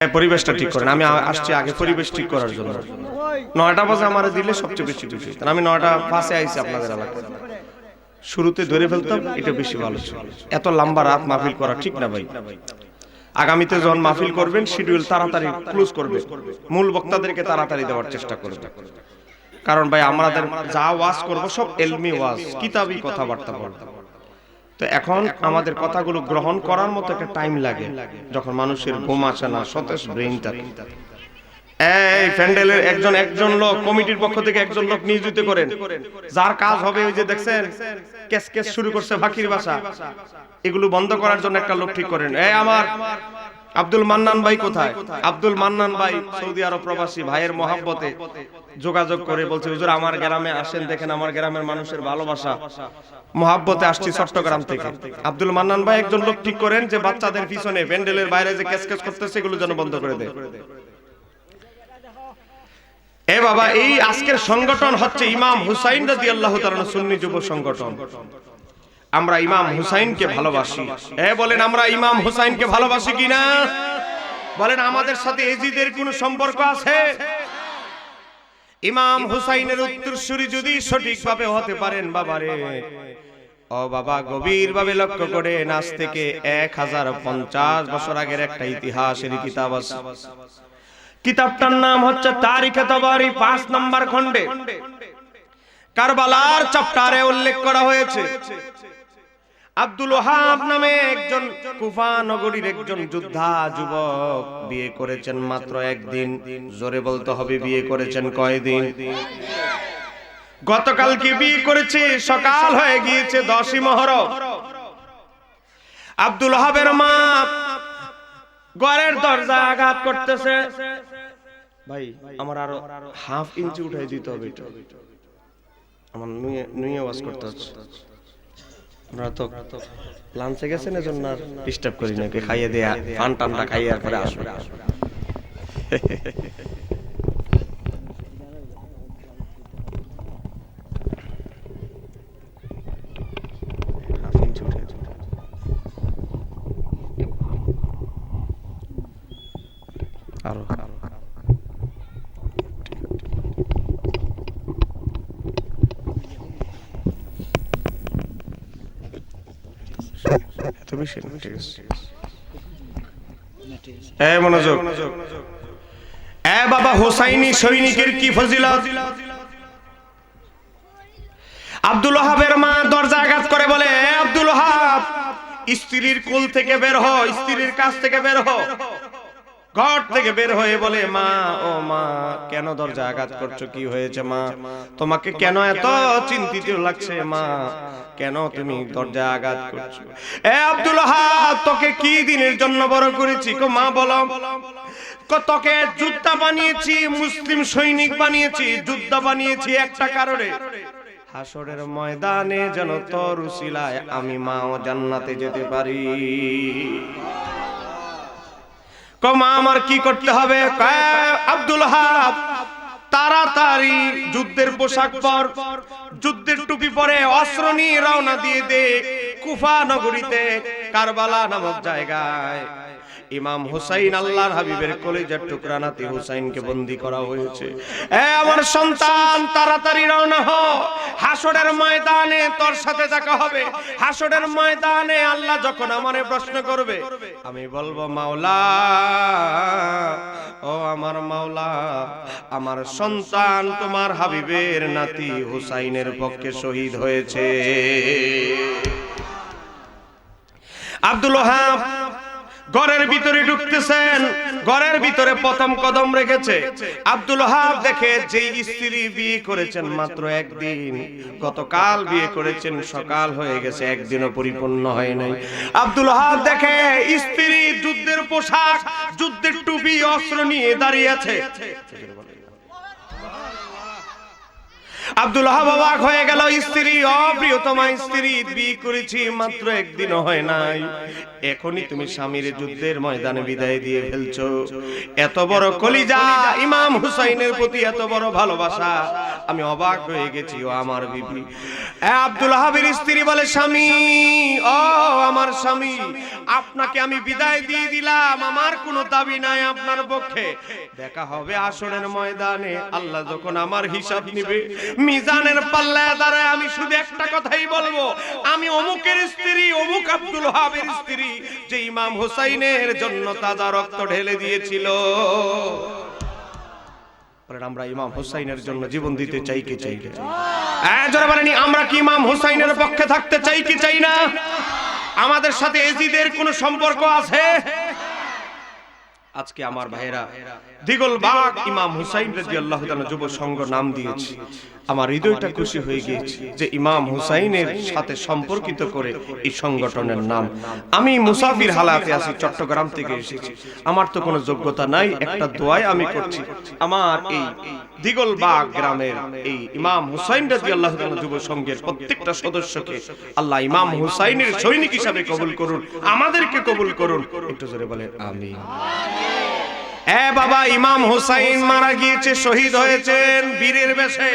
পরিবেশটা ঠিক করেন। আমি আসছি আগে পরিবেশ ঠিক করার জন্য। 9টা বাজে আমারে দিলে সবচেয়ে বেশি খুশি। আমি 9টা 5-এ আইছি আপনাদের এলাকায়। শুরুতে ধরে ফেলতাম, এটা বেশি ভালো ছিল। এত লম্বা রাত মাহফিল করা ঠিক না ভাই। আগামীতে যখন মাহফিল করবেন শিডিউল তাড়াতাড়ি ক্লোজ করবে, মূল বক্তাদেরকে তাড়াতাড়ি দেওয়ার চেষ্টা করবে। কারণ ভাই আমাদের যা ওয়াজ করব সব এলমি ওয়াজ, কিতাবি কথাবার্তা বলবো। তো এখন আমাদের কথাগুলো গ্রহণ করার মতো একটা টাইম লাগে, যখন মানুষের ঘুম আসে না, সতেজ ব্রেইন থাকে। এই প্যান্ডেলের একজন লোক, কমিটির পক্ষ থেকে একজন লোক নিয়োজিত করেন, যার কাজ হবে ওই যে দেখছেন কেস কেস শুরু করছে ফাঁকির ভাষা, এগুলো বন্ধ করার জন্য একটা লোক ঠিক করেন। এই আমার আব্দুল মান্নান ভাই কোথায়? আব্দুল মান্নান ভাই সৌদি আরব প্রবাসী, ভাইয়ের মহব্বতে যোগাযোগ করে বলছে হুজুর আমার গ্রামে আসেন, দেখেন আমার গ্রামের মানুষের ভালোবাসা, মহব্বতে আসছি চট্টগ্রাম থেকে। আব্দুল মান্নান ভাই একজন লোক ঠিক করেন যে বাচ্চাদের পিছনে প্যান্ডেলের বাইরে যে কেস কেস করতেছে এগুলো যেন বন্ধ করে দেয়। এ বাবা, এই আজকের সংগঠন হচ্ছে ইমাম হুসাইন রাদিয়াল্লাহু তাআলা সুন্নি যুব সংগঠন। আমরা ইমাম হুসাইনকে ভালোবাসি। বলেন আমরা ইমাম হুসাইনকে ভালোবাসি কিনা? বলেন আমাদের সাথে এজিদের কোনো সম্পর্ক আছে? ইমাম হুসাইনের উত্তরসূরি যদি সঠিকভাবে হতে পারেন বাবারে, ও বাবা গভীরভাবে লক্ষ্য করে, আজ থেকে 1050 বছর আগের একটা ইতিহাসের কিতাব আছে। কিতাবটার নাম হচ্ছে তারিখে তাবারি 5 নম্বর খণ্ডে কারবালার চ্যাপ্টারে উল্লেখ করা হয়েছে। আব্দুল ওয়াহাব নামে একজন কুফা নগরীর একজন যোদ্ধা যুবক বিয়ে করেছেন মাত্র একদিন। জোরে বলতে হবে, বিয়ে করেছেন কয়দিন? গতকালকে বিয়ে করেছে, সকাল হয়ে গিয়েছে 10ই মুহররম। আব্দুল ওয়াহাবের মা ঘরের দরজা আঘাত করতেছে। ভাই আমার আরো হাফ ইঞ্চি উঠাই দিতে হবে, এটা আমার নুয়ে ওয়াজ করতে হচ্ছে। আপনারা তো লাঞ্চে গেছেন, এজন্য আর ডিস্টার্ব করি না, খাইয়ে দেয়া পান টানটা খাইয়ে আর পরে আসবে। আরো এত বেশি না, ঠিক আছে। মনোযোগ। বাবা হোসাইনি সৈনিকের কি ফজিলত! আব্দুল ওয়াহাবের মা দরজা আঘাত করে বলে, আব্দুল ওয়াহাব স্ত্রীর কোল থেকে বের হ, স্ত্রীর কাছ থেকে বের হ। ঘর থেকে বের হয়ে বলে, মা ও মা কেন দরজা আঘাত করছো? কি হয়েছে মা? তোমাকে কেন এত চিন্তিত লাগছে মা? কেন তুমি দরজা আঘাত করছো? আব্দুল ওয়াহাব তোকে কি দিনের জন্য বড় করেছি? মা বলো। তোকে যোদ্ধা বানিয়েছি, মুসলিম সৈনিক বানিয়েছি, যোদ্ধা বানিয়েছি একটা কারণে, হাসরের ময়দানে যেন তোর উসিলায় আমি মাও জান্নাতে যেতে পারি। মা আমার কি করতে হবে? আব্দুল ওয়াহাব তাড়াতাড়ি যুদ্ধের পোশাক পর, যুদ্ধের টুপি পরে, অস্ত্র নিয়ে রওনা দিয়ে দে কুফা নগরীতে, কারবালা নামক জায়গায়। ইমাম হুসাইন আল্লাহর হাবিবের কলিজার টুকরা নাতি হুসাইনকে বন্দী করা হয়েছে। আমার সন্তান তাড়াতাড়ি রওনা হ, হাসরের ময়দানে তোর সাথে দেখা হবে। হাসরের ময়দানে আল্লাহ যখন আমারে প্রশ্ন করবে, আমি বলবো মাওলা, ও আমার মাওলা, আমার সন্তান তোমার হাবিবের নাতি হুসাইনের পক্ষে শহীদ হয়েছে। আব্দুল ওয়াহাব ঘরের ভিতরে ঢুকতেছেন, ঘরের ভিতরে প্রথম কদম রেখেছে। আব্দুল ওয়াহাব দেখে যে স্ত্রী বিয়ে করেছেন মাত্র একদিন, গতকাল বিয়ে করেছেন, সকাল হয়ে গেছে, একদিনও পরিপূর্ণ হয় নাই। আব্দুল ওয়াহাব দেখে স্ত্রী যুদ্ধের পোশাক, যুদ্ধের টুপি, অস্ত্র নিয়ে দাঁড়িয়ে আছে। আব্দুল ওয়াহাব অবাক হয়ে গেল, স্ত্রী, অপ্রিয়তমা স্ত্রী, বিয়ে করেছি মাত্র একদিনও হয় নাই, এখনই তুমি স্বামীর যুদ্ধের ময়দানে বিদায় দিয়ে ফেলছো। এত বড় কলিজা, ইমাম হুসাইনের প্রতি এত বড় ভালোবাসা, আমি অবাক হয়ে গেছি ও আমার বিবি। আব্দুল ওয়াহাবের স্ত্রী বলে, স্বামী, ও আমার স্বামী, আপনাকে আমি বিদায় দিয়ে দিলাম, আমার কোনো দাবি নাই আপনার পক্ষে, দেখা হবে আসরের ময়দানে। আল্লাহ যখন আমার হিসাব নিবে, মিজানের পাল্লায় দাঁড়ায় আমি শুধু একটা কথাই বলবো, আমি অমুকের স্ত্রী, অমুক আব্দুল ওয়াহাবের স্ত্রী, যে ইমাম হুসাইনের জন্য তাজা রক্ত ঢেলে দিয়েছিল। আমরা ইমাম হুসাইনের জন্য জীবন দিতে চাই কি চাই না? যারা বলেনি আমরা কি ইমাম হুসাইনের পক্ষে থাকতে চাই কি চাই না? আমাদের সাথে এজিদের কোনো সম্পর্ক আছে? আজকে আমার ভাইরা দিগলবাগ ইমাম হুসাইন রাদিয়াল্লাহু তাআলা যুব সংঘ নাম দিয়েছে। আমার হৃদয়টা খুশি হয়ে গিয়েছে যে ইমাম হুসাইনের সাথে সম্পর্কিত করে এই সংগঠনের নাম। আমি মুসাফির হালাতে আছি, চট্টগ্রাম থেকে এসেছি, আমার তো কোনো যোগ্যতা নাই, একটা দোয়াই আমি করছি, আমার এই দিগলবাগ গ্রামের এই ইমাম হুসাইন রাদিয়াল্লাহু তাআলা যুব সংঘের প্রত্যেকটা সদস্যকে আল্লাহ ইমাম হুসাইনের সৈনিক হিসাবে কবুল করুন, আমাদেরকে কবুল করুন। একটু জোরে বলেন আমিন। বাবা, ইমাম হুসাইন মারা গিয়েছে, শহীদ হয়েছেন বীরের বেশে।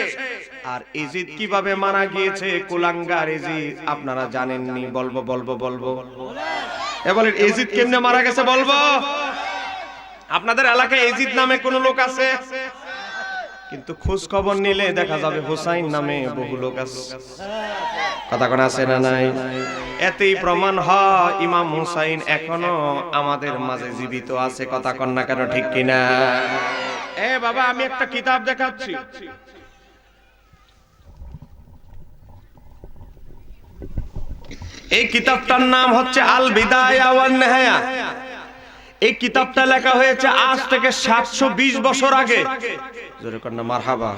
আর এজিদ কিভাবে মারা গিয়েছে, কুলাঙ্গার এজিদ, আপনারা জানেননি? বলবো বলবো বলবো বলেন, এজিদ কেমনে মারা গেছে বলবো? আপনাদের এলাকায় এজিদ নামে কোন লোক আছে? কিন্তু খোঁজ খবর নিলে দেখা যাবে হুসাইন নামে বহু লোক আছে। কথা কোন আছে না নাই? এতেই প্রমাণ হয় ইমাম হুসাইন এখনো আমাদের মাঝে জীবিত আছে। কথা কোন না কেন, ঠিক কিনা? বাবা, আমি একটা কিতাব দেখাচ্ছি, এই কিতাবটার নাম হচ্ছে আল বিদায়া ওয়ান নিহায়া। এই কিতাবটা লেখা হয়েছে আজ থেকে 720 বছর আগে। জোরে কর না মারহাবা।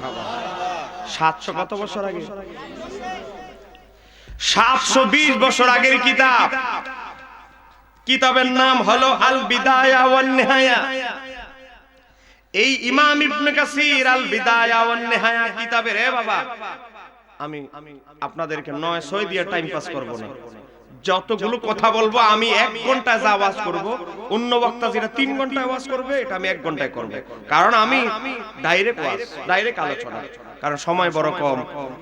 700 কত বছর আগে? 720 বছর আগের কিতাব। কিতাবের নাম হলো আল বিদায়া ওয়ান নিহায়া। এই ইমাম ইবনে কাসির আল বিদায়া ওয়ান নিহায়া কিতাবের, বাবা, আমি আপনাদেরকে 9-6 দিয়ে টাইম পাস করব না, যতগুলো কথা বলবো আমি 1 ঘন্টায় যা আওয়াজ করব, অন্য বক্তা যেটা 3 ঘন্টায় আওয়াজ করবে, এটা আমি 1 ঘন্টায় করব। কারণ আমি ডাইরেক্ট আলোচনা, কারণ সময় বড় কম,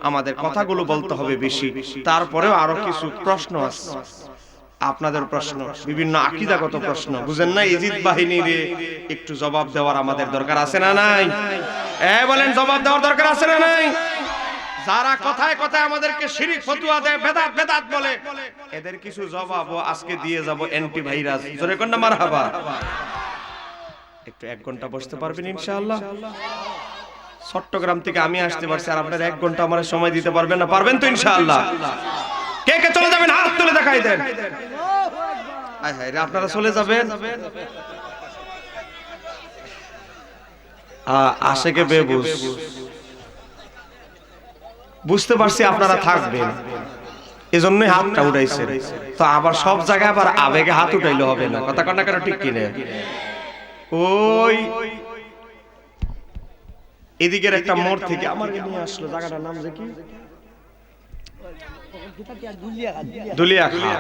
আমাদের কথাগুলো বলতে হবে বেশি। তারপরেও আরো কিছু প্রশ্ন আছে, আপনাদের প্রশ্ন, বিভিন্ন আকীদাগত প্রশ্ন, বুঝেন না? এজিদ বাহিনীর একটু জবাব দেওয়ার আমাদের দরকার আছে না নাই? বলেন, জবাব দেওয়ার দরকার আছে না নাই? যারা কথায় কথায় আমাদেরকে শিরিক ফতোয়া দেয়, বেদাত বেদাত বলে, এদের কিছু জবাবও আজকে দিয়ে যাব, অ্যান্টিভাইরাস। জোরে কোন না মারহাবা। একটু 1 ঘন্টা বসতে পারবেন ইনশাআল্লাহ? চট্টগ্রাম থেকে আমি আসতে পারছি, আর আপনারা 1 ঘন্টা আমার সময় দিতে পারবেন না? পারবেন তো ইনশাআল্লাহ? কে কে চলে যাবেন হাত তুলে দেখাই দেন। হায় হায় রে, আপনারা চলে যাবেন? আশেকে বেবুস, বুঝতে পারছি আপনারা থাকবেন, এজন্যই হাতটা উঠাইছেন। তো আবার সব জায়গায় আবার আবেগে হাত উঠাইলে হবে না। কথা কন না কেন, ঠিক কিনা? ওই এদিকের একটা মোড় থেকে আমার নিয়ে আসলো, জায়গাটার নাম কি? দুলিয়াখা।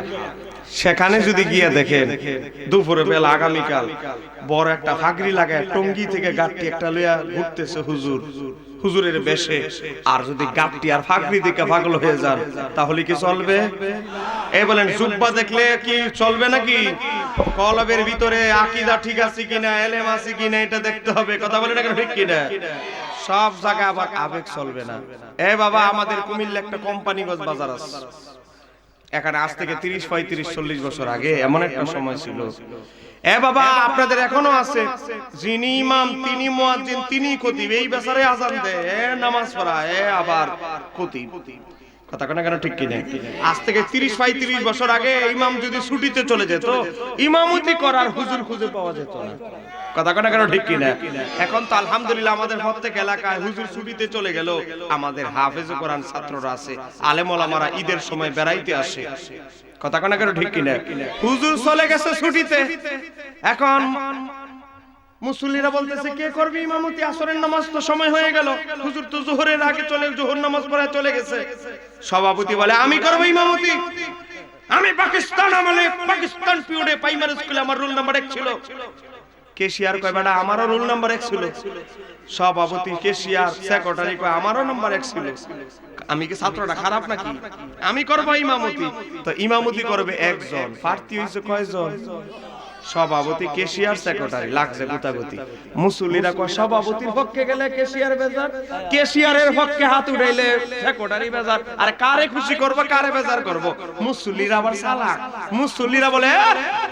সেখানে যদি গিয়ে দেখেন দুপুরে বেলা আগামীকাল বড় একটা ফাগরি লাগায় টঙ্গি থেকে গাট্টি একটা লইয়া ঘুরতেছে হুজুরের বেশে, আর যদি গাট্টি আর ফাগরি দিকে পাগল হয়ে যান তাহলে কি চলবে? বলেন, জুব্বা দেখলে কি চলবে নাকি? কলবের ভিতরে আকীদা ঠিক আছে কিনা, এলেম আছে কিনা, এটা দেখতে হবে। কথা বলেন না কেন, ঠিক কিনা? সব জায়গায় আবার আবেগ চলবে না। বাবা, আমাদের কুমিল্লা একটা কোম্পানিগঞ্জ বাজার আছে, এখানে আজ থেকে 30, 35, 40 বছর আগে এমন একটা সময় ছিল। বাবা, আপনাদের এখনো আছে, যিনি ইমাম তিনি মুয়াজ্জিন তিনি খতিব, এই বেচারে আযান দেয়, নামাজ পড়ায়, আবার খতিব। কথা কোন কেন, ঠিক কিনা? আজ থেকে 30, 35 বছর আগে ইমাম যদি ছুটিতে চলে যেত, ইমামতি করার হুজুর খুঁজে পাওয়া যেত না। কথা কোন কেন, ঠিক কিনা? এখন তো আলহামদুলিল্লাহ আমাদের প্রত্যেক এলাকায় হুজুর ছুটিতে চলে গেল, আমাদের হাফেজে কোরআন ছাত্ররা আছে, আলেম ওলামারা ঈদের সময় বেড়াইতে আসে। কথা কোন কেন, ঠিক কিনা? হুজুর চলে গেছে ছুটিতে, এখন মুসল্লিরা বলতেছে কে করবে ইমামতি, আসরের নামাজ তো সময় হয়ে গেল, হুজুর তো যোহরের আগে যোহর নামাজ পড়ে চলে গেছে। সভাপতি বলে আমি করব ইমামতি। আমি পাকিস্তান আমলে পাকিস্তান পিরিয়ডে প্রাইমারি স্কুলে আমার রোল নাম্বার 1 ছিল। কেশিয়ার কয় বেটা আমারও রোল নাম্বার 1 ছিল। সভাপতি, কেশিয়ার, সেক্রেটারি কয় আমারও নাম্বার 1 ছিল। আমি কি ছাত্রটা খারাপ নাকি? আমি করব ইমামতি। তো ইমামতি করবে একজন, প্রার্থী হইছে কয়জন? সভাপতি, কেশিয়ার, সেক্রেটারি, লাগছে গুতাগুতি। মুসল্লিরা কয় সভাপতির পক্ষে গেলে কেশিয়ার বেজার, কেশিয়ারের পক্ষে হাত উঠাইলে সেক্রেটারি বেজার। আর কারে খুশি করব, কারে বেজার করব? মুসল্লিরা আবার চালাক। মুসল্লিরা বলে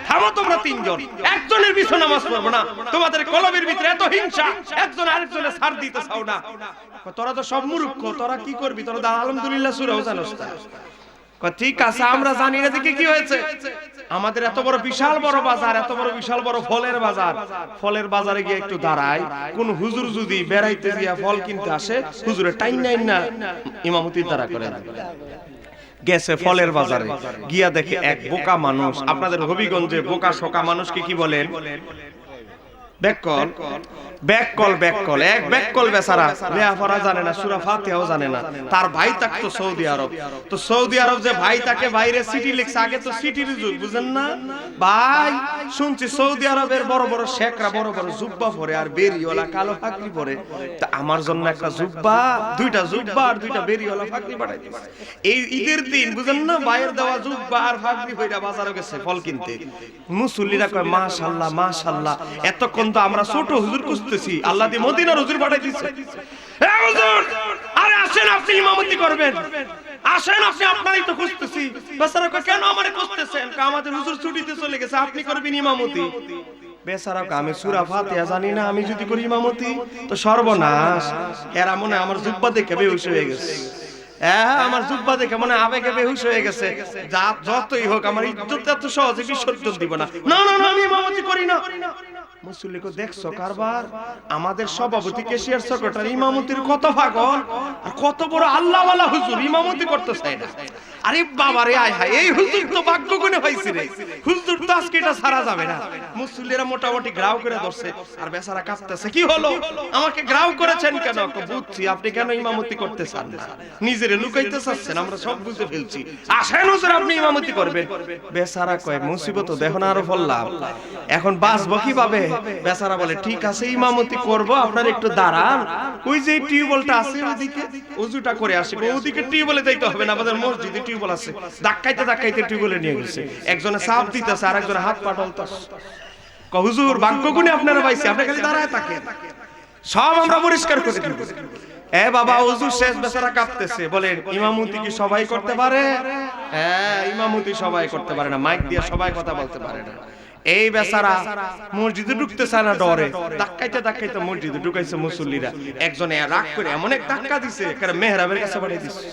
থামো তোমরা তিনজন, একজনের পিছনে নামাজ পড়বো না। তোমাদের কলবের ভিতরে এত হিংসা, একজন আরেকজনের ছাড় দিতে চাও না। তোরা তো সব মূর্খ, তোরা কি করবি? তোরা আলহামদুলিল্লাহ সূরাও জানোস না। ঠিক আছে আমরা জানি না দেখে কি হয়েছে। আমাদের এত বড় বিশাল বড় বাজার, এত বড় বিশাল বড় ফলের বাজার, ফলের বাজারে গিয়ে একটু দাঁড়াই, কোন হুজুর যদি বেড়াইতে গিয়া ফল কিনতে আসে, হুজুরে টাইম নাই না ইমামতির দ্বারা করে গেছে ফলের বাজারে, গিয়া দেখে এক বোকা মানুষ। আপনাদের হবিগঞ্জে বোকা শোকা মানুষকে কি বলেন? বেককল। বেককল বেককল এক বেককল বেচারা লেখাপড়া জানে না, সূরা ফাতিহাও জানে না। তার ভাই থাকতো সৌদি আরব। তো সৌদি আরব যে ভাই তাকে বাইরে চিঠি লিখছে, আগে তো চিঠির যুগ বুঝেন না ভাই। শুনছি সৌদি আরবের বড় বড় শেখরা বড় বড় জুব্বা পরে আর বেরিওয়ালা কালো ফাকরি পরে। তা আমার জন্য একটা জুব্বা, দুইটা জুব্বা আর দুইটা বেরিওয়ালা ফাকরি পাঠাই দিছে। এই ঈদের দিন বুঝেন না, ভাইয়ের দেওয়া জুব্বা আর ফাকরি পয়রা বাজারে গেছে ফল কিনতে। মুসল্লিরা কয় মাশাআল্লাহ মাশাআল্লাহ, এতক্ষণ তো আমরা ছোট হুজুর খুঁজতেছি, আল্লাহ দিয়ে মদিনার হুজুর পাঠাই দিয়েছে। এ হুজুর, আরে আসেন আপনি ইমামতি করবেন, আসেন আপনি, আপনারই তো খুঁজতেছি। বেচারা কয় কেন আমারে খুঁজতেছেন? আমাদের হুজুর ছুটিতে চলে গেছে, আপনি করবেন ইমামতি। বেচারা কয় আমি সূরা ফাতিহা জানি না, আমি যদি করি ইমামতি তো সর্বনাশ। এরা মনে আমার জুব্বা দেখে বেহুশ হয়ে গেছে। আমার জুব্বা দেখে মনে আবেগে বেহুশ হয়ে গেছে। যতই হোক আমার ইজ্জত এত সহজে বিসর্জন দিব না। না না না, আমি ইমামতি করি না। মুসল্লিকে দেখছো কারবার? আমাদের সভাপতি, কেশিয়ার, সেক্রেটারি ইমামতির কত পাগল আর কত বড় আল্লাহওয়ালা হুজুর ইমামতি করতে চায় না। আরে বাবা রে, আয় হায়, এই হুজুর তো ভাগ্য গুণে হইছে রে, হুজুর তো আজকে এটা ছাড়া যাবে না। মুসল্লিরা মোটামুটি গ্রাউ করে ধরছে আর বেচারা কাঁপতেছে। কি হলো, আমাকে গ্রাউ করেছেন কেন? বুঝছি আপনি কেন ইমামতি করতে চান না, নিজেরে লুকাইতে চাচ্ছেন, আমরা সব বুঝে ফেলছি। আসেন হুজুর আপনি ইমামতি করবেন। বেচারা কয় মুসিবত দেখো না আরো ফললাম, এখন বাঁচবো কিভাবে? বেচারা বলে ঠিক আছে ইমামতি করব, আপনার একটু দাঁড়ান। ওই যে টিউবওয়েলটা আছে ওইদিকে ওযুটা করে আসি, ওইদিকে টিউবওয়েলে যাইতে হবে না, আমাদের মসজিদে টিউবওয়েল আছে। ধাক্কাইতে ধাক্কাইতে টিউবওয়েলে নিয়ে গেছে। একজনে চাপ দিতেছে আর একজনে হাত পা ঢলতেছে। কয় হুজুর ভাগ্য গুণে আপনারা পাইছি, আপনি খালি দাঁড়ায় থাকেন, সব আমরা পরিষ্কার করে দিব। এ বাবা হুজুর শেষ, বেচারা কাঁপতেছে। বলেন ইমামতি কি সবাই করতে পারে? হ্যাঁ, ইমামতি সবাই করতে পারে না, মাইক দিয়ে সবাই কথা বলতে পারে না। এই বেচারা মসজিদে ঢুকতে চায় না, ডরে ধাক্কাইতে ধাক্কাইতে মসজিদে ঢুকাইছে মুসল্লিরা। একজনে রাগ করে এমন এক ধাক্কা দিছে, মেহরাবের কাছে বাড়িয়ে দিছে।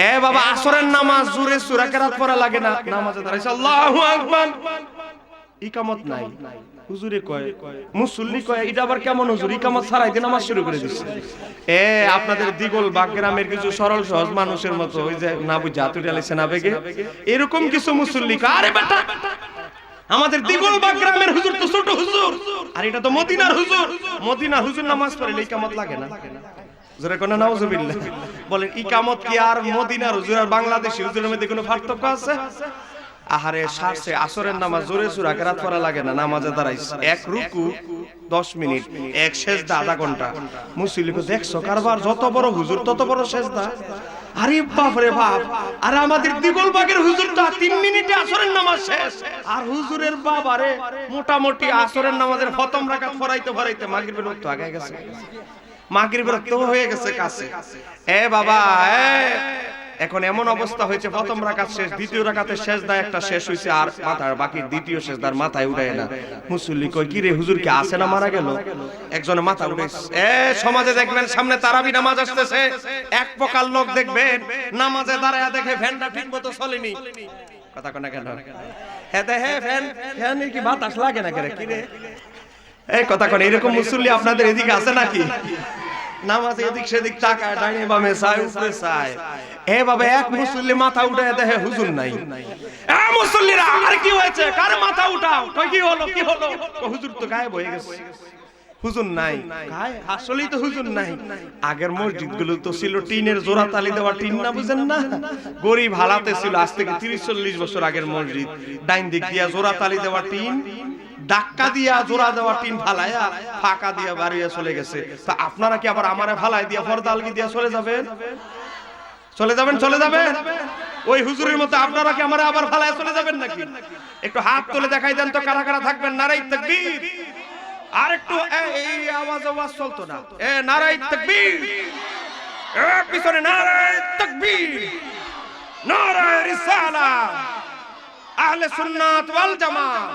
এ বাবা আসরের নামাজ জোরে সূরা কেরাত পড়া লাগে না, নামাজে দাঁড়াইছে আল্লাহু আকবার, ইকামত নাই। হুজুরে কয়, মুসল্লি কয় এটা আবার কেমন হুজুর, ইকামত ছাড়াই দিয়ে নামাজ শুরু করে দিচ্ছে। আপনাদের দিগল বাগ গ্রামের কিছু সরল সহজ মানুষের মতো ওই যে না বুঝা তুই আলাইছে না বেগে, এরকম কিছু মুসল্লি কয় আরে বেটা আমাদের দিগলবাগ গ্রামের হুজুর তো ছোট হুজুর, আর এটা তো মদিনার হুজুর, মদিনার হুজুর নামাজ পড়লে ইকামত লাগে না। জোরে কোন নাউজুবিল্লাহ বলেন, ইকামত কি আর মদিনার হুজুর আর বাংলাদেশি হুজুরের মধ্যে কোনো পার্থক্য আছে? আহারে সারছে আসরের নামাজ জোরে সূরা কেরাত পড়া লাগে না, নামাজে দাঁড়াইছে, এক রুকু 10 মিনিট, এক সেজদা আধা ঘন্টা। মুসল্লিকে দেখছো কারবার, যত বড় হুজুর তত বড় সেজদা। আরে বাপ রে বাপ, আর আমাদের দিগলবাগের হুজুর তো 3 মিনিটে আসরের নামাজ শেষ। আর হুজুরের বাবারে মোটামুটি আসরের নামাজের প্রথম রাকাত পড়াইতে পড়াইতে মাগরিবের ওয়াক্ত আগে গেছে, মাগরিবের ওয়াক্ত হয়ে গেছে কাছে। এ বাবা এখন এমন অবস্থা হয়েছে, প্রথম রাকাত শেষ, দ্বিতীয় রাকাতের সেজদা একটা শেষ হইছে, আর মাথার বাকি দ্বিতীয় সেজদার মাথায় উঠায় না। মুসল্লি কই কি রে হুজুর কি আছে না মারা গেল? একজনের মাথা উঠাইছে। সমাজে দেখবেন সামনে তারাবি নামাজ আসতেছে, এক প্রকার লোক দেখবেন নামাজে দাঁড়ায় দেখে ফ্যানটা ঠিক মতো চলেনি। কথা কোনা কেন? হ্যাঁ ফ্যান কি বাতাস লাগে না কেন? কি রে এই কথা কোন, এরকম মুসল্লি আপনাদের এদিকে আছে নাকি? নামাজে এদিক সেদিক তাকায়, ডাইনে বামে চায়, উপরে চায়। এ বাবা, এক মুসল্লি মাথা উঠায় দেখে হুজুর নাই। এ মুসল্লিরা, আর কি হয়েছে? কার মাথা উঠাও? কই কি হলো, কি হলো? হুজুর তো গায়েব হয়ে গেছে, হুজুর নাই। আসলেই তো হুজুর নাই। আগের মসজিদ গুলো তো ছিল টিনের জোড়া তালি দেওয়া টিন, না বুঝেন না? গরিব হালাতে ছিল। আজ থেকে 30-40 বছর আগের মসজিদ, ডাইন দিক দিয়া জোড়া তালি দেওয়া টিন, ডাক্কা দিয়া জোড়া দেওয়া টিন ফালাইয়া ফাঁকা দিয়া বাড়িয়ে চলে গেছে। তা আপনারা কি আবার আমারে ফালাই দিয়া পর্দা আলগি দিয়া চলে যাবেন? চলে যাবেন, চলে যাবেন? ওই হুজুরের মতো আপনারা কি আমারে আবার ফালাইয়া চলে যাবেন নাকি? একটু হাত তুলে দেখাই দেন তো কারা কারা থাকবেন। নারায়ে তাকবীর। আর একটু এই আওয়াজ চলতো না। নারায়ে তাকবীর। পিছনে নারায়ে তাকবীর, নারায়ে রিসালাত, আহলে সুন্নাত ওয়াল জামাত।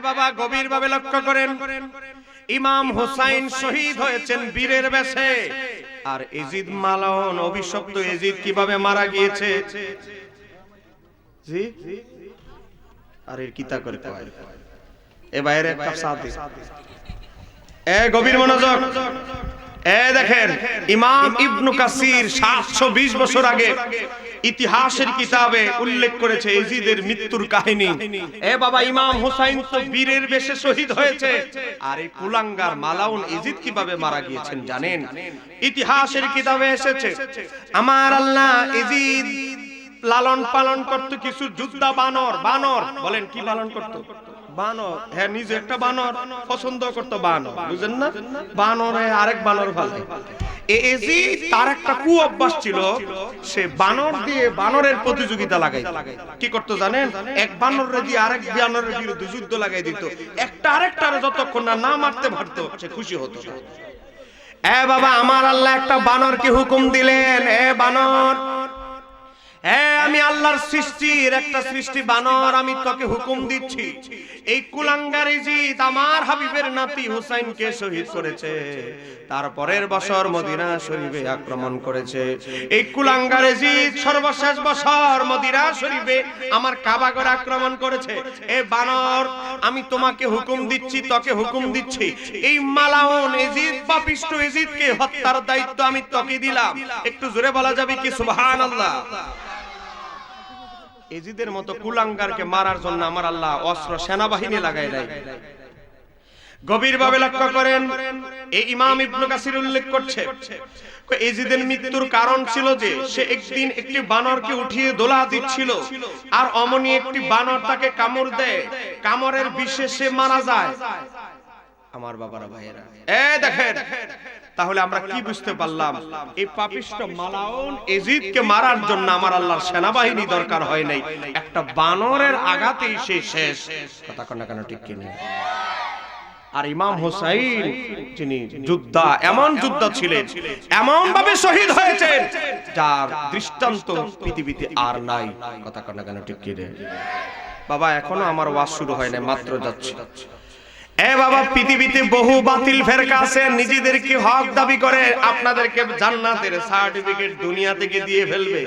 বাবা, গভীর ভাবে লক্ষ্য করেন, ইমাম হুসাইন শহীদ হয়েছেন বীরের বেশে। আর এজিদ মালাউন, অভিশপ্ত এজিদ কিভাবে মারা গিয়েছে? জি, আর এর কিতা করতে হয়? এ বাইরে একটা সাথী, গভীর মনোযোগ। দেখেন, ইমাম ইবনে কাসির 720 বছর আগে ইতিহাসের কিতাবে উল্লেখ করেছে এজিদের মৃত্যুর কাহিনী। বাবা, ইমাম হুসাইন তো বীরের বেশে শহীদ হয়েছে, আর এই কুলাঙ্গার মালাউন এজিদ কিভাবে মারা গিয়েছেন জানেন? ইতিহাসের কিতাবে এসেছে, আমার আল্লাহ এজিদ লালন পালন করত কিছু যোদ্ধা বানর। বানর বলেন, কি পালন করত? বানর। হ্যাঁ, নিজে একটা বানর পছন্দ করতো, বানর, বুঝেন না? বানরে আরেক বানর ভালো। এজিদ তার একটা কু অভ্যাস ছিল, সে বানর দিয়ে বানরের প্রতিযোগিতা লাগাই। কি করতো জানেন? এক বানরে দিয়ে আরেক বানরের বিরুদ্ধে যুদ্ধ লাগাই দিত। একটা আরেকটারে যতক্ষণ না মারতে পারতো সে খুশি হতো। বাবা, আমার আল্লাহ একটা বানরকে হুকুম দিলেন, বানর, আমি আল্লাহর সৃষ্টির একটা সৃষ্টি বানর, আমি তোকে হুকুম দিচ্ছি, এই কুলাঙ্গার এজিদ আমার হাবিবের নাতি হুসাইনকে শহীদ করেছে। তারপরের বছর মদিনা শরীফে আক্রমণ করেছে। এই কুলাঙ্গার এজিদ সর্বশেষ বছর মদিনা শরীফে আমার কাবাগর আক্রমণ করেছে। বানর, আমি তোমাকে হুকুম দিচ্ছি, তোকে হুকুম দিচ্ছি, এই মালাউন এজিদ, পাপিষ্ঠ এজিদকে হত্যার দায়িত্ব আমি তোকে দিলাম। একটু জোরে বলা যাবে কি সুবহানাল্লাহ? এজিদের মতো কুলাঙ্গারকে মারার জন্য আমার আল্লাহ অস্ত্র সেনাবাহিনী লাগাই দেয়। গভীর ভাবে লক্ষ্য করেন, এই ইমাম ইবনে কাসির উল্লেখ করছে, এজিদের মৃত্যুর কারণ ছিল যে সে একদিন একটি বানরকে উঠিয়ে দোলা দিচ্ছিল, আর অমনি একটি বানর তাকে কামড় দেয়, কামড়ের বিষে সে মারা যায়। আমার বাবারা, ভাইয়েরা, দেখেন, তাহলে আমরা কি বুঝতে পারলাম? এই পাপিষ্ঠ মালাউন এজিদকে মারার জন্য আমার আল্লাহর সেনাবাহিনী দরকার হয় নাই, একটা বানরের আঘাতেই সে শেষ। কথা কন না কেন, ঠিক কি না? আর ইমাম হুসাইন যিনি যোদ্ধা, এমন যোদ্ধা ছিলেন, এমন ভাবে শহীদ হয়েছেন যার দৃষ্টান্ত পৃথিবীতে আর নাই। কথা কন না কেন, ঠিক কি রে? বাবা, এখনো আমার ওয়াজ শুরু হয় না, মাত্র যাচ্ছে। বাবা, পৃথিবীতে বহু বাতিল ফেরকা আছে, নিজেদেরকে হক দাবি করে আপনাদেরকে জান্নাতের সার্টিফিকেট দুনিয়া থেকে দিয়ে ফেলবে।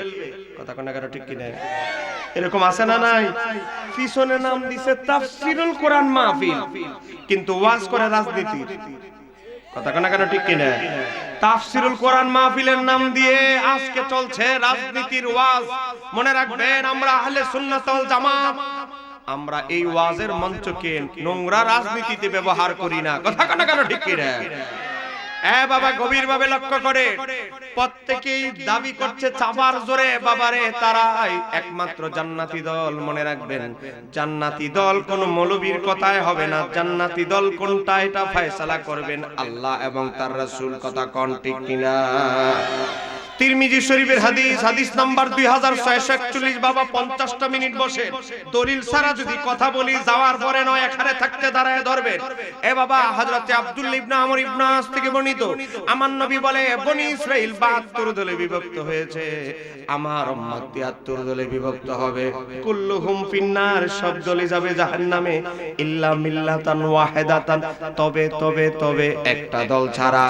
কথা কোন কারো ঠিক কি না? এরকম আছে না নাই? পিছনে নাম দিছে তাফসিরুল কোরআন মাহফিল, কিন্তু ওয়াজ করে রাজনীতি। কথা কোন কারো ঠিক কি না? তাফসিরুল কোরআন মাহফিলের নাম দিয়ে আজকে চলছে রাজনীতির ওয়াজ। মনে রাখবেন, আমরা আহলে সুন্নাত ওয়াল জামাত, আমরা এই ওয়াজের মঞ্চকে নোংরা রাজনীতিতে ব্যবহার করি না। কথা কেন ঠিক কি রে? বাবা, গভীর ভাবে লক্ষ্য করে, প্রত্যেকেই দাবি করছে চাবার জোরে, বাবারে, তারাই একমাত্র জান্নাতি দল। মনে রাখবেন, জান্নাতি দল কোন মৌলবীর কথায় হবে না। জান্নাতি দল কোনটা এটা ফয়সালা করবেন আল্লাহ এবং তার রাসূল। কথা কোন ঠিক কিনা? তিরমিজি শরীফের হাদিস, হাদিস নাম্বার 2641। বাবা, 50টা মিনিট বসে দলিল ছাড়া যদি কথা বলি, যাওয়ার পরে নয়, এখানে থাকতে দাঁড়ায় ধরবেন। বাবা, হযরতে আব্দুল্লাহ ইবনে আমর ইবনে আস থেকে বর্ণিত, আমার নবী বলে, বনি ইসরাইল 72 দলে বিভক্ত হয়েছে, আমার উম্মত 73 দলে বিভক্ত হবে। কুল্লুহুম ফিন্নার, সব দলে যাবে জাহান্নামে, ইল্লা মিল্লাতান ওয়াহিদাতান, তবে একটা দল ছাড়া।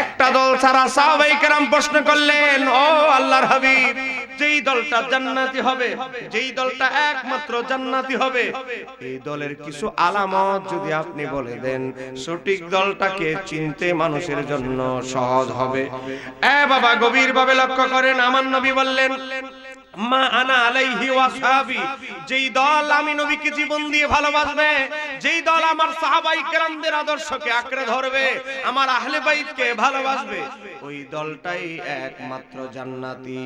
একটা দল ছাড়া। সাহাবায়ে কেরাম প্রশ্ন করলেন, বললেন, ও আল্লাহর হাবিব, যেই দলটা জান্নাতি হবে, যেই দলটা একমাত্র জান্নাতি হবে, এই দলের কিছু আলামত যদি আপনি বলে দেন, সঠিক দলটাকে চিনতে মানুষের জন্য সহজ হবে। বাবা গভীরভাবে লক্ষ্য করেন, আমার নবী বললেন, মা আনা আলাইহি ওয়া সাহাবী, যেই দল আমি নবীকে জীবন দিয়ে ভালোবাসবে, যেই দল আমার সাহাবাই কেরামদের আদর্শকে আঁকড়ে ধরবে, আমার আহলে বাইতকে ভালোবাসবে, ওই দলটাই একমাত্র জান্নাতি।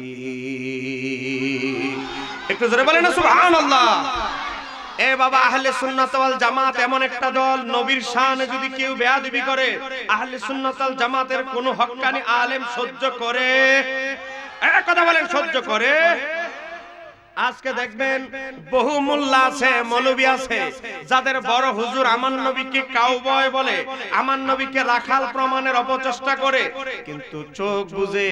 একটু জোরে বলেন না সুবহানাল্লাহ। বাবা, আহলে সুন্নাত ওয়াল জামাত এমন একটা দল, নবীর শানে যদি কেউ বেয়াদবি করে, আহলে সুন্নাত ওয়াল জামাতের কোন হক্কানি আলেম সহ্য করে? কথা বলেন, সহ্য করে? আজকে দেখবেন বহু মোল্লা আছে, মৌলবি আছে, যাদের বড় হুজুর আমার নবীকে কাউবয় বলে, আমার নবীকে রাখাল প্রমাণের অপচেষ্টা করে, কিন্তু চোখ বুঝে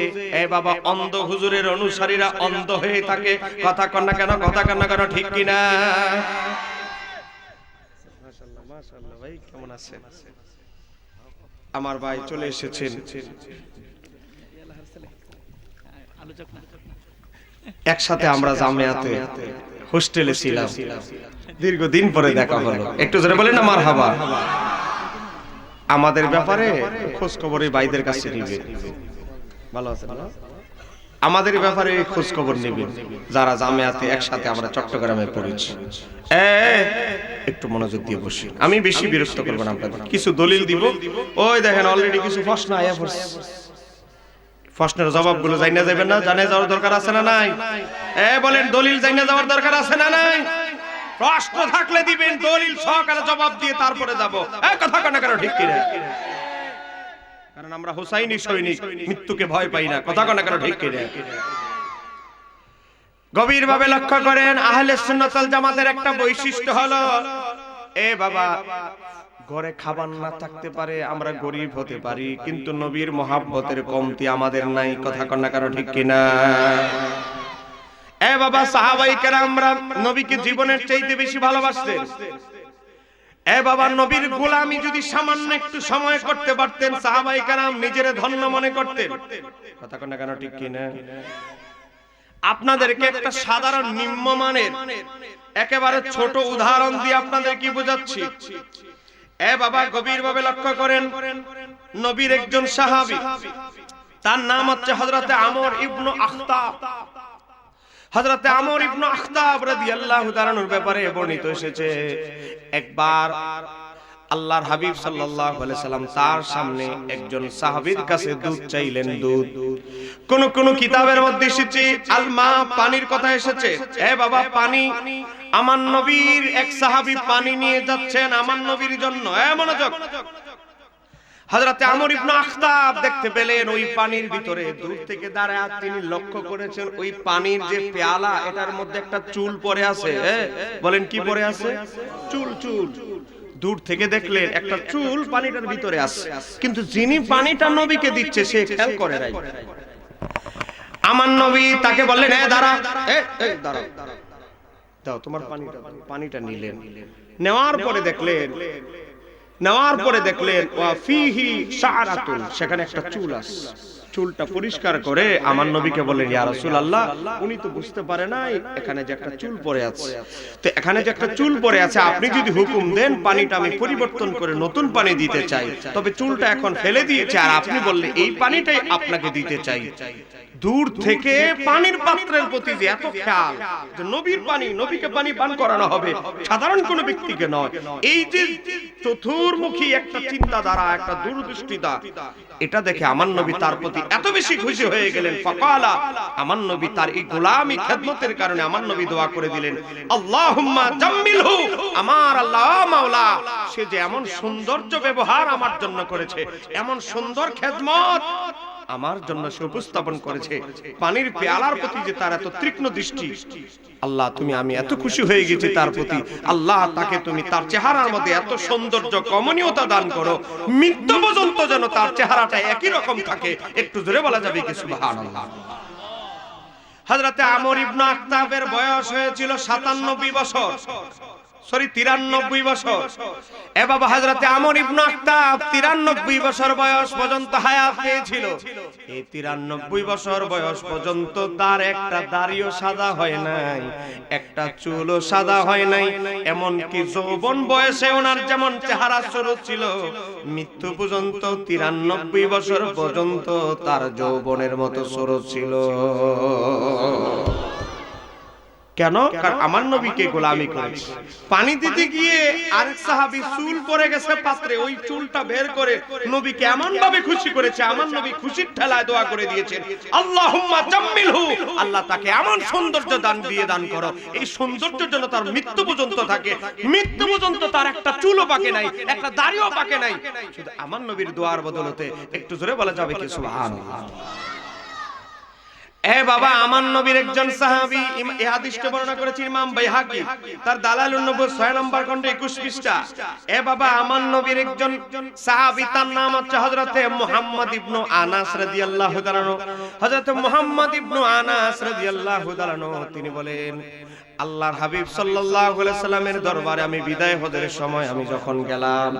বাবা অন্ধ হুজুরের অনুসারীরা অন্ধ হয়ে থাকে। কথা কন না কেন, কথা কন না কেন, ঠিক কিনা? মাশাআল্লাহ, মাশাআল্লাহ। ভাই কেমন আছেন? আমার ভাই চলে এসেছেন। একসাথে আমরা জামিয়াতে হোস্টেলে ছিলাম, দীর্ঘদিন পরে দেখা হলো। একটু জোরে বলেন না মারহাবা। আমাদের ব্যাপারে খোঁজ খবর এই ভাইদের কাছে নিবে, ভালো আছে না? আমাদের ব্যাপারে খোঁজ খবর নিবেন যারা জামিয়াতে একসাথে আমরা চট্টগ্রামে পড়েছি। একটু মনোযোগ দিয়ে বসি, আমি বেশি বিরক্ত করব না আপনাদের। কিছু দলিল দিব, ওই দেখেন অলরেডি কিছু প্রশ্ন আয়া পড়ছে। প্রশ্নের জবাবগুলো জানা যাবে না, জানা যাওয়ার দরকার আছে না নাই? বলেন, দলিল জানা যাওয়ার দরকার আছে না নাই? প্রশ্ন থাকলে দিবেন, দলিল সহকারে জবাব দিয়ে তারপরে যাব। কথা কেন কেন, ঠিক কিনা? কারণ আমরা হুসাইনি সৈনিক, মৃত্যুকে ভয় পাই না। কথা কেন কেন, ঠিক কিনা? গভীরভাবে লক্ষ্য করেন, আহলে সুন্নাত ওয়াল জামাতের একটা বৈশিষ্ট্য হলো, বাবা ঘরে খাবার না থাকতে পারে, আমরা গরিব হতে পারি, কিন্তু নবীর মহাব্বতের কমতি আমাদের নাই। কথা কন না কারো, ঠিক কিনা? বাবা সাহাবায়ে কেরামরা নবীকে জীবনের চাইতে বেশি ভালোবাসতেন। বাবা নবীর গোলামি যদি সামান্য একটু সময় করতে পারতেন, সাহাবায়ে কেরাম নিজের ধন্য মনে করতেন। কথা কন না কেন, ঠিক কিনা? আপনাদেরকে একটা সাধারণ নিম্নমানের একেবারে ছোট উদাহরণ দিয়ে আপনাদের কি বোঝাচ্ছি। বাবা গভীরভাবে লক্ষ্য করেন, নবীর একজন সাহাবী, তার নাম হচ্ছে হযরতে আমর ইবনে আখতাব। হযরতে আমর ইবনে আখতাব রাদিয়াল্লাহু তাআলার ব্যাপারে বর্ণিত এসেছে, একবার আল্লাহর হাবিব সাল্লাল্লাহু আলাইহি সাল্লাম তার সামনে একজন সাহাবীর কাছে দুধ চাইলেন। দুধ কোন কিতাবের মধ্যে এসেছে আলমা, পানির কথা এসেছে। বাবা পানি, আমার নবীর এক সাহাবী পানি নিয়ে যাচ্ছেন আমার নবীর জন্য। মনোযোগ। হযরতে আমর ইবনে আখতাব দেখতে পেলেন ওই পানির ভিতরে দূর থেকে দাঁড়ায় তিনি লক্ষ্য করেছেন ওই পানির যে পেয়ালা, এটার মধ্যে একটা চুল পড়ে আছে। বলেন কি পড়ে আছে? চুল। চুল দূর থেকে দেখলেন একটা চুল পানিটার ভিতরে আছে, কিন্তু যিনি পানিটা নবীকে দিচ্ছে সে খেয়াল করে নাই। আমার নবী তাকে বললেন, দাঁড়া, দাঁড়াও, দাও তোমার পানিটা নিলেন। নেওয়ার পরে দেখলেন ওয়া ফিহি শাআরাতুন, সেখানে একটা চুল আছে। চুলটা পরিষ্কার করে আমার নবীকে বললেন, ইয়া রাসূলুল্লাহ, উনি তো বুঝতে পারে নাই এখানে যে একটা চুল পড়ে আছে। তো এখানে যে একটা চুল পড়ে আছে, আপনি যদি হুকুম দেন পানিটা আমি পরিবর্তন করে নতুন পানি দিতে চাই, তবে চুলটা এখন ফেলে দিয়েছে, আর আপনি বললে এই পানিটাই আপনাকে দিতে চাই। দূর থেকে পানির পাত্রের প্রতি যে এত খেয়াল, যে নবীর পানি, নবীকে পানি পান করানো হবে, সাধারণ কোনো ব্যক্তিকে নয়, এই যে চতুর্মুখী একটা চিন্তাধারা, একটা দূরদৃষ্টিতা, এটা দেখে আমার নবী তার প্রতি এত বেশি খুশি হয়ে গেলেন। ফাকালা, আমার নবী তার এই গোলামি খেদমতের কারণে আমার নবী দোয়া করে দিলেন, আল্লাহুম্মা জাম্মিলহু, আমার আল্লাহ মাওলা, সে যে এমন সৌন্দর্য ব্যবহার আমার জন্য করেছে, এমন সুন্দর খেদমত আমার জন্য সে উপস্থাপন করেছে, পানির পেয়ালার প্রতি যে তার এত তীক্ষ্ণ দৃষ্টি, আল্লাহ আমি এত খুশি হয়ে গেছি তার প্রতি। আল্লাহ তাকে তুমি তার চেহারার মধ্যে এত সৌন্দর্য, কমনীয়তা দান করো, মৃত্যু পর্যন্ত যেন তার চেহারাটা একই রকম থাকে। একটু জোরে বলা যাবে কি সুবহানাল্লাহ। হযরতে আমর ইবনে আখতাবের বয়স হয়েছিল ৯৭ বছর। সরি 93 বছর। এ বাবা হযরতে আমর ইবনে আক্তাব 93 বছর বয়স পর্যন্ত হায়াত পেয়েছিল। এই 93 বছর বয়স পর্যন্ত তার একটা দাড়িও সাদা হয় নাই, একটা চুলও সাদা হয় নাই। এমন কি যৌবন বয়সে ওনার যেমন চেহারা সুরত ছিল, মৃত্যু পর্যন্ত 93 বছর পর্যন্ত তার যৌবনের মতো সুরত ছিল। কেন? কারণ আমার নবীকে গোলামি করেছে। পানি দিতে গিয়ে আরেক সাহাবী চুল পড়ে গেছে পাত্রে, ওই চুলটা বের করে নবীকে এমন ভাবে খুশি করেছে, আমার নবী খুশির ঠেলায় দোয়া করে দিয়েছেন, আল্লাহুম্মা জাম্মিলহু, আল্লাহ তাকে এমন সৌন্দর্য দান করো, এই সৌন্দর্যের জন্য তার মৃত্যু পর্যন্ত থাকে, মৃত্যু পর্যন্ত তার একটা চুলও পাকে নাই, একটা দাড়িও পাকে নাই। শুধু আমার নবীর দোয়ার বদলতে একটু জোরে বলা যাবে কি সুবহানাল্লাহ। এ বাবা, আমার নবীর একজন সাহাবী, এই হাদিসটা বর্ণনা করেছেন ইমাম বাইহাকি, তার দালালুন নবুওয়াত 6 নম্বর খণ্ডে 21 পৃষ্ঠা। এ বাবা, আমার নবীর একজন সাহাবী, তার নাম হচ্ছে হযরতে মুহাম্মদ ইবনে আনাস রাদিয়াল্লাহু তাআলা। হযরতে মুহাম্মদ ইবনে আনাস রাদিয়াল্লাহু তাআলা তিনি বলেন, আল্লাহর হাবিব সাল্লাল্লাহু আলাইহি সাল্লামের দরবারে আমি বিদায় হজের সময় আমি যখন গেলাম,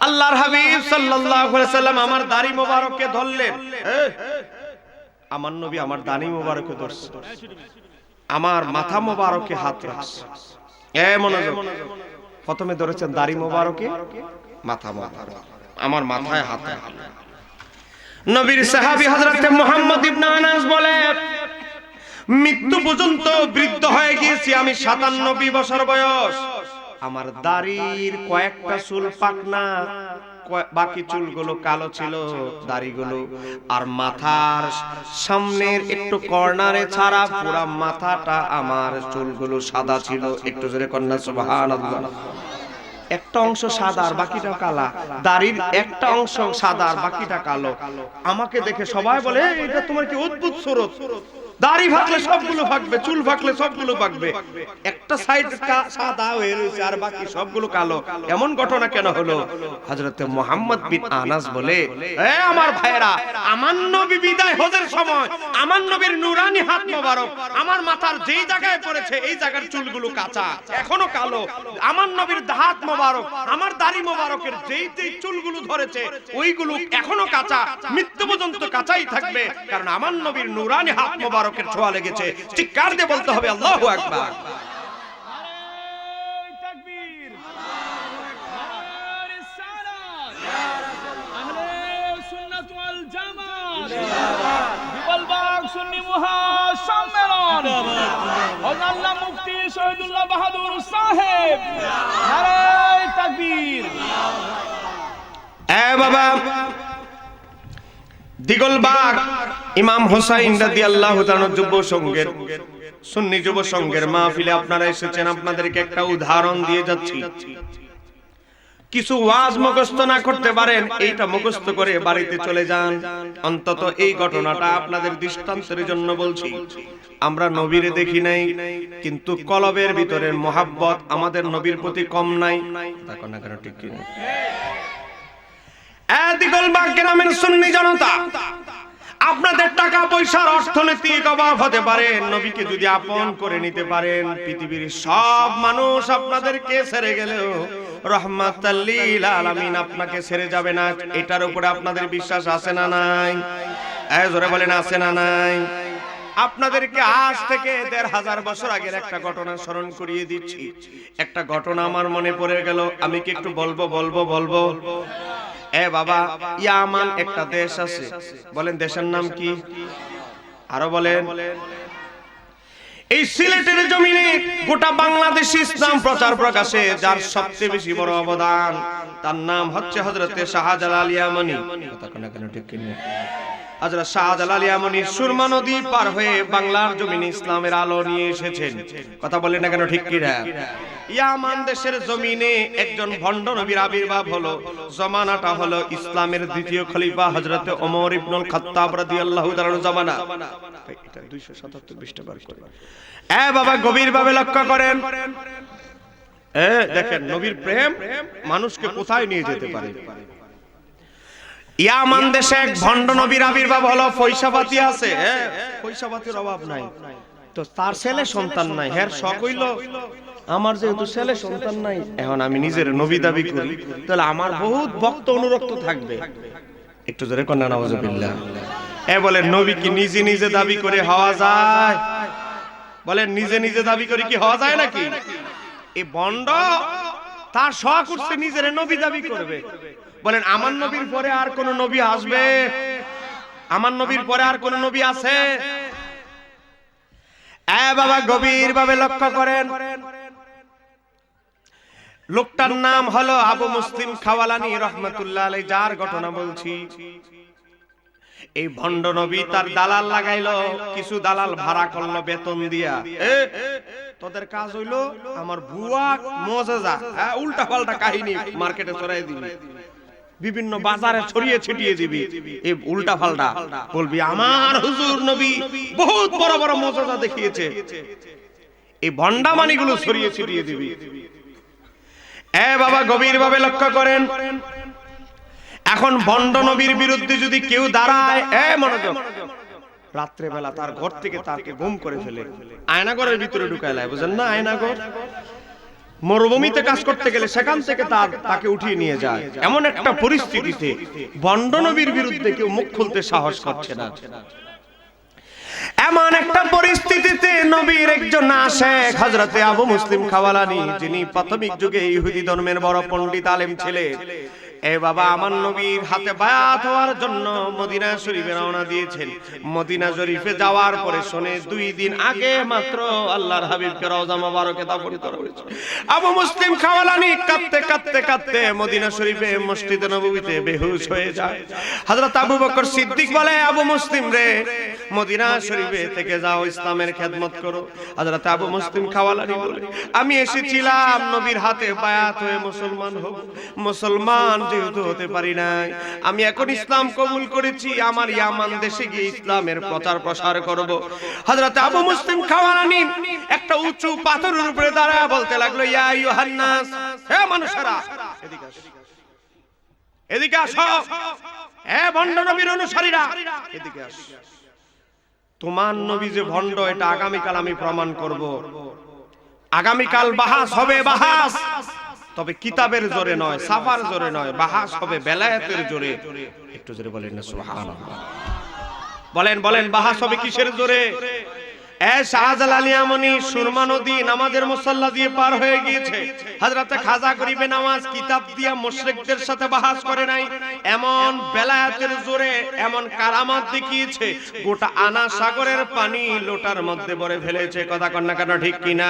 আল্লাহর হাবিব সাল্লাল্লাহু আলাইহি সাল্লাম আমার দাড়ি মোবারককে ধরলেন। আমার নবী আমার দাড়ি মোবারকে ধরছে, আমার মাথা মোবারকে হাত রাখছে। মনোযোগ, প্রথমে ধরেছেন দাড়ি মোবারকে, মাথা মোবারক, আমার মাথায় হাত রাখলেন। নবীর সাহাবী হযরতে মুহাম্মদ ইবনে আনাস বলেন, মৃত্যু পর্যন্ত বৃদ্ধ হয়ে গিয়েছি আমি, 97 বছর বয়স। আমার দাড়ির কয়েকটা চুল পাকনা, বাকি চুলগুলো কালো ছিল, দাড়িগুলো আর মাথার সামনের একটু কর্নারে ছাড়া পুরো মাথাটা আমার চুলগুলো সাদা ছিল। একটু জোরে কন্যা সুবহানাল্লাহ। একটা অংশ সাদা আর বাকিটা কালা, দাড়ির একটা অংশ সাদা আর বাকিটা কালো। আমাকে দেখে সবাই বলে, এটা তোমার কি অদ্ভুত সুরত, দাড়ি ভাগলে সবগুলো ভাগবে, চুল ভাগলে সবগুলো ভাগবে, একটা সাইড সাদা হয়ে রয়েছে আর বাকি সবগুলো কালো, এমন ঘটনা কেন হলো? হযরতে মুহাম্মদ বিন আনাস বলে, এ আমার ভাইরা, আমার নবী বিদায় হজের সময় আমার নবীর নূরানি হাত মোবারক আমার মাথার যেই জায়গায় পড়েছে এই জায়গার চুলগুলো কাঁচা, এখনো কালো। আমার নবীর হাত মোবারক, আমার দাড়ি মোবারকের যেই যেই চুলগুলো ধরেছে ওইগুলো এখনো কাঁচা, মৃত্যু পর্যন্ত কাঁচাই থাকবে, কারণ আমার নবীর নূরানি হাত মোবারক ছোঁয়া লেগেছে। চিৎকার দিয়ে বলতে হবে আল্লাহু আকবার। সুন্নি মহাসম্মেলন হযরত মুফতি শহীদুল্লাহ বাহাদুর সাহেব, নারে তাকবীর। এ বাবা, দিগলবাগ ইমাম হুসাইন রাদিয়াল্লাহু তাআলা যুব সংঘের, সুন্নি যুব সংঘের মাহফিলে আপনারা এসেছেন, আপনাদেরকে একটা উদাহরণ দিয়ে যাচ্ছি। কিছু ওয়াজ মুখস্থ না করতে পারেন, এইটা মুখস্থ করে বাড়িতে চলে যান। অন্তত এই ঘটনাটা আপনাদের দৃষ্টান্তের জন্য বলছি। আমরা নবীরে দেখি নাই, কিন্তু কলবের ভিতরের মোহাব্বত আমাদের নবীর প্রতি কম নাই। দেখো না কেন, ঠিক কি না? দিগলবাগ গ্রামের সুন্নি জনতা, আপনাদের টাকা পয়সার অর্থনৈতিক অভাব হতে পারে, নবীকে যদি আপন করে নিতে পারেন, পৃথিবীর সব মানুষ আপনাদেরকে ছেড়ে গেলেও রাহমাতাল লিল আলামিন আপনাকে ছেড়ে যাবে না। এটার উপরে আপনাদের বিশ্বাস আছে না নাই? জোরে বলেন, আছে না নাই? আপনাদেরকে আজ থেকে 1500 বছর আগের একটা ঘটনা স্মরণ করিয়ে দিচ্ছি। একটা ঘটনা আমার মনে পড়ে গেল, আমি কি একটু বলবো? এ বাবা, ইয়ামান একটা দেশ আছে, বলেন দেশের নাম কি? আরো বলেন। এই সিলেটের জমিনে গোটা বাংলাদেশে ইসলাম প্রচার প্রকাশে যার সবচেয়ে বেশি বড় অবদান, তার নাম হচ্ছে হযরতে শাহজালাল ইয়ামানী। কথা কোন কেন ঠিক কিনা? হযরত শাহজালাল ইয়ামানী সুরমা নদী পার হয়ে বাংলার জমিনে ইসলামের আলো নিয়ে এসেছেন। কথা বলেন না কেন, ঠিক কিনা? ইয়ামান দেশের জমিনে একজন ভণ্ড নবীর আবির্ভাব হলো। জামানাটা হলো ইসলামের দ্বিতীয় খলিফা হযরতে ওমর ইবনুল খাত্তাব রাদিয়াল্লাহু তাআলার জামানা। এটা 277 পৃষ্ঠা বার করে। বাবা, গভীরভাবে লক্ষ্য করেন। দেখেন নবীর প্রেম মানুষকে কোথায় নিয়ে যেতে পারে। ইয়ামান দেশে এক ভণ্ড নবীর আবির্ভাব হলো। পয়সাপাতি আছে, পয়সাপাতির অভাব নাই, তো তার ছেলে সন্তান নাই। হের শখ হইল আমার যেহেতু ছেলে সন্তান নাই, এখন আমি নিজের নবী দাবি করি, তাহলে আমার বহুত ভক্ত অনুরক্ত থাকবে। একটু জোরে কন্যা নাউজুবিল্লাহ। বলেন নবী কি নিজে নিজে দাবি করে হওয়া যায়? বলেন নিজে নিজে দাবি করে কি হওয়া যায় নাকি? এই ভণ্ড তার শখ উঠছে নিজের নবী দাবি করবে। বলেন আমার নবীর পরে আর কোন নবী আসবে? আমার নবীর পরে আর কোন নবী আছে? বাবা গভীর ভাবে লক্ষ্য করেন, লোকটার নাম হলো আবু মুসলিম খাওয়ালানি রাহমাতুল্লাহ আলাইহি, যার ঘটনা বলছি। এই ভণ্ড নবী তার দালাল লাগাইলো, কিছু দালাল ভাড়া করলো বেতন দিয়া। তোদের কাজ হইলো আমার ভুয়া মুআজিজা, উল্টা পাল্টা কাহিনী মার্কেটে ছড়াই দিবি, বিভিন্ন বাজারে ছড়িয়ে ছিটিয়ে দিবি, এই উল্টা পাল্টা বলবি আমার হুজুর নবী বহুত বড় বড় মুআজিজা দেখিয়েছে। এই ভণ্ডামানিগুলো ছড়িয়ে ছিটিয়ে দিবি। বাবা গভীর ভাবে লক্ষ্য করেন, এখন ভণ্ড নবীর বিরুদ্ধে যদি কেউ দাঁড়ায়, মনোযোগ, রাত্রে বেলা তার ঘর থেকে তাকে গুম করে ফেলে, আয়নাঘরের ভিতরে ঢুকায় লাই, বুঝেন না? আয়নাঘর মরুভূমিতে কাজ করতে গেলে সেখান থেকে তাকে উঠিয়ে নিয়ে যায়। এমন একটা পরিস্থিতিতে ভণ্ড নবীর বিরুদ্ধে কেউ মুখ খুলতে সাহস করছে না। এমন একটা পরিস্থিতিতে নবীর একজন আশেক হযরতে আবু মুসলিম খাওয়ালানি, যিনি প্রাথমিক যুগে ইহুদি ধর্মের বড় পণ্ডিত আলেম ছিলেন, বাবা আমার নবীর হাতে বায়াত হওয়ার জন্য মদিনা শরীফে রওনা দিয়েছেন। মদিনা শরীফে যাওয়ার পরে শুনে 2 দিন আগে মাত্র আল্লাহর হাবিবকে রওজা মোবারকে দাফন করা হয়েছে। আবু মুসলিম খাওয়ালানি কাঁদতে কাঁদতে কাঁদতে মদিনা শরীফে মসজিদে নববীতে বেহুশ হয়ে যায়। হযরত আবু বকর সিদ্দিক বলে, আবু মুসলিম রে, মদিনা শরীফে থেকে যাও, ইসলামের খেদমত করো। হযরত আবু মুসলিম খাওয়ালানি বলে, আমি এসেছিলাম নবীর হাতে বায়াত হয়ে মুসলমান হব, মুসলমান যেহেতু হতে পারি নাই, আমি এখন ইসলাম কবুল করেছি, আমার ইয়ামান দেশে গিয়ে ইসলামের প্রচার প্রসার করব। হযরত আবু মুসলিম খাওয়ালানি একটা উঁচু পাথরের উপরে দাঁড়ায় বলতে লাগলো, ইয়া আইয়ুহান নাস, হে মানুষেরা, এদিকে আসো, এদিকে আসো, হে ভণ্ড নবীর অনুসারীরা, এদিকে আসো। তোমার নবী যে ভণ্ড, এটা আগামীকাল আমি প্রমাণ করব। আগামীকাল বাহাস হবে, বাহাস, তবে কিতাবের জোরে নয়, সাফার জোরে নয়, বাহাস হবে বেলায়েতের জোরে। একটু জোরে বলেন না সুবহানাল্লাহ। বলেন বলেন, বাহাস হবে কিসের জোরে? শাহজালাল ইয়ামানি সুরমা নদী নামাজের মুসাল্লা দিয়ে পার হয়ে গিয়েছে। হযরত খাজা গরিবে নামাজ কিতাব দিয়া মুশরিকদের সাথে বাহাস করে নাই, এমন বেলায়েতের জোরে এমন কারামাত দেখিয়েছে, গোটা আনা সাগরের পানি লোটার মধ্যে ভরে ফেলেছে। কথা কন না কেন, ঠিক কিনা?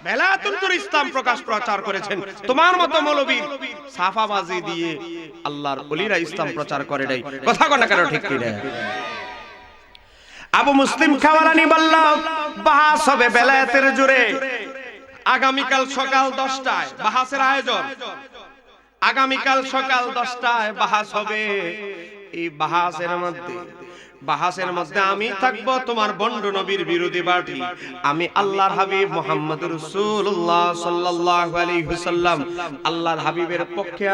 বেলায়েতুল জোরে ইসলাম প্রচার করেছেন। তোমার মতো মৌলবী সাফাবাজি দিয়ে আল্লাহর ওলিরা ইসলাম প্রচার করে নাই। কথা কন না কেন, ঠিক কিনা? আবু মুসলিম খাওয়ালানি বলল, বাহাস হবে বেলায়েতের জোরে। আগামীকাল সকাল 10টায় বাহাসের আয়োজন, আগামীকাল সকাল 10টায় বাহাস হবে। এই বাহাসের মধ্যে আমি থাকব, তোমার বন্ড নবীর বিরোধী পার্টি। আমি আল্লাহর হাবিব মুহাম্মদ রাসূলুল্লাহ সাল্লাল্লাহু আলাইহি ওয়াসাল্লাম, আল্লাহর হাবিবের পক্ষে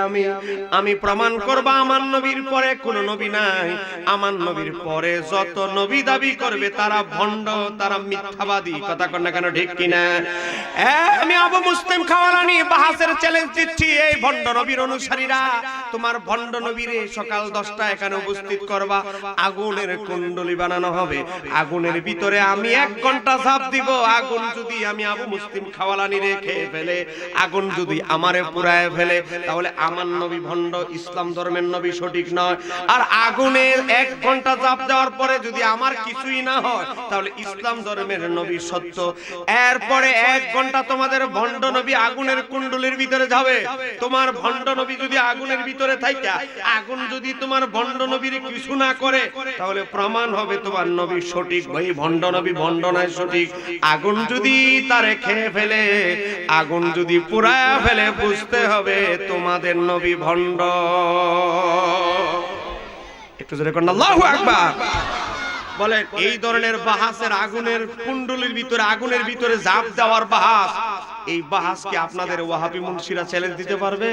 আমি প্রমাণ করব আমার নবীর পরে কোনো নবী নাই। আমার নবীর পরে যত নবী দাবি করবে তারা ভণ্ড, তারা মিথ্যাবাদী। কথা কন না কেন, ঠিক কিনা? আমি আবু মুসলিম খাওয়ালানি বাহাসের চ্যালেঞ্জ দিচ্ছি, এই ভণ্ড নবীর অনুসারীরা, তোমার ভণ্ড নবীরে সকাল 10টায় এখানে উপস্থিত করবা। আগুনের কুণ্ডলী বানানো হবে, আগুনের ভিতরে আমি 1 ঘন্টা ঝাঁপ দিব। আগুন যদি আমি আবু মুসলিম খাওয়ালানি রেখে ফেলে, আগুন যদি আমারে পুরায় ফেলে, তাহলে আমার নবী ভণ্ড, ইসলাম ধর্মের নবী সঠিক নয়। আর আগুনের 1 ঘন্টা ঝাঁপ দেওয়ার পরে যদি আমার কিছুই না হয়, তাহলে ইসলাম ধর্মের নবী সত্য। এরপরে 1 ঘন্টা তোমাদের ভণ্ড নবী আগুনের কুণ্ডলীর ভিতরে যাবে। তোমার ভণ্ড নবী যদি আগুনের ভিতরে থাইকা, আগুন যদি তোমার ভণ্ড নবীর কিছু না করে, তাহলে প্রমাণ হবে তোমার নবী সঠিক, ভাই ভণ্ড নবী ভণ্ড নয়, সঠিক। আগুন যদি তারে খেয়ে ফেলে, আগুন যদি পুরায়া ফেলে, বুঝতে হবে তোমাদের নবী ভণ্ড। একটু জোরে করুন আল্লাহু আকবার। বলেন, এই ধরনের বাহাসের আগুনের কুণ্ডলীর ভিতরে, আগুনের ভিতরে ঝাঁপ দেওয়ার বাহাস, এই বাহাস কি আপনাদের ওয়াহাবি মুন্সিরা চ্যালেঞ্জ দিতে পারবে?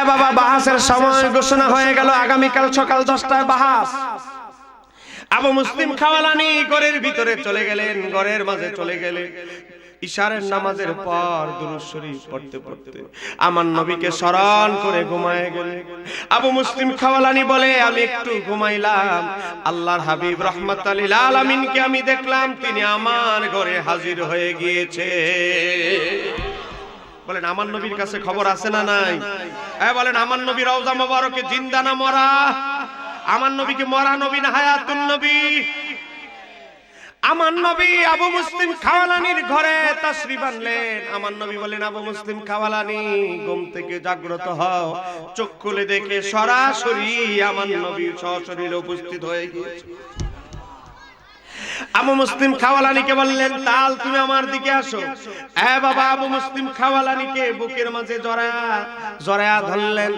বাবা, বাহাসের সময় ঘোষণা হয়ে গেল, আগামীকাল সকাল 10টায় বাহাস। আবু মুসলিম খাওয়ালানি ঘরের ভিতরে চলে গেলেন, ঘরের মাঝে চলে গেলেন। ইশারের নামাজের পর দুরূদ শরীফ পড়তে পড়তে আমার নবীকে স্মরণ করে ঘুমায় গেলেন। আবু মুসলিম খাওয়ালানি বলে, আমি একটু ঘুমাইলাম, আল্লাহর হাবিব রাহমাতাল লিল আলামিনকে আমি দেখলাম তিনি আমার ঘরে হাজির হয়ে গিয়েছে। বলেন আমার নবীর কাছে খবর আছে না নাই? হ্যাঁ বলেন, আমার নবী রওজা মোবারকে জিন্দা না মরা? আমার নবী কি মরা নবী না হায়াতুন নবী? আমার নবী আবু মুসলিম খাওয়ালানির ঘরে তাশরীফ আনলেন। আমার নবী বলেন, আবু মুসলিম খাওয়ালানি ঘুম থেকে জাগ্রত হও। চোখ খুলে দেখে সরাসরি আমার নবী সশরীরে উপস্থিত হয়ে গিয়েছে। আবু মুসলিম খাওয়ালানিকে বললেন, তাল তুমি আমার দিকে আসো। এ বাবা, আবু মুসলিম খাওয়ালানিকে বুকের মাঝে জড়ায়া ধরলেন।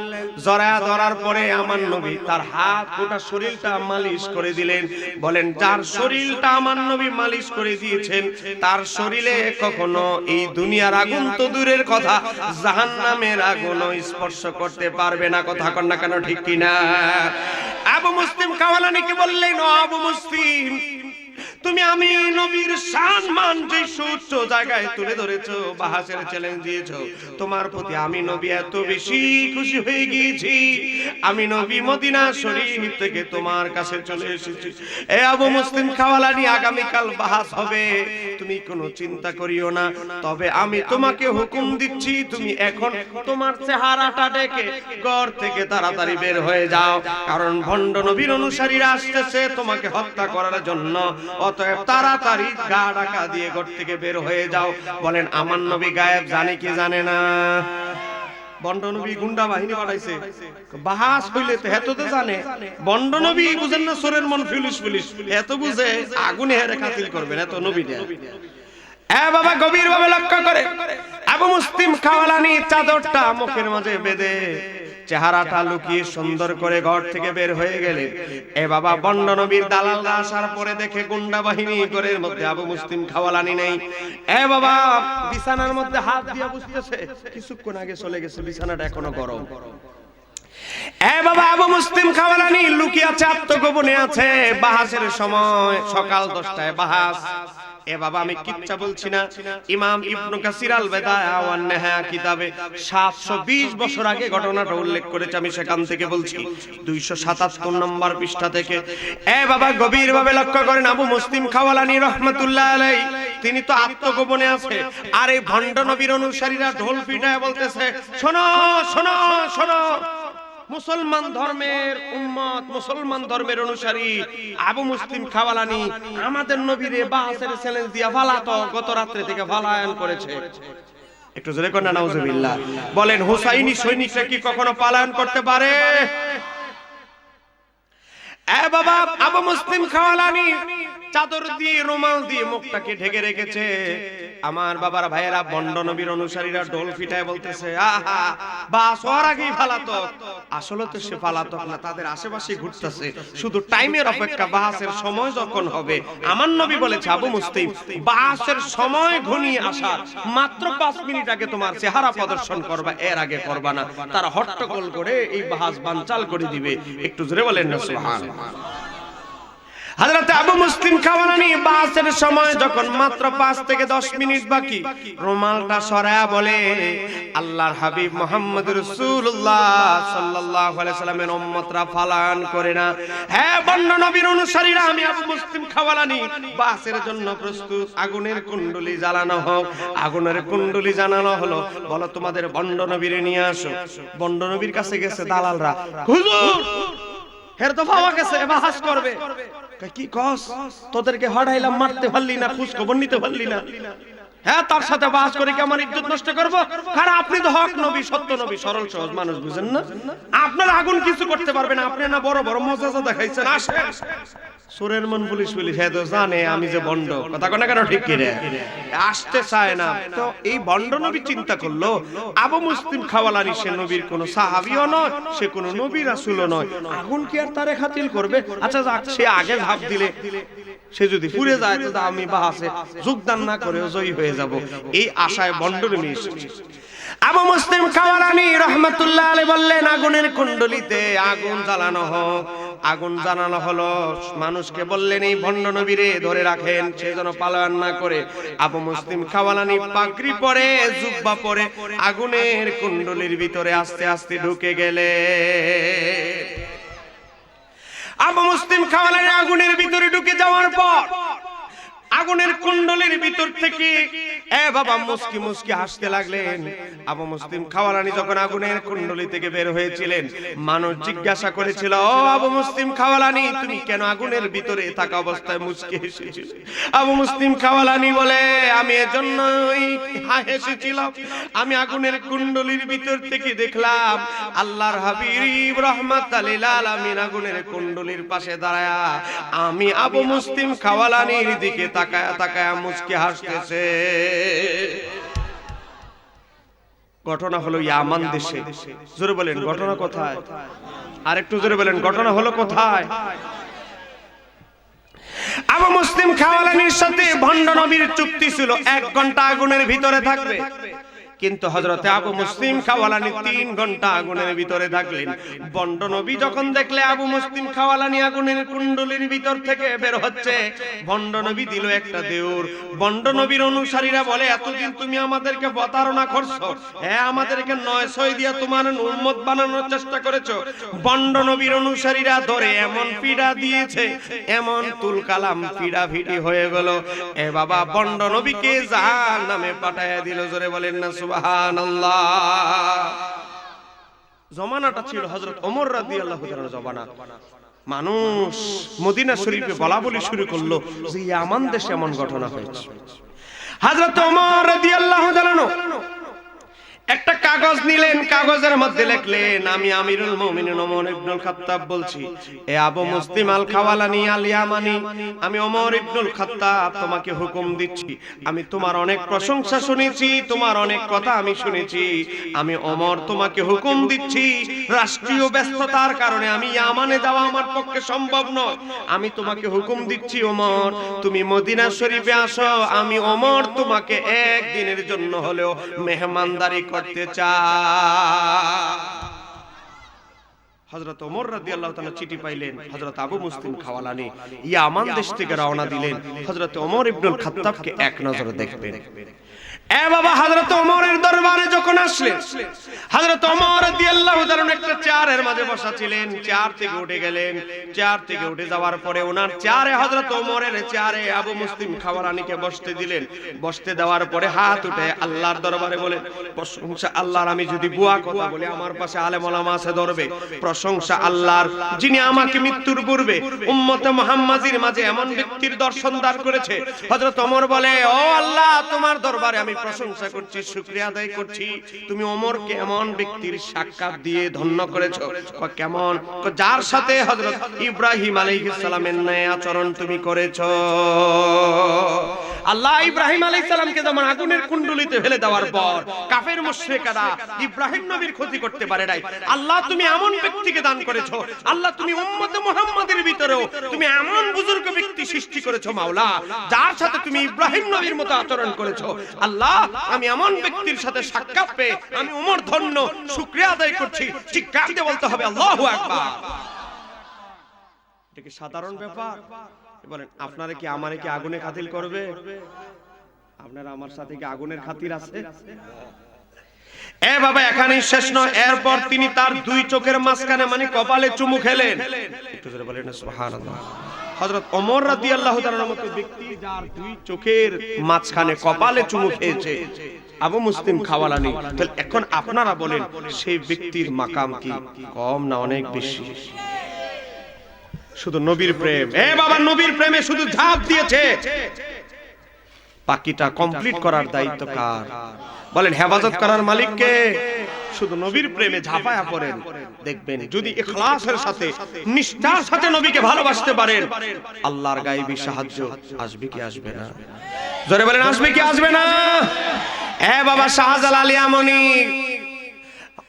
জড়ায়া ধরার পরে আমার নবী তার হাত গোটা শরীরটা মালিশ করে দিলেন। বলেন, যার শরীরটা আমার নবী মালিশ করে দিয়েছেন তার শরীরে কখনো এই দুনিয়ার আগুন তো দূরের কথা, জাহান্নামের আগুনও স্পর্শ করতে পারবে না। কথা কন না কেন, ঠিক কিনা? আবু মুসলিম খাওয়ালানিকে বললেন, ও আবু মুসলিম, তুমি আমি নবীর সম্মান যে সুউচ্চ জায়গায় তুলে ধরেছো, বাহাসের চ্যালেঞ্জ দিয়েছো, তোমার প্রতি আমি নবী এত বেশি খুশি হয়ে গিয়েছি, আমি নবী মদিনা শরীফ থেকে তোমার কাছে চলে এসেছি। এ আবু মুসলিম খাওয়ালানি, আগামীকাল বাহাস হবে, তুমি কোনো চিন্তা করিও না, তবে আমি তোমাকে হুকুম দিচ্ছি, তুমি এখন তোমার চেহারাটা ডেকে ঘর থেকে তাড়াতাড়ি বের হয়ে যাও, কারণ ভণ্ড নবীর অনুসারীরা আসতেছে তোমাকে হত্যা করার জন্য। অতএব তাড়াতাড়ি গা ঢাকা দিয়ে ঘর থেকে বের হয়ে যাও। বলেন, আমার নবী গায়েব জানে কি জানে না? বন্ড নবী গুন্ডা বাহিনী পাঠাইছে, বাহাস হইলে তো এত তো জানে। বন্ড নবী বুঝেন না, সোরের মন পুলিশ এত বুঝে, আগুনে হেরে কাতিল করবেন এত নবী দেয়। এ বাবা, গভীর ভাবে লক্ষ্য করে আবু মুসলিম খাওয়ালানি চাদরটা মুখের মাঝে বেঁধে চেহারাটা লুকিয়ে সুন্দর করে ঘর থেকে বের হয়ে গেলেন। এ বাবা, বন্ড নবীর দালালরা আসার পরে দেখে গুন্ডা বাহিনী ঘরের মধ্যে, আবু মুসলিম খাওয়ালানি নেই। এ বাবা, বিছানার মধ্যে হাত দিয়ে বুঝতেছে কিছুক্ষণ আগে চলে গেছে, বিছানাটা এখনো গরম। এ বাবা, আবু মুসলিম খাওয়ালানি লুকিয়ে আছে, আত্মগোপনে আছে। বাহাসের সময় সকাল 10টায় বাহাস। এ বাবা, আমি কিচ্ছা বলছি না, ইমাম ইবনে কাসির আল বিদায়া ওয়ান নিহায়া কিতাবে 720 বছর আগে ঘটনাটা উল্লেখ করেছে, আমি সেখান থেকে বলছি 277 নম্বর পৃষ্ঠা থেকে। এ বাবা, গভীর ভাবে লক্ষ্য করেন, আবু মুসলিম খাওয়ালানি রাহমাতুল্লাহ আলাইহি তিনি তো আত্মগোপনে আছে, আর এই ভণ্ড নবীর অনুসারীরা ঢোল পিটায় বলতেছে, শোনো শোনো শোনো, মুসলমান ধর্মের উম্মত, মুসলমান ধর্মের অনুসারী আবু মুসলিম খাওয়ালানি আমাদের নবীরে বাহাসের চ্যালেঞ্জ দিয়া ফালাতো, গত রাত্রে থেকে ফালায়ন করেছে। একটু জোরে কর না নাউজুবিল্লাহ। বলেন, হুসাইনি সৈনিকরা কি কখনো পালায়ন করতে পারে? এ বাবা, আবু মুসলিম খাওয়ালানি চাদর দিয়ে, রুমাল দিয়ে মুখটাকে ঢেকে রেখেছে। আমার বাবার ভাইয়েরা, বন্ড নবীর অনুসারীরা ঢোল পিটায় বলতেছে, আহা, বাস ওর আগেই ফালাতক। আসলে তো সে ফালাতক না, তাদের আশেপাশে ঘুরতেছে, শুধু টাইমের অপেক্ষা, বাসের সময় যখন হবে। আমার নবী বলেছে, আবু মুসলিম, বাসের সময় ঘনিয়ে আসার মাত্র 5 মিনিট আগে তোমার চেহারা প্রদর্শন করবা, এর আগে করবা না। তারা হট্টগোল করে এই বাস বানচাল করে দিবে। একটু জোরে বলেন না সুবহানাল্লাহ। হযরত আবু মুসলিম খাওয়ালানি বাসের সময় যখন মাত্র 5 থেকে 10 মিনিট বাকি, রুমালটা সরায়া বলে, আল্লাহর হাবিব মুহাম্মদ রাসূলুল্লাহ সাল্লাল্লাহু আলাইহি সাল্লামের উম্মতরা ফালান করে না। হ্যাঁ বন্ড নবীর অনুসারীরা, আমি আবু মুসলিম খাওয়ালানি বাসের জন্য প্রস্তুত। আগুনের কুণ্ডলি জ্বালানো হোক। আগুনের কুণ্ডলি জানানো হলো, বলো তোমাদের বন্ড নবীরে নিয়ে আসো। বন্ড নবীর কাছে গেছে দালালরা, হুজুর হের তো পাওয়া গেছে, বাহাস করবে। কি কস, তোদেরকে হড়াইলাম, মারতে পারলি না, খোঁজ খবর নিতে পারলি না। হ্যাঁ, তার সাথে বাহাস করে কি আমার ইজ্জত নষ্ট করবো? কারণ আপনি তো হক নবী, সত্য নবী, সরল সহজ মানুষ, বুঝেন না? আপনার আগুন কিছু করতে পারবে না, আপনি না বড় বড় মজাজা দেখাইছেন। আসেন, সুরের মন পুলিশ হেদ জানে আমি যে বন্ড, কথা কোনা কেন, ঠিক কি রে? আসতে চায় না। তো এই বন্ড নবী চিন্তা করলো, আবু মুসলিম খাওয়ালানি সে নবীর কোন সাহাবীও নয়, সে কোন নবী রাসূলও নয়, আগুন কি আর তারে খাতিল করবে? আচ্ছা যাক, সে আগে ভাব দিলে সে যদি পুড়ে যায় তো আমি বাহাসে যোগদান না করে জয়ী হয়ে যাব। এই আশায় বন্ড নবী এসেছে। আবু মুসলিম খাওয়ালানি রহমাতুল্লাহ আলাইহি বললেন আগুনের কুণ্ডলিতে আগুন জ্বালানো হোক। আগুন জ্বালানো হলো। মানুষকে বললেন এই ভণ্ড নবীরে ধরে রাখেন, সে যেন পালায়ন না করে। আবু মুসলিম খাওয়ালানি পাগড়ি পরে, জুব্বা পরে আগুনের কুণ্ডলির ভিতরে আস্তে আস্তে ঢুকে গেলে। আবু মুসলিম খাওয়ালানি আগুনের ভিতরে ঢুকে যাওয়ার পর আগুনের কুণ্ডলীর ভিতর থেকে বাবা মুস্কি মুস্কি হাসতে লাগলেন। আবু মুসলিম খাওয়ালানি যখন আগুনের কুণ্ডলী থেকে বের হয়েছিলেন, মানুষ জিজ্ঞাসা করেছিল, ও আবু মুসলিম খাওয়ালানি, তুমি কেন আগুনের ভিতরে থাকা অবস্থায় মুস্কি হেসেছিলে? আবু মুসলিম খাওয়ালানি বলে, আমি এজন্যই হেসেছিলাম, আমি আগুনের কুণ্ডলীর ভিতর থেকে দেখলাম আল্লাহর হাবিব রাহমাতাল লিল আলামিন আগুনের কুণ্ডলীর পাশে দাঁড়ায়া আমি আবু মুসলিম খাওয়ালানির দিকে তাকায়া তাকায়া মুস্কি হাসতেছে। ঘটনা হলো ইয়ামান দেশে। জোরে বলেন ঘটনা কোথায়? আর একটু জোরে বলেন ঘটনা হলো কোথায়? আবু মুসলিম খাওয়ালানির সাথে ভণ্ড নবীর চুক্তি ছিল 1 ঘন্টা আগুনের ভিতরে থাকবে, কিন্তু হযরতে আবু মুসলিম খাওয়ালানি 3 ঘন্টা আগুনের ভিতরে থাকলেন। ভণ্ড নবী যখন দেখলে আবু মুসলিম খাওয়ালানি আগুনের কুণ্ডলীর ভিতর থেকে বের হচ্ছে, ভণ্ড নবী দিল একটা দেউর। ভণ্ড নবীর অনুসারীরা বলে, এতদিন তুমি আমাদেরকে প্রতারণা করছো, হ্যাঁ আমাদেরকে 9-6 দিয়া তোমার উম্মত বানানোর চেষ্টা করেছো। ভণ্ড নবীর অনুসারীরা ধরে এমন পীড়া দিয়েছে, এমন তুলকালাম পীড়া ভিড়ি হয়ে গেল। বাবা ভণ্ড নবীকে জাহান্নামে পাঠায়া দিল। জোরে বলেন না সুবহানাল্লাহ। জমানাটা ছিল হযরত ওমর রাদিয়াল্লাহু তাআলার জমানা। মানুষ মদিনা শরীফে বলা বলি শুরু করলো যে ইয়ামান দেশে এমন ঘটনা হয়েছে। হযরত ওমর রাদিয়াল্লাহু তাআলা একটা কাগজ নিলেন, কাগজের মধ্যে লিখলেন, আমি আমিরুল মুমিনিন ওমর ইবনুল খাত্তাব বলছি, এ আবু মুসলিম আল খাওয়ালানি আল ইয়ামানি, আমি ওমর ইবনুল খাত্তাব তোমাকে হুকুম দিচ্ছি। আমি তোমার অনেক প্রশংসা শুনেছি, তোমার অনেক কথা আমি শুনেছি। আমি ওমর তোমাকে হুকুম দিচ্ছি, রাষ্ট্রীয় ব্যস্ততার কারণে আমি ইয়ামানে যাওয়া আমার পক্ষে সম্ভব নয়। আমি তোমাকে হুকুম দিচ্ছি ওমর, তুমি মদিনা শরীফে আসো। আমি ওমর তোমাকে 1 দিনের জন্য হলেও মেহমানদারি করতে চাই। হযরত ওমর রাদিয়াল্লাহু তাআলা চিঠি পাইলেন, হযরত আবু মুসলিম খাওয়ালানি ইয়ামান দেশ থেকে রওনা দিলেন হযরত ওমর ইবনুল খাত্তাবকে এক নজরে দেখবেন। বাবা হযরত ওমরের দরবারে যখন আসলেন, হযরত ওমর রাদিয়াল্লাহু তাআলা একটা চেয়ারের মাঝে বসা ছিলেন, চেয়ার থেকে উঠে গেলেন। চেয়ার থেকে উঠে যাওয়ার পরে ওনার চেয়ারে, হযরত ওমরের চেয়ারে আবু মুসলিম খাওয়ালানিকে বসতে দিলেন। বসতে দেওয়ার পরে হাত উঠে আল্লাহর দরবারে বলেন, প্রশংসা আল্লাহর, আমি যদি বুয়া কথা বলি আমার পাশে আলেম ওলামা আছে ধরবে। প্রশংসা আল্লাহর, যিনি আমাকে মৃত্যুর পূর্বে উম্মতে মুহাম্মাদির মাঝে এমন ব্যক্তির দর্শন দান করেছে। হযরত ওমর বলে, ও আল্লাহ, তোমার দরবারে আমি প্রশংসা করছি, শুকরিয়া আদায় করছি, তুমি ওমরকে এমন ব্যক্তির সাক্ষাৎ দিয়ে ধন্য করেছো। কেমন? যার সাথে হযরত ইব্রাহিম আলাইহিস সালামের ন্যায় আচরণ তুমি করেছো। আল্লাহ ইব্রাহিম আলাইহিস সালামকে যেমন আগুনের কুণ্ডলিতে ফেলে দেওয়ার পর কাফের মুশরিকরা ইব্রাহিম নবীর ক্ষতি করতে পারে নাই, আল্লাহ তুমি এমন ব্যক্তিকে দান করেছো। আল্লাহ তুমি উম্মতে মুহাম্মাদের ভিতরেও তুমি এমন বুজুর্গ ব্যক্তি সৃষ্টি করেছো মাওলা, যার সাথে তুমি ইব্রাহিম নবীর মতো আচরণ করেছো। আল্লাহ আমি এমন ব্যক্তির সাথে সাক্ষাৎ পেয়ে আমি ওমর ধন্য, শুকরিয়া আদায় করছি। ঠিক কাঁদতে বলতে হবে আল্লাহু আকবার। এটা কি সাধারণ ব্যাপার? বলেন আপনারা কি আমারে কি আগুনে খাতির করবে? আপনারা আমার সাথে কি আগুনের খাতির আছে? বাবা এখানেই শেষ নয়, এরপর তিনি তার 2 চোখের মাঝখানে মানে কপালে চুমু খেলেন। একটু জোরে বলেন না সুবহানাল্লাহ। হযরত ওমর রাদিয়াল্লাহু তাআলার মতো ব্যক্তি যার 2 চোখের মাঝখানে কপালে চুমু খেয়েছে আবু মুসলিম খাওয়ালানি, তাহলে এখন আপনারা বলেন সেই ব্যক্তির মাকাম কি কম না অনেক বেশি? শুধু নবীর প্রেম, বাবা নবীর প্রেমে শুধু ঝাঁপ দিয়েছে, বাকিটা কমপ্লিট করার দায়িত্ব কার? বলেন হেফাজত করার মালিক কে? শুধু নবীর প্রেমে ঝাঁপায়া পড়েন, দেখবেন যদি ইখলাসের সাথে নিষ্ঠার সাথে নবীকে ভালোবাসতে পারেন, আল্লাহর গায়েবী সাহায্য আসবে কি আসবে না? জোরে বলেন আসবে কি আসবে না? বাবা শাহজালাল ইয়ামানি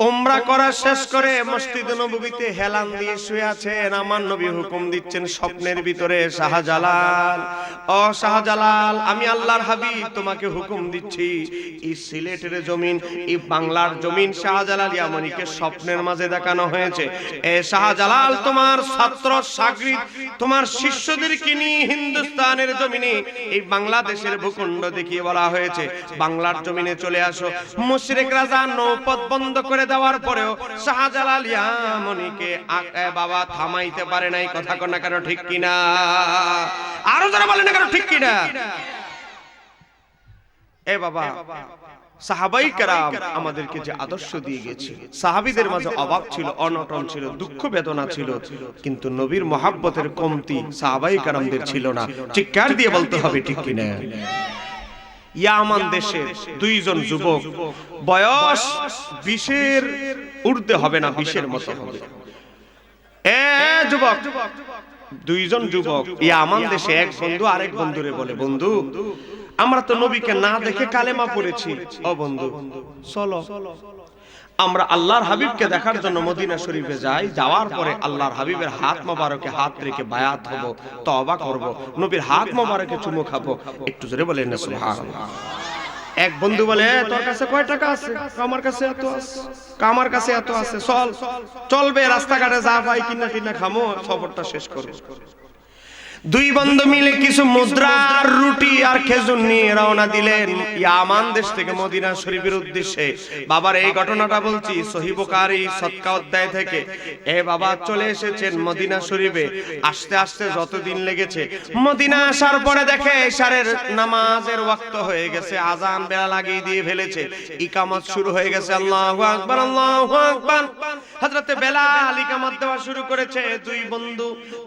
উমরা করা শেষ করে মসজিদে নববীতে হেলান দিয়ে শুয়ে আছেন। আমার নবী হুকুম দিচ্ছেন স্বপ্নের ভিতরে, শাহজালাল, ও শাহজালাল, আমি আল্লাহর হাবিব তোমাকে হুকুম দিচ্ছি, এই সিলেটের জমিন, এই বাংলার জমিন শাহজালাল ইয়ামানিকে স্বপ্নের মাঝে দেখানো হয়েছে। এ শাহজালাল, তোমার ছাত্র শাগরিদ, তোমার শিষ্যদেরকে নিয়ে হিন্দুস্তানের জমিনে এই বাংলাদেশের ভূখণ্ড দেখিয়ে বলা হয়েছে বাংলার জমিনে চলে আসো। মুশরিক রাজা নৌপথ বন্ধ করে দেওয়ার পরেও শাহজালাল ইয়ামানিকে বাবা থামাইতে পারে নাই। কথা কন না কেন, ঠিক কিনা? আরো যারা বলেন না কেন, ঠিক কিনা? এ বাবা, সাহাবাই কেরাম আমাদেরকে যে আদর্শ দিয়ে গেছে, সাহাবীদের মাঝে অভাব ছিল, অনটন ছিল, দুঃখ বেদনা ছিল, কিন্তু নবীর মহাব্বতের কমতি সাহাবাই কেরামদের ছিল না। চিৎকার দিয়ে বলতে হবে, ঠিক কিনা? ইয়ামান দেশের দুইজন যুবক, বয়স 20-এর ঊর্ধ্বে হবে না, 20-এর মতো হবে। এ যুবক, দুইজন যুবক ইয়ামান দেশে, এক বন্ধু আরেক বন্ধুরে বলে, বন্ধু, আমরা তো নবীকে না দেখে কালেমা পড়েছি, ও বন্ধু চলো আমরা আল্লাহর হাবিবকে দেখার জন্য মদিনা শরীফে যাই, যাওয়ার পরে আল্লাহর হাবিবের হাত মোবারকে হাত রেখে বায়াত হব, তওবা করব, নবীর হাত মোবারকে চুমু খাবো। একটু জোরে বলেন না সুবহানাল্লাহ। এক বন্ধু বলে, তোর কাছে কয় টাকা আছে? আমার কাছে এত আছে। আমার কাছে এত আছে, চল চলবে, রাস্তাঘাটে যা পাই কিনা কিনা খামো, সফরটা শেষ করব। দুই বন্ধু মিলে কিছু মুদ্রা আর রুটি আর খেজুর নিয়ে রওনা দিলেন ইয়ামান দেশ থেকে মদিনা শরীফের উদ্দেশ্যে। বাবার এই ঘটনাটা বলছি সহিহ বুখারী সদকা অধ্যায় থেকে। এ বাবা, চলে এসেছেন মদিনা শরীফে। আস্তে আস্তে যতদিন লেগেছে, মদিনা আসার পরে দেখে ইশারের নামাজের ওয়াক্ত হয়ে গেছে, আজান বেলা লাগিয়ে দিয়ে ফেলেছে, ইকামত শুরু হয়ে গেছে। আল্লাহু আকবার, আল্লাহু আকবার। হযরতে বেলাল ইকামত দেওয়া শুরু করেছে।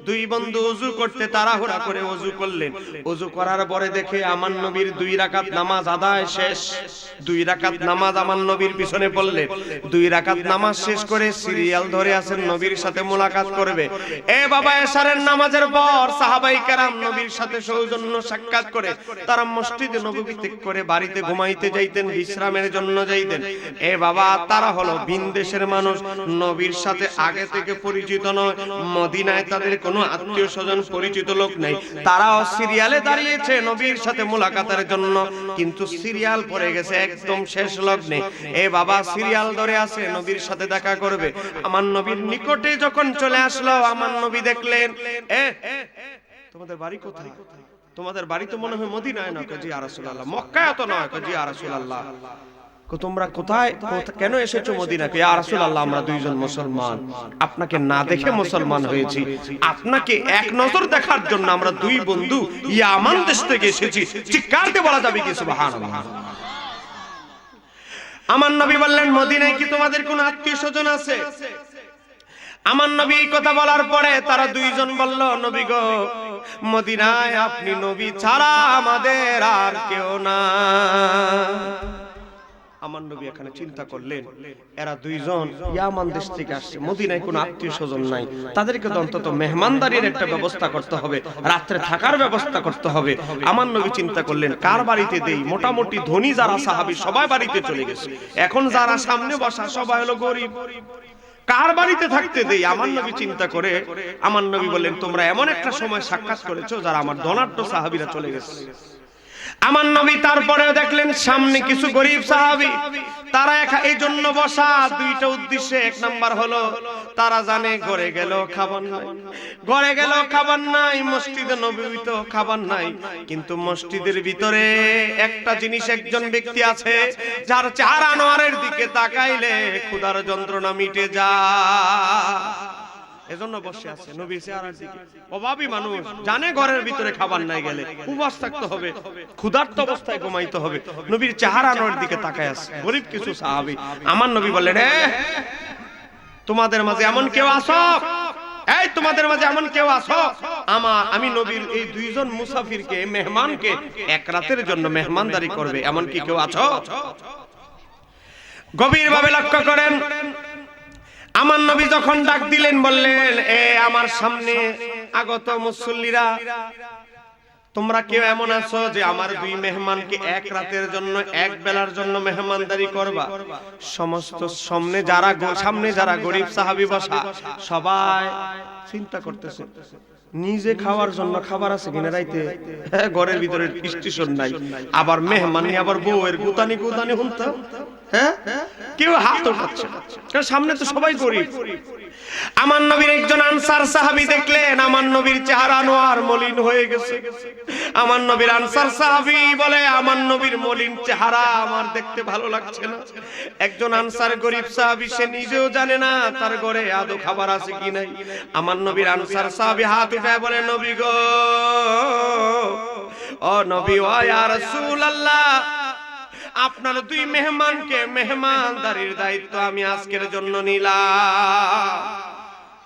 দুই বন্ধু ওযু করতে তাড়াহুড়া করে ওযু করলেন। ওযু করার পরে দেখে আমার নবীর 2 রাকাত নামাজ আদায় শেষ। 2 রাকাত নামাজ আমার নবীর পিছনে পড়লেন। 2 রাকাত নামাজ শেষ করে সিরিয়াল ধরে আছেন নবীর সাথে মোলাকাত করবে। এ বাবা, এশারের নামাজের পর সাহাবায়ে কেরাম নবীর সাথে সৌজন্য সাক্ষাৎ করে তারা মসজিদে নববী ত্যাগ করে বাড়িতে ঘুমাইতে যাইতেন, বিশ্রামের জন্য যাইতেন। এ বাবা, তারা হলো ভিন দেশের মানুষ, নবীর সাথে আগে থেকে পরিচিত নয়, মদিনায় তাদের কোনো আত্মীয় স্বজন পরিচিত লোক নাই। তারাও সিরিয়ালে দাঁড়িয়েছে নবীর সাথে মোলাকাতের জন্য, কিন্তু সিরিয়াল পড়ে গেছে একদম শেষ লগ্নে। এ বাবা, সিরিয়াল ধরে আছে নবীর সাথে দেখা করবে। আমার নবীর নিকটে যখন চলে আসলো, আমার নবী দেখলেন, তোমাদের বাড়ি কোথায়? তোমাদের বাড়ি তো মনে হয় মদিনায় না। জি ইয়া রাসূলুল্লাহ। মক্কায় তো নয়। জি ইয়া রাসূলুল্লাহ। তোমরা কোথায়, কেন এসেছো মদিনাকে? ইয়া রাসূলুল্লাহ, আমরা দুইজন মুসলমান, আপনাকে না দেখে মুসলমান হয়েছি, আপনাকে এক নজর দেখার জন্য আমরা 2 বন্ধু ইয়ামান দেশ থেকে এসেছি। চিৎকার দিয়ে বলা যাবে কি সুবহানাল্লাহ? আমার নবী বললেন, মদিনায় কি তোমাদের কোনো আত্মীয় স্বজন আছে? আমার নবী এই কথা বলার পরে তারা দুইজন বলল, নবী গো, মদিনায় আপনি নবী ছাড়া আমাদের আর কেউ না। আমার নবী এখানে চিন্তা করলেন, এরা দুইজন ইয়ামান দেশ থেকে আসছে, মদিনায় কোনো আত্মীয় স্বজন নাই, তাদেরকে তো অন্তত মেহমানদারির একটা ব্যবস্থা করতে হবে, রাত্রে থাকার ব্যবস্থা করতে হবে। আমার নবী চিন্তা করলেন, কার বাড়িতে দেই? মোটামুটি ধনী যারা সাহাবী সবাই বাড়িতে চলে গেছে, এখন যারা সামনে বসা সবাই হলো গরিব, কার বাড়িতে থাকতে দেই? আমার নবী চিন্তা করে আমার নবী বললেন, তোমরা এমন একটা সময় সাক্ষাৎ করেছো যারা আমার ধনাঢ্য সাহাবীরা চলে গেছে। আমার নবী তারপরেও দেখলেন সামনে কিছু গরিব সাহাবী, তারা এই জন্য বসা 2টা উদ্দেশ্যে। 1 নাম্বার হলো তারা জানে ঘরে গেল খাবার নাই, ঘরে গেল খাবার নাই, মসজিদে নববীতে খাবার নাই, কিন্তু মসজিদের ভিতরে একটা জিনিস, একজন ব্যক্তি আছে যার চেহারা আনোয়ারের দিকে তাকাইলে ক্ষুধার যন্ত্রণা মিটে যায়। এজন্য বসে আছে নবীর চেহারার দিকে। অভাবী মানুষ জানে ঘরের ভিতরে খাবার নাই, গেলে উপবাস থাকতে হবে, ক্ষুধার্ত অবস্থায় ঘুমাইতে হবে, নবীর চেহারা আনোয়ারের দিকে তাকায় আছে গরিব কিছু সাহাবী। আমার নবী বললেন, তোমাদের মাঝে এমন কেউ আছো? এই তোমাদের মাঝে এমন কেউ আছো? আমি নবীর এই 2 জন মুসাফিরকে, মেহমানকে 1 রাতের জন্য মেহমানদারি করবে, এমন কি কেউ আছো? গভীর ভাবে লক্ষ্য করেন, আমার নবী যখন ডাক দিলেন, বললেন, আমার সামনে আগত মুসল্লিরা, তোমরা কেউ এমন আছো যে আমার দুই মেহমানকে এক রাতের জন্য এক বেলার জন্য মেহমানদারি করবা? সমস্ত সামনে যারা গরিব সাহাবী বসা সবাই চিন্তা করতেছে নিজে খাওয়ার জন্য খাবার আছে কিনা রাইতে, ঘরের ভিতরে স্টেশন নাই, আবার মেহমান নিয়ে আবার বউয়ের গুতানি গুতানি হুনতা, হ্যাঁ কেউ হাত উঠাচ্ছে কারণ সামনে তো সবাই গরিব। আমার নবীর একজন আনসার সাহাবী দেখলেন আমার নবীর চেহারা আনোয়ার মলিন হয়ে গেছে। আমার নবীর আনসার সাহাবী বলে আমার নবীর মলিন চেহারা আমার দেখতে ভালো লাগছে না। একজন আনসার গরিব সাহাবী, সে নিজেও জানে না তার ঘরে আদৌ খাবার আছে কি নাই। আমার নবীর আনসার সাহাবী হাত উঠায় বলে নবী গো, ও নবী, ও ইয়া রাসূলুল্লাহ, আপনার দুই মেহমানকে মেহমানদারির দায়িত্ব আমি আজকের জন্য নিলাম।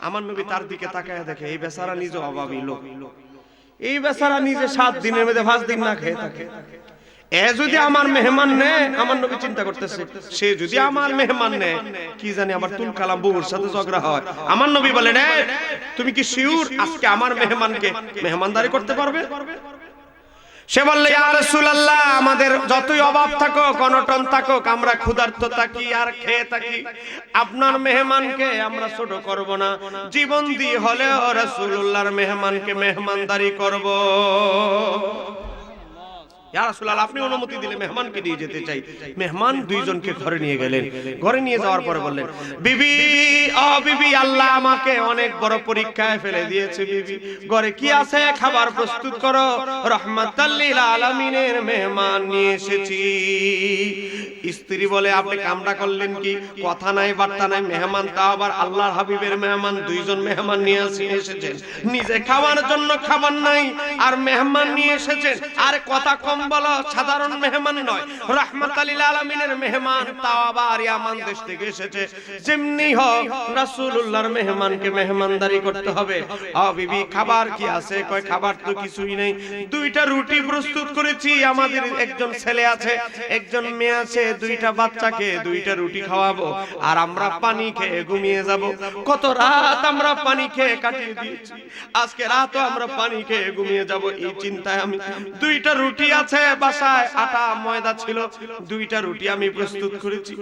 আমার নবী তার দিকে তাকায় দেখে এই বেচারা নিজে অভাবী লোক, এই বেচারা নিজে 7 দিনের মধ্যে 5 দিন না খেয়ে থাকে। এ যদি আমার মেহমান নেয়, আমার নবী চিন্তা করতেছে সে যদি আমার মেহমান নেয় কি জানি আবার তুল কালাম বউর সাথে ঝগড়া হয়। আমার নবী বলেন তুমি কি শিওর আজকে আমার মেহমানকে মেহমানদারি করতে পারবে? সে বললে ইয়া রাসূলুল্লাহ, আমাদের যতই অভাব থাকুক অনটন থাকুক, আমরা ক্ষুধার্ত থাকি আর খেয়ে থাকি, আপনার মেহমানকে আমরা ছোট করব না, জীবন দিয়ে হলেও রাসূলুল্লাহর মেহমানকে মেহমানদারি করব। ইয়া রাসূলুল্লাহ, আপনি অনুমতি দিলে মেহমানকে দিয়ে যেতে চাই। মেহমান দুইজনকে ঘরে নিয়ে গেলেন। ঘরে নিয়ে যাওয়ার পরে বললেন বিবি, ও বিবি, আল্লাহ আমাকে অনেক বড় পরীক্ষায় ফেলে দিয়েছে বিবি, ঘরে কি আছে খাবার প্রস্তুত করো, রাহমাতাল লিল আলামিনের মেহমান নিয়ে এসেছি। স্ত্রী বলে আপনি কামটা করলেন কি, কথা নাই বার্তা নাই, মেহমান তা আবার আল্লাহর হাবিবের মেহমান, দুইজন মেহমান নিয়ে এসেছেন, নিজে খাওয়ার জন্য খাবার নাই আর মেহমান নিয়ে এসেছেন, আর কথা কম বলো, সাধারণ মেহমান নয়, রাহমাতাল লিল আলামিনের মেহমান, তাও আবার ইয়ামান দেশ থেকে এসেছে, যেমনি হোক রাসূলুল্লাহর মেহমানকে মেহমানদারি করতে হবে। ও বিবি, খাবার কি আছে? কয় খাবার তো কিছুই নেই, 2টা রুটি প্রস্তুত করেছি, আমাদের একজন ছেলে আছে একজন মেয়ে আছে, 2টা বাচ্চাকে 2টা রুটি খাওয়াবো আর আমরা পানি খেয়ে ঘুমিয়ে যাব। কত রাত আমরা পানি খেয়ে কাটিয়ে দিয়েছি, আজকে রাতও আমরা পানি খেয়ে ঘুমিয়ে যাব, এই চিন্তায় আমি 2টা রুটি আছে বাসায়, আটা ময়দা ছিল, 2টা রুটি আমি প্রস্তুত করেছি।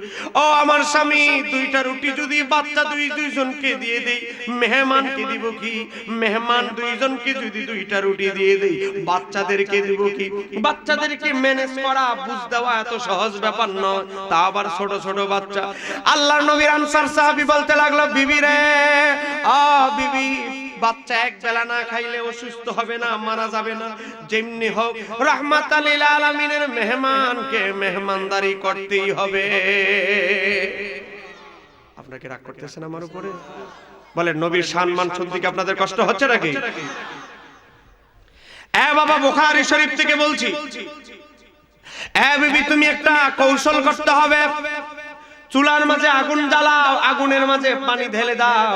ও আমার স্বামী, 2টা রুটি যদি বাচ্চা দুইজনকে দিয়ে দেই, মেহমানকে দিব কি? মেহমান দুইজনকে যদি 2টা রুটি দিয়ে দেই, বাচ্চাদেরকে দিব কি? বাচ্চাদেরকে ম্যানেজ করা বুঝ দেওয়া এত সহজ ব্যাপার নয়, তা আবার ছোট ছোট বাচ্চা। আল্লাহর নবীর আনসার সাহাবী বলতে লাগলো বিবি রে, ও বিবি, বাচ্চা এক বেলা না খাইলে অসুস্থ হবে না, মারা যাবে না, যেমনি হোক রাহমাতাল লিল আলামিনের মেহমানকে মেহমানদারি করতেই হবে। আপনাকে রাগ করতেছেন আমার উপরে? বলেন নবীর সম্মান শুনতে কি আপনাদের কষ্ট হচ্ছে নাকি? এ বাবা, বুখারী শরীফ থেকে বলছি, এ বিবি, তুমি একটা কৌশল করতে হবে। চুলার মাঝে আগুন জ্বালাও, আগুনের মাঝে পানি ঢেলে দাও,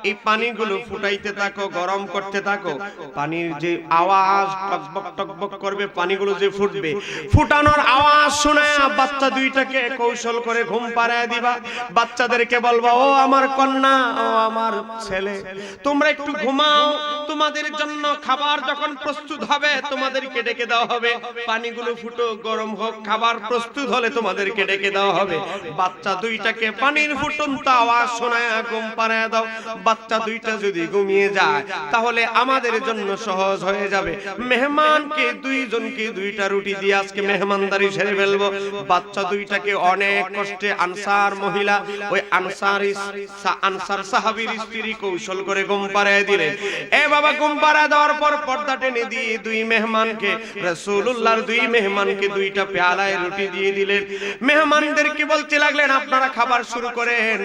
এই পানিগুলো ফুটাইতে থাকো, গরম করতে থাকো, পানির যে আওয়াজ টকবক টকবক করবে, পানিগুলো যে ফুটবে, ফুটানোর আওয়াজ শুনে বাচ্চা 2টাকে কৌশল করে ঘুম পাড়ায় দিবা। বাচ্চাদেরকে বলবা ও আমার কন্যা, ও আমার ছেলে, তোমরা একটু ঘুমাও, তোমাদের জন্য খাবার যখন প্রস্তুত হবে তোমাদেরকে ডেকে দেওয়া হবে, পানিগুলো ফুটো, গরম হোক, খাবার প্রস্তুত হলে তোমাদেরকে ডেকে দেওয়া হবে। বাচ্চা 2টাকে পানির ফুটন্ত আওয়াজ শোনায় ঘুম পাড়ায় দাও। বাচ্চা 2টা যদি ঘুমিয়ে যায় তাহলে আমাদের জন্য সহজ হয়ে যাবে। মেহমানকে 2জনকে 2টা রুটি দিয়ে আজকে মেহমানদারি সেরে ফেলবো। বাচ্চা 2টাকে অনেক কষ্টে আনসার মহিলা, ওই আনসার সাহাবীর স্ত্রী কৌশল করে ঘুম পাড়ায় দিলেন। এ বাবা, ঘুম পাড়ায় দেওয়ার পর পর্দা টেনে দিয়ে 2 মেহমানকে, রাসূলুল্লাহর 2 মেহমানকে 2টা পেয়ালায় রুটি দিয়ে দিলেন। মেহমানদেরকে বলতে লাগলেন আপনারা খাবার শুরু করেন,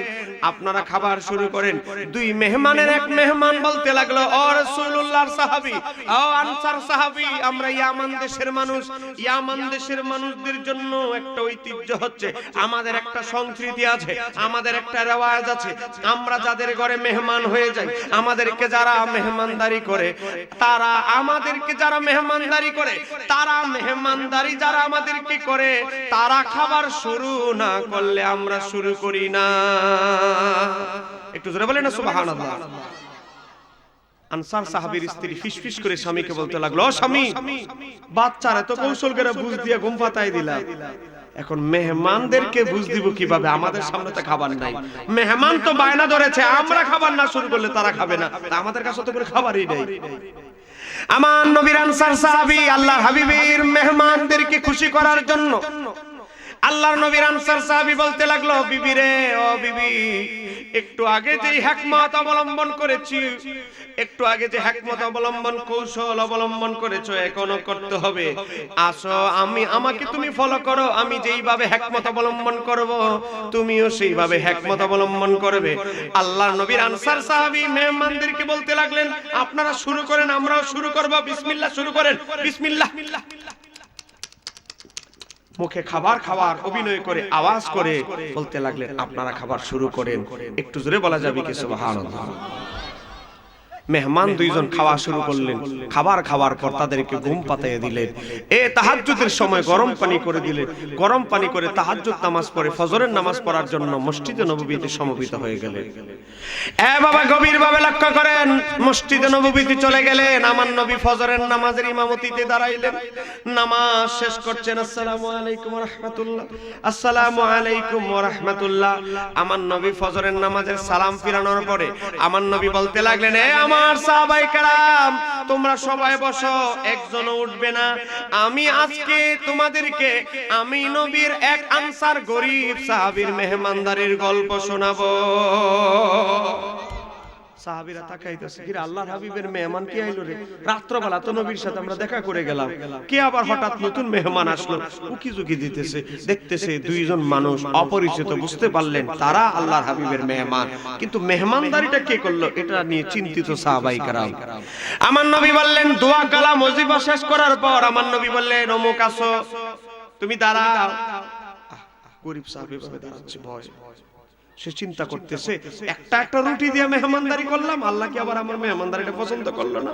আপনারা খাবার শুরু করেন। 2 মেহমানের এক মেহমান বলতে লাগলো ও রাসূলুল্লাহর সাহাবী, ও আনসার সাহাবী, আমরা ইয়ামান দেশের মানুষ, ইয়ামান দেশের মানুষদের জন্য একটা ঐতিহ্য হচ্ছে, আমাদের একটা সংস্কৃতি আছে, আমাদের একটা রেওয়াজ আছে, আমরা যাদের ঘরে মেহমান হয়ে যাই, আমাদেরকে যারা মেহমানদারি করে, তারা আমাদেরকে যারা মেহমানদারি করে, তারা মেহমানদারি যারা আমাদেরকে করে, তারা খাবার শুরু না করলে আমরা শুরু করি না। একটু জোরে বলেন না সুবহানাল্লাহ। আনসার সাহাবীর স্ত্রী ফিসফিস করে স্বামীকে বলতে লাগলো, ও স্বামী, বাচ্চারা তো কৌশল করে বুঝ দিয়ে ঘুম পাতাই দিলা, এখন মেহমানদেরকে বুঝ দিব কিভাবে? আমাদের সামনে তো খাবার নাই, মেহমান তো বায়না ধরেছে, আমরা খাবার না শুরু করলে তারা খাবে না, তা আমাদের কাছে তো করে খাবারই নেই। আমার নবীর আনসার সাহাবী আল্লাহর হাবিবের মেহমানদেরকে খুশি করার জন্য আল্লাহর নবীর আনসার সাহাবী বলতে লাগলো, বিবি রে, ও বিবি, একটু আগে যে হিকমত অবলম্বন করেছি, একটু আগে যে হিকমত অবলম্বন কৌশল অবলম্বন করেছো, এখনো করতে হবে। আসো, আমাকে তুমি ফলো করো, আমি যেইভাবে হিকমত অবলম্বন করব তুমিও সেইভাবে হিকমত অবলম্বন করবে। আল্লাহর নবীর আনসার সাহাবী মেহমানদেরকে বলতে লাগলেন, আপনারা শুরু করেন, আমরাও শুরু করব, বিসমিল্লাহ শুরু করেন, বিসমিল্লাহ। মুখে খাবার খাওয়ার অভিনয় করে আওয়াজ করে বলতে লাগলেন, আপনারা খাবার শুরু করেন। একটু জোরে বলা যাবে কি সুবহানাল্লাহ? মেহমান দুইজন খাওয়া শুরু করলেন। খাবার খাওয়ার পর তাদেরকে ঘুম পাতাইয়ে দিলেন। তাহাজ্জুদের সময় গরম পানি করে দিলেন। গরম পানি করে তাহাজ্জুদ নামাজ পড়ে ফজরের নামাজ পড়ার জন্য মসজিদে নববীতে সমবেত হয়ে গেলেন। বাবা, গভীরভাবে লক্ষ্য করেন, মসজিদে নববীতে চলে গেলেন। আমার নবী ফজরের নামাজের ইমামতিতে দাঁড়াইলেন। নামাজ শেষ করছেন, আসসালামু আলাইকুম ওয়া রাহমাতুল্লাহ, আসসালামু আলাইকুম ওয়া রাহমাতুল্লাহ। আমার নবী ফজরের নামাজের সালাম ফিরানোর পরে আমার নবী বলতে লাগলেন, আমার সাহাবায়ে কেরাম, তোমরা সবাই বসো, একজনও উঠবে না। আমি আজকে তোমাদেরকে আমি নবীর এক আনসার গরীব সাহাবীর মেহমানদারির গল্প শোনাবো। সাহাবীরা তাকাইতেছে, কি রে, আল্লাহর হাবিবের মেহমান কি আইলো রে? রাত্রবেলা তো নবীর সাথে আমরা দেখা করে গেলাম, কে আবার হঠাৎ নতুন মেহমান আসলো? উকি ঝুঁকি দিতেছে, দেখতেছে দুইজন মানুষ অপরিচিত, বুঝতে পারলেন তারা আল্লাহর হাবিবের মেহমান, কিন্তু মেহমানদারিটা কে করলো এটা নিয়ে চিন্তিত সাহাবায়ে কেরাম। আমার নবী বললেন, দোয়া কালাম ওয়াজিফা শেষ করার পর আমার নবী বললেন, অমুক আসো, তুমি দাঁড়াও। গরীব সাহাবী ভাবে দাঁড়াচ্ছে, ভয়, সে চিন্তা করতেছে, একটা রুটি দিয়ে মেহমানদারি করলাম, আল্লাহ কি আবার আমার মেহমানদারিটা পছন্দ করলো না?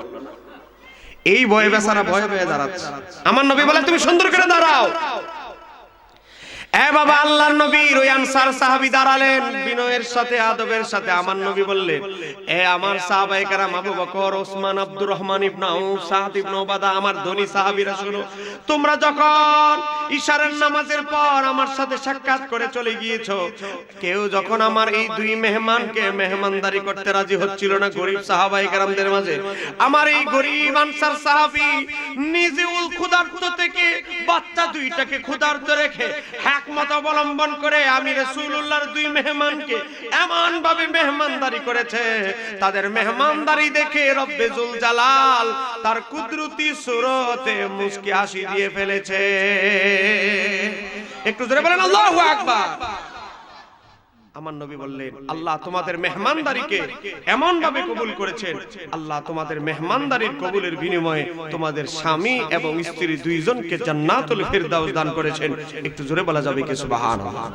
এই ভয়ে বেচারা ভয়ে দাঁড়াচ্ছে। আমার নবী বলে, তুমি সুন্দর করে দাঁড়াও। বাবা, আল্লাহর নবীর ওই আনসার সাহাবী দাঁড়ালেন বিনয়ের সাথে, আদবের সাথে। আমার নবী বললেন, আমার সাহাবায়ে কেরাম, আবু বকর, ওসমান, আব্দুর রহমান ইবনে আউফ, সাদ ইবনে উবাদা, আমার ধনী সাহাবীরা, শুনো, তোমরা যখন ইশারের নামাজের পর আমার সাথে সাক্ষাৎ করে চলে গিয়েছো, কেউ যখন আমার এই দুই মেহমানকে মেহমানদারি করতে রাজি হচ্ছিল না গরীব সাহাবায়ে কেরামদের মাঝে, আমার এই গরীব আনসার সাহাবী নিজেও ক্ষুধার্ত থেকে বাচ্চা দুইটাকে ক্ষুধার্ত রেখে হিকমত অবলম্বন করে আমি রাসূলুল্লাহর দুই মেহমানকে এমন ভাবে মেহমানদারি করেছে, তাদের মেহমানদারি দেখে রব্বে জুল জালাল তার কুদরতি সূরতে মুস্কি হাসি দিয়ে ফেলেছে। একটু জোরে বলেন আল্লাহু আকবার। আমার নবী বললেন, আল্লাহ তোমাদের মেহমানদারিকে এমন ভাবে কবুল করেছেন, আল্লাহ তোমাদের মেহমানদারির কবুলের বিনিময়ে তোমাদের স্বামী এবং স্ত্রী দুইজনকে জান্নাতুল ফিরদাউস দান করেছেন। একটু জোরে বলা যাবে কি সুবহানাল্লাহ?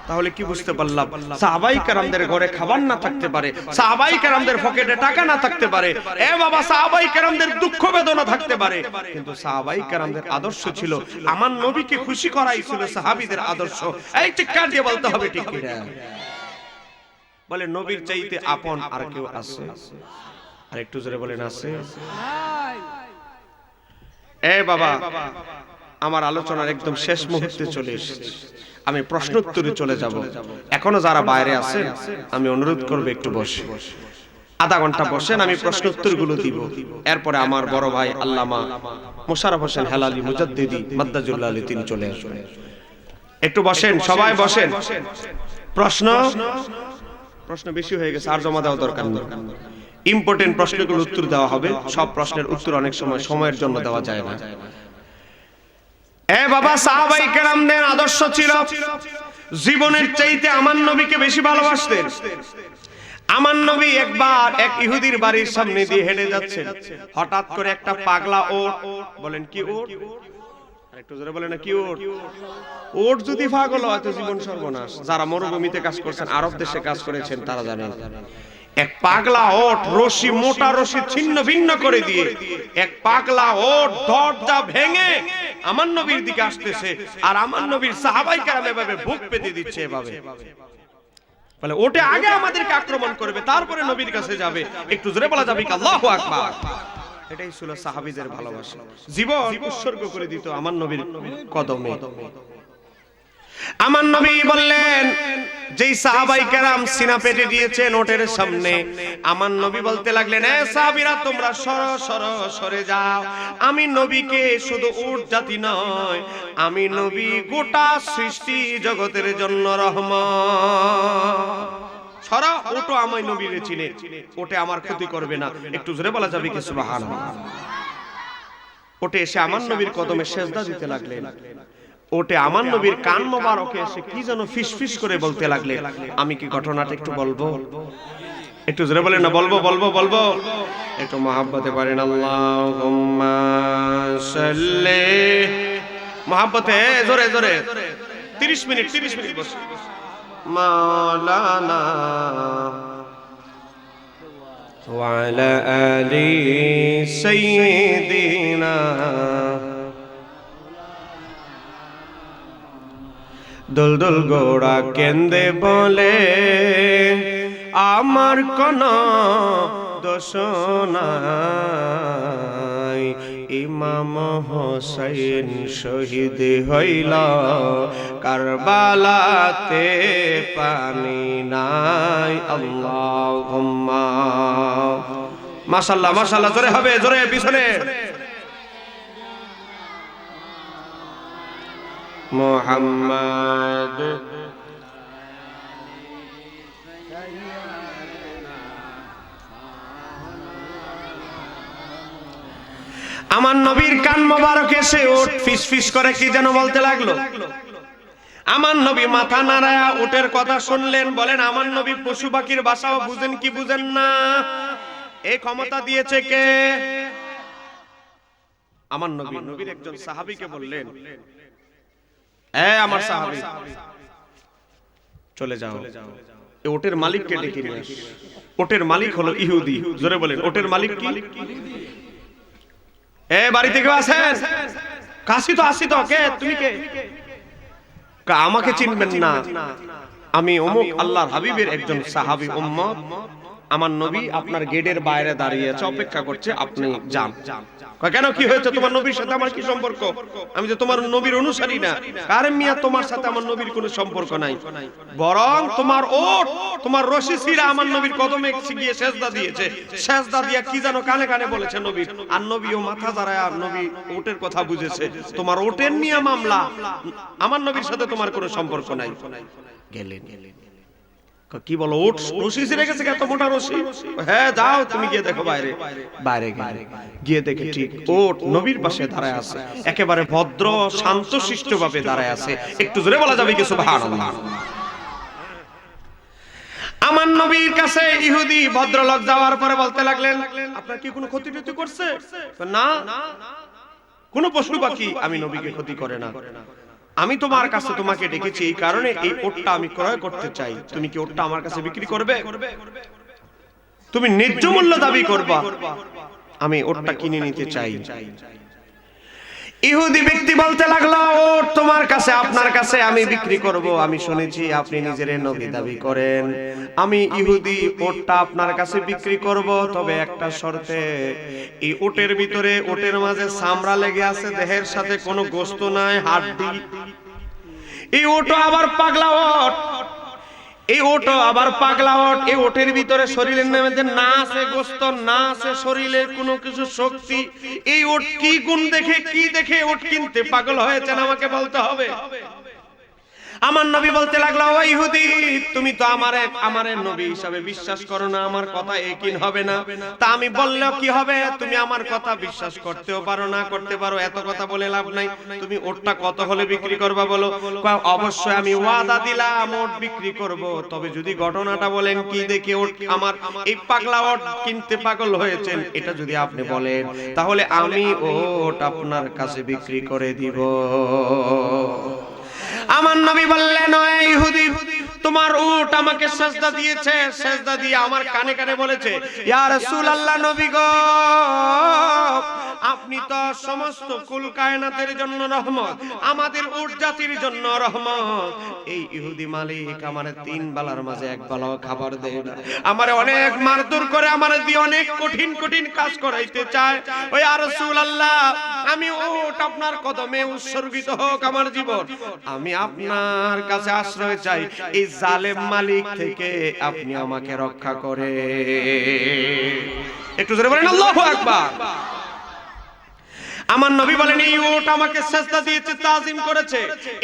তাহলে কি বুঝতে পারলাম? সাহাবায়ে কেরামদের ঘরে খাবার না থাকতে পারে, সাহাবায়ে কেরামদের পকেটে টাকা না থাকতে পারে, বাবা, সাহাবায়ে কেরামদের দুঃখ বেদনা থাকতে পারে, কিন্তু সাহাবায়ে কেরামদের আদর্শ ছিল, আমার নবীকে খুশি করাই ছিল সাহাবীদের আদর্শ। এই চিৎকার দিয়ে বলতে হবে ঠিক কি না? বলে, নবীর চাইতে আপন আর কেউ আছে? আর একটু জোরে বলেন, আছে? বাবা, আমার আলোচনার একদম শেষ মুহূর্তে চলে এসেছে, আমি প্রশ্নোত্তরে চলে যাব। এখনো যারা বাইরে আছেন আমি অনুরোধ করব একটু বসে, আধা ঘন্টা বসেন, আমি প্রশ্নোত্তর গুলো দিব। এরপরে আমার বড় ভাই আল্লামা মোশাররফ হোসেন হেলালি মুজাদ্দিদি মাদ্দাজুল্লাহ আলী তিনি চলে আসবেন। একটু বসেন, সবাই বসেন। প্রশ্ন বেশি হয়ে গেছে, আর জমা দেওয়া দরকার নেই। ইম্পর্টেন্ট প্রশ্নগুলো উত্তর দেওয়া হবে। সব প্রশ্নের উত্তর অনেক সময় সময়ের জন্য দেওয়া যায় না। বাবা, সাহাবায়ে কেরামদের আদর্শ ছিল জীবনের চাইতে আমার নবীকে বেশি ভালোবাসতেন। আমার নবী একবার এক ইহুদির বাড়ির সামনে দিয়ে হেঁটে যাচ্ছেন, হঠাৎ করে একটা পাগলা ওট, বলেন কি ওট? একটু জোরে বলেন না, কি ওট? ওট যদি পাগল হয় তো জীবন সর্বনাশ। যারা মরুভূমিতে কাজ করছেন, আরব দেশে কাজ করেছেন, তারা জানেন। এক পাগলা ওট রশি, মোটা রশি ছিন্ন ভিন্ন করে দিয়ে এক পাগলা ওট দরজা ভেঙে আমার নবীর দিকে আসতেছে, আর আমার নবীর সাহাবায়ে কেরাম এভাবে বুক পেতে দিচ্ছে। এভাবে বলে ওটা আগে আমাদেরকে আক্রমণ করবে, তারপরে নবীর কাছে যাবে। একটু জোরে বলা যাবে কি আল্লাহু আকবার? এটাই ছিল সাহাবীদের ভালোবাসা, জীবন উৎসর্গ করে দিত আমার নবীর কদমে। আমার নবী বললেন, যেই সাহাবাই কেরাম সিনা পেটে দিয়েছেন ওটের সামনে, আমার নবী বলতে লাগলেন, এ সাহাবীরা তোমরা সরে যাও। আমি নবীকে শুধু উট জাতি নয়, আমি নবী গোটা সৃষ্টি জগতের জন্য রহমত। সরা, ওটো আমায় নবীরে চিনে, ওটে আমার ক্ষতি করবে না। একটু জোরে বলা যাবে কি সুবহানাল্লাহ? ওটে এসে আমার নবীর কদমে সেজদা দিতে লাগলেন। ওটে আমার নবীর কান মোবারকে এসে কি যেন ফিসফিস করে বলতে লাগলে। আমি কি ঘটনাটা একটু বলবো? একটু জোরে বলেন না, বলবো। একটু মহাব্বতে পারেন আল্লাহুম্মা সাল্লি, মহাব্বতে জোরে 30 মিনিট বসে। মাওলানা ওয়া আলা আলি সাইয়্যিদিনা, দুলদুল গোড়া কেন্দে বলে আমার কোন দোষ নাই, ইমাম হোসেন শহীদ হইল কারবালাতে পানি নাই। আল্লাহুম্মা, মাশাআল্লাহ জোরে হবে, জোরে পিছনে। মুহাম্মদ আমার নবীর কান মোবারক এসে ওট ফিসফিস করে কি যেন বলতে লাগলো। আমার নবী মাথা নাড়ায়া ওটের কথা শুনলেন। বলেন, আমার নবী পশু পাখির ভাষাও বুঝেন কি বুঝেন না? এই ক্ষমতা দিয়েছে কে? আমার নবী নবীর একজন সাহাবীকে বললেন, এ আমার সাহাবী, চলে যাও, এই ওটের মালিককে ডেকে নিয়ে আস। ওটের মালিক হলো ইহুদি। জোরে বলেন, ওটের মালিক কি? এ বাড়িতে কেউ আছেন? কাশি তো আসি তো। কে তুমি? কে? আমাকে চিনবেন না, আমি অমুক আল্লাহর হাবিবের একজন সাহাবী উম্মত। আমার নবী আপনার গেটের বাইরে দাঁড়িয়ে আছে, অপেক্ষা করছে, আপনি যান। কেন, কি হয়েছে? তোমার নবীর সাথে আমার কি সম্পর্ক? আমি যে তোমার নবীর অনুসারী না। কারে মিয়া, তোমার সাথে আমার নবীর কোনো সম্পর্ক নাই, বরং তোমার ওট, তোমার রশি ছিঁড়া আমার নবীর কদমে গিয়ে সেজদা দিয়েছে। সেজদা দিয়া কি যেন কানে কানে বলেছে নবীর, আর নবীও মাথা দাঁড়ায় নবী ওটের কথা বুঝেছে। তোমার ওটের নিয়ে মামলা, আমার নবীর সাথে তোমার কোনো সম্পর্ক নাই। গেলেন। কি বলো, ওট রশি ছিঁড়ে গেছে? এত মোটা রশি? হ্যাঁ, যাও তুমি গিয়ে দেখো। বাইরে গিয়ে দেখে ঠিক ওট নবীর পাশে দাঁড়ায় আছে, একেবারে ভদ্র শান্তশিষ্ট ভাবে দাঁড়ায় আছে। একটু জোরে বলা যাবে কি সুবহানাল্লাহ? আমার নবীর কাছে ইহুদি ভদ্রলোক যাওয়ার পরে বলতে লাগলেন, আপনার কি কোনো ক্ষতি টতি করছে? না, কোনো পশু পাখি আমি নবীকে ক্ষতি করে না। আমি তোমার কাছে তোমাকে ডেকেছি এই কারণে, এই ওটটা আমি ক্রয় করতে চাই। তুমি কি ওটটা আমার কাছে বিক্রি করবে? তুমি ন্যায্য মূল্য দাবি করবা, আমি ওটটা কিনে নিতে চাই। ইহুদি ব্যক্তি বলতে লাগলো, ওট তোমার কাছে, আপনার কাছে আমি বিক্রি করব। আমি শুনেছি আপনি নিজের নবী দাবি করেন। আমি ইহুদি, ওটটা আপনার কাছে বিক্রি করব, তবে একটা শর্তে। এই ওটের ভিতরে, ওটের মাঝে চামড়া লেগে আছে, দেহের সাথে কোনো গোশত নাই, হাড্ডি। এই ওটো আবার পাগলা ওট, এই ওটো আবার পাগলা ওট। এই ওটের ভিতরে শরীরের মধ্যে না আছে গোশত, না আছে শরীরের কোনো কিছু শক্তি। এই ওট কি গুণ দেখে, কি দেখে ওট কিনতে পাগল হয়েছেন আমাকে বলতে হবে। আমার নবী বলতে লাগলো, ও ইহুদি, তুমি তো আমারে নবী হিসাবে বিশ্বাস করো না, আমার কথা একই হবে না। তা আমি বললেও কি হবে? তুমি আমার কথা বিশ্বাস করতেও পারো, না করতে পারো, এত কথা বলে লাভ নাই। তুমি ওটটা কত হলে বিক্রি করবা বলো? অবশ্যই আমি ওয়াদা দিলাম ওট বিক্রি করব, তবে যদি ঘটনাটা বলেন কি দেখে ওট আমার এই পাগলা ওট কিনতে পাগল হয়েছেন, এটা যদি আপনি বলেন, তাহলে আমি ওট আপনার কাছে বিক্রি করে দিব। আমার নবী বললেন, ও ইহুদি, তোমার উট আমাকে সেজদা দিয়েছে, সেজদা দিয়ে আমার কানে কানে বলেছে, ইয়া রাসূলুল্লাহ, নবী গো, আপনি তো সমস্ত কুল কায়নাতের জন্য রহমত, আমাদের উট জাতির জন্য রহমত। এই ইহুদি মালিক আমারে 3 বেলার মাঝে 1 বেলাও খাবার দেয় না, আমারে অনেক মারধর করে, আমারে দিয়ে অনেক কঠিন কঠিন কাজ করাইতে চায়। ও ইয়া রাসূলুল্লাহ, আমি উট আপনার কদমে উৎসর্গিত হোক আমার জীবন, আমি আপনার কাছে আশ্রয় চাই, এই জালেম মালিক থেকে আপনি আমাকে রক্ষা করে। একটু জোরে বলেন আল্লাহু আকবার। আমার নবী বলেন, এই ওট আমাকে সেজদা দিয়েছে, তাজিম করেছে,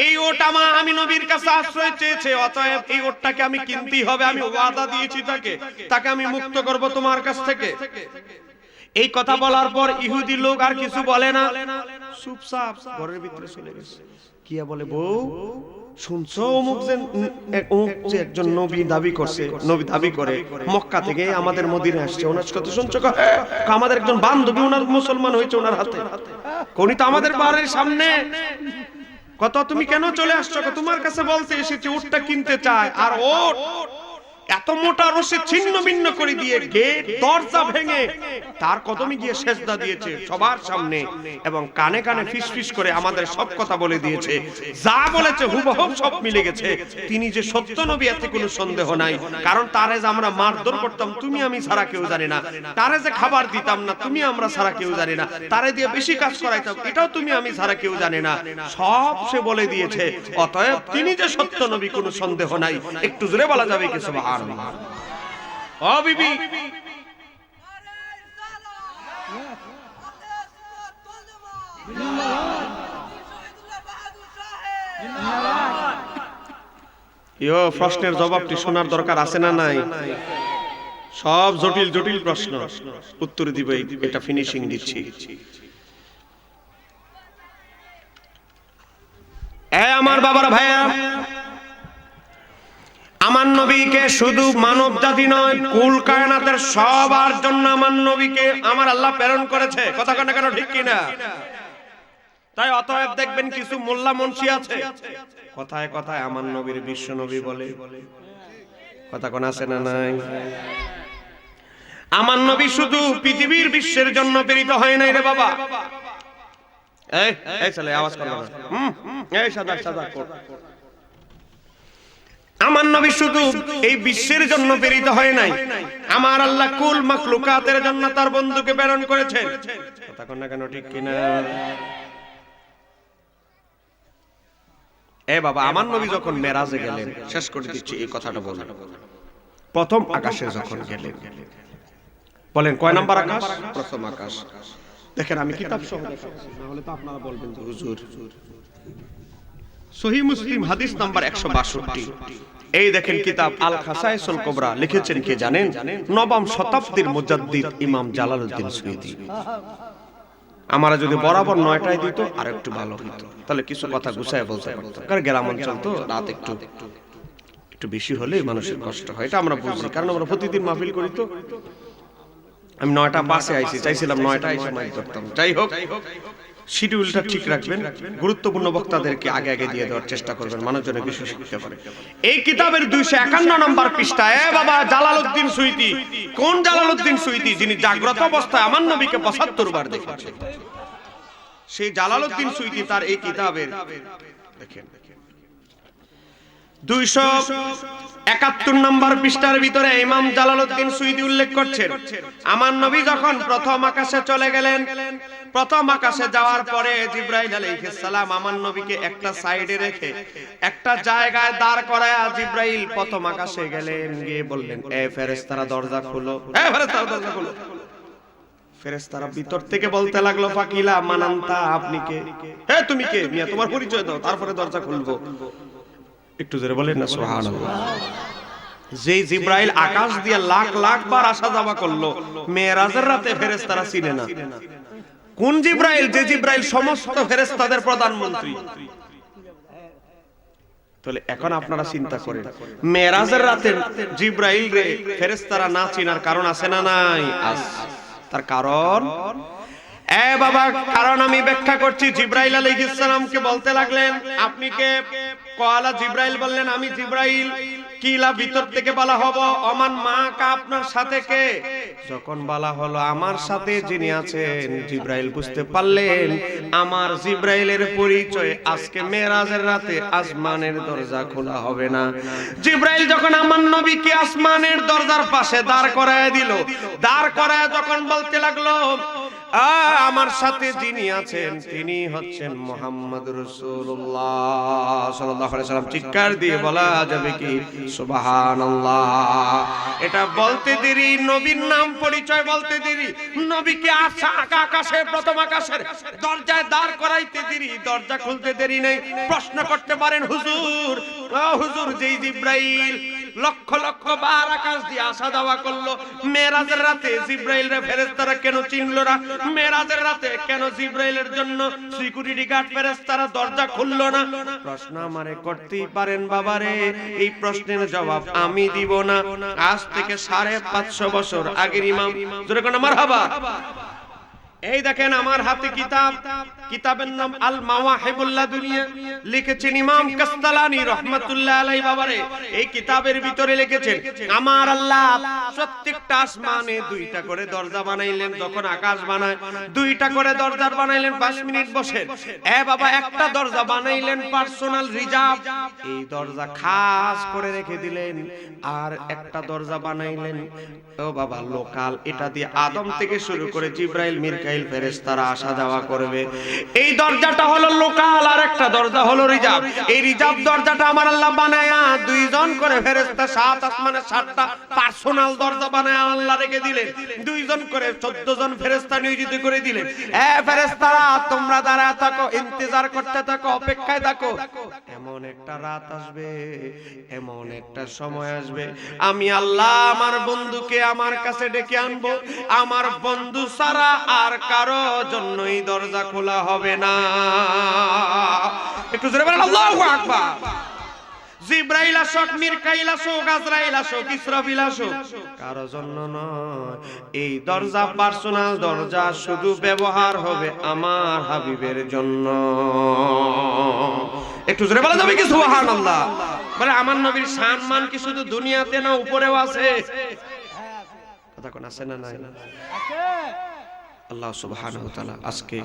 এই ওট আমি নবীর কাছে আশ্রয় চেয়েছে, অতএব এই ওটটাকে আমি কিনতেই হবে, আমি ওয়াদা দিয়েছি তাকে আমি মুক্ত করব তোমার কাছ থেকে। এই কথা বলার পর ইহুদি লোক আর কিছু বলে না, চুপচাপ ঘরের ভিতরে চলে গেছে। কিয়া বলে, বউ শুনছো, অমুক যে একজন নবী দাবি করছে, নবী দাবি করে মক্কা থেকে আমাদের মদিনায় আসছে, ওনার কথা শুনছো? আমাদের একজন বান্ধবী, ওনার মুসলমান হয়েছে ওনার হাতে, কোনি তো আমাদের বাড়ির সামনে। কত তুমি কেন চলে আসছো? তোমার কাছে বলতে এসেছি, উটটা কিনতে চায়। আর ওট এত মোটা রশি ছিন্ন ভিন্ন করে দিয়ে গেট দরজা ভেঙে তার কদমে গিয়ে সেজদা দিয়েছে সবার সামনে, এবং কানে কানে ফিসফিস করে আমাদের সব কথা বলে দিয়েছে, যা বলেছে হুবহু সব মিলে গেছে। তিনি যে সত্য নবী এতে কোনো সন্দেহ নাই, কারণ তারে যে আমরা মারধর করতাম তুমি আমি ছাড়া কেউ জানে না, তারে যে খাবার দিতাম না তুমি আমরা ছাড়া কেউ জানে না, তারে দিয়ে বেশি কাজ করাইতাম এটাও তুমি আমি ছাড়া কেউ জানে না, সব সে বলে দিয়েছে। অতএব তিনি যে সত্য নবী কোনো সন্দেহ নাই। একটু জোরে বলা যাবে কি সুবহানাল্লাহ? ও বিবি, প্রশ্নের জবাবটি শোনার দরকার আছে না নাই? সব জটিল জটিল প্রশ্ন উত্তর দিবে, এটা ফিনিশিং দিচ্ছি। আমার বাবার ভাইয়া, আমার নবীকে শুধু মানব জাতি নয়, কুল কায়নাতের সবার জন্য আমার নবীকে আমার আল্লাহ প্রেরণ করেছে। কথা কেন কেন ঠিক কিনা? তাই অতএব দেখবেন কিছু মোল্লা মুন্সি আছে, কথায় কথায় আমার নবীর বিশ্ব নবী বলে। কথা কোন আছে না নাই? আমার নবী শুধু পৃথিবীর বিশ্বের জন্য প্রেরিত হয় নাই রে বাবা। এই চলে আওয়াজ করো না, এই সাদা সাদা কোট। আমার নবী শুধু এই বিশ্বের জন্য প্রেরিত হয় নাই, আমার আল্লাহ কুল মাখলুকাতের জন্য তার বন্ধুকে প্রেরণ করেছেন। কথা কোন না কেন ঠিক কিনা? এ বাবা, আমার নবী যখন মেরাজে গেলেন, শেষ করে দিচ্ছি এই কথাটা বলেন, প্রথম আকাশে যখন গেলেন, বলেন কয় নাম্বার আকাশ? প্রথম আকাশ। দেখেন আমি কিতাব সহ দেখাচ্ছি, না হলে তো আপনারা বলবেন যে হুজুর। সহিহ মুসলিম হাদিস নাম্বার 162। এই দেখেন কিতাব আল খাসাইসুল কুবরা, লিখেছেন কে জানেন? নবম শতাব্দীর মুজাদ্দিদ ইমাম জালালউদ্দিন সুয়ুতী। আমরা যদি বরাবর 9টায় দিত আর একটু ভালো হতো, তাহলে কিছু কথা গুছায় বলতে পারতাম, কারণ গ্রাম অঞ্চল তো রাত একটু বেশি হলে মানুষের কষ্ট হয়, এটা আমরা বুঝি, কারণ আমরা প্রতিদিন মাহফিল করি। তো আমি 9টা বাসে আইছি, চাইছিলাম 9টায় এসে মাইক ধরতাম। যাই হোক, শিডিউলটা ঠিক রাখবেন, গুরুত্বপূর্ণ বক্তাদেরকে আগে আগে দিয়ে দেওয়ার চেষ্টা করবেন, মানুষজনের বেশি শিখতে পারে। এই কিতাবের 251 নম্বর পৃষ্ঠায় বাবা জালালউদ্দিন সুয়ুতী, কোন জালালউদ্দিন সুয়ুতী? যিনি জাগ্রত অবস্থায় আমার নবীকে 75 বার দেখেছেন। সেই জালালউদ্দিন সুয়ুতী তার এই কিতাবের দেখেন 271 নম্বর পৃষ্ঠার ভিতরে ইমাম জালালউদ্দিন সুয়ুতী উল্লেখ করছেন, আমার নবী যখন প্রথম আকাশে চলে গেলেন, প্রথম আকাশে যাওয়ার পরে জিবরাইল আলাইহিস সালাম আমার নবীকে একটা সাইডে রেখে একটা জায়গায় দাঁড় করায়া জিবরাইল প্রথম আকাশে গেলেন, গিয়ে বললেন, এ ফেরেশতারা দরজা খুলো, এ ফেরেশতারা দরজা খুলো। ফেরেশতারা ভিতর থেকে বলতে লাগলো, ফাকিলা মানান্তা, আপনি কে? হে তুমি কে? মিয়া তোমার পরিচয় দাও, তারপরে দরজা খুলবো। একটু জোরে বলেন না সুবহানাল্লাহ। যে জিবরাইল আকাশ দিয়ে লাখ লাখ বার আসা যাওয়া করলো, মেরাজের রাতে ফেরেশতারা চিনে না। কোন জিবরাইল? যে জিবরাইল সমস্ত ফেরেশতাদের প্রধানমন্ত্রী। তাহলে এখন আপনারা চিন্তা করেন, মেরাজের রাতে জিবরাইল রে ফেরেশতারা না চিনার কারণ আছে না নাই? তার কারণ এ বাবা, কারণ আমি ব্যাখ্যা করছি। জিবরাইল আলাইহিস সালামকে বলতে লাগলেন, আপনি কে? কওয়ালা জিবরাইল বললেন, আমি জিবরাইল। কিলা ভিতর থেকে বলা হলো ওমান মা কা আপনার সাথে কে? যখন বলা হলো আমার সাথে যিনি আছেন, জিব্রাইল বুঝতে পারলেন আমার জিব্রাইলের পরিচয় আজকে মেরাজের রাতে আসমানের দরজা খোলা হবে না। জিব্রাইল যখন আমার নবীকে আসমানের দরজার পাশে দাঁড় করায় দিল, দাঁড় করায় যখন বলতে লাগলো আমার সাথে যিনি আছেন তিনি হচ্ছেন মুহাম্মদ রাসূলুল্লাহ সাল্লাল্লাহু আলাইহি সাল্লাম, চিৎকার দিয়ে বলা যাবে কি সুবহানাল্লাহ। এটা বলতে দেরি, নবীর নাম পরিচয় বলতে দেরি, নবীকে আকাশে প্রথম আকাশের দরজায় দাঁড় করাইতে দেরি, দরজা খুলতে দেরি নেই। প্রশ্ন করতে পারেন হুজুর, হুজুর যেই জিব্রাইল লক্ষ লক্ষ বার আকাশ দিয়ে আসা যাওয়া করলো, মেরাজের রাতে জিব্রাইল রে ফেরেশতারা কেন চিনলো না? মেরাজের রাতে কেন জিব্রাইলের জন্য সিকিউরিটি গার্ড ফেরেশতারা দরজা খুললো না? প্রশ্ন আমারে করতেই পারেন বাবারে, এই প্রশ্নের জবাব আমি দিব না। আজ থেকে 550 বছর আগের ইমাম, জোরে কোন মারহাবা। এই দেখেন আমার হাতে কিতাব, কিতাবের নাম আল মাওয়াহিবুল লাদুনিয়া, লিখেছেন ইমাম কাসতালানী রাহমাতুল্লাহ আলাইহি। বাবারে এই কিতাবের ভিতরে লিখেছেন আমার আল্লাহ প্রত্যেকটা আসমানে 2টা করে দরজা বানাইলেন। যখন আকাশ বানায় 2টা করে দরজা বানাইলেন। 5 মিনিট বসেন। বাবা একটা দরজা বানাইলেন পার্সোনাল রিজার্ভ, এই দরজা খাস করে রেখে দিলেন। আর একটা দরজা বানাইলেন ও বাবা লোকাল, এটা দিয়ে আদম থেকে শুরু করে জিব্রাইল মিকাইল ফেরেশতারা আসা যাওয়া করবে। এই দরজাটা হলো লোকাল, আর একটা দরজা হলো রিজার্ভ। এই রিজার্ভ দরজাটা আমার আল্লাহ বানায়া 2 জন করে ফেরেশতা 7 আসমানে 7টা পার্সোনাল দরজা বানায়া আল্লাহ রেখে দিলেন। 2 জন করে 14 জন ফেরেশতা নিয়োজিত করে দিলেন। ফেরেশতারা তোমরা দাঁড়ায় থাকো, ইন্তজার করতে থাকো, অপেক্ষায় থাকো। এমন একটা রাত আসবে, এমন একটা সময় আসবে, আমি আল্লাহ আমার বন্ধুকে আমার কাছে ডেকে আনবো। আমার বন্ধু ছাড়া আর কারো জন্যই দরজা খোলা হবে না। একটু জোরে বলেন আল্লাহু আকবার। জিব্রাইল আসুক, মিকাইল আসুক, আজরাইল আসুক, ইসরাফিল আসুক, কারো জন্য নয়। এই দরজা পার্সোনাল দরজা, শুধু ব্যবহার হবে আমার হাবিবের জন্য। একটু জোরে বলা যাবে কি সুবহানাল্লাহ? বলে আমার নবীর সম্মান কি শুধু দুনিয়াতে না উপরেও আছে? কথা কোন আছে না নাই? আছে। আল্লাহ সুবহানাহু ওয়া তাআলা আজকে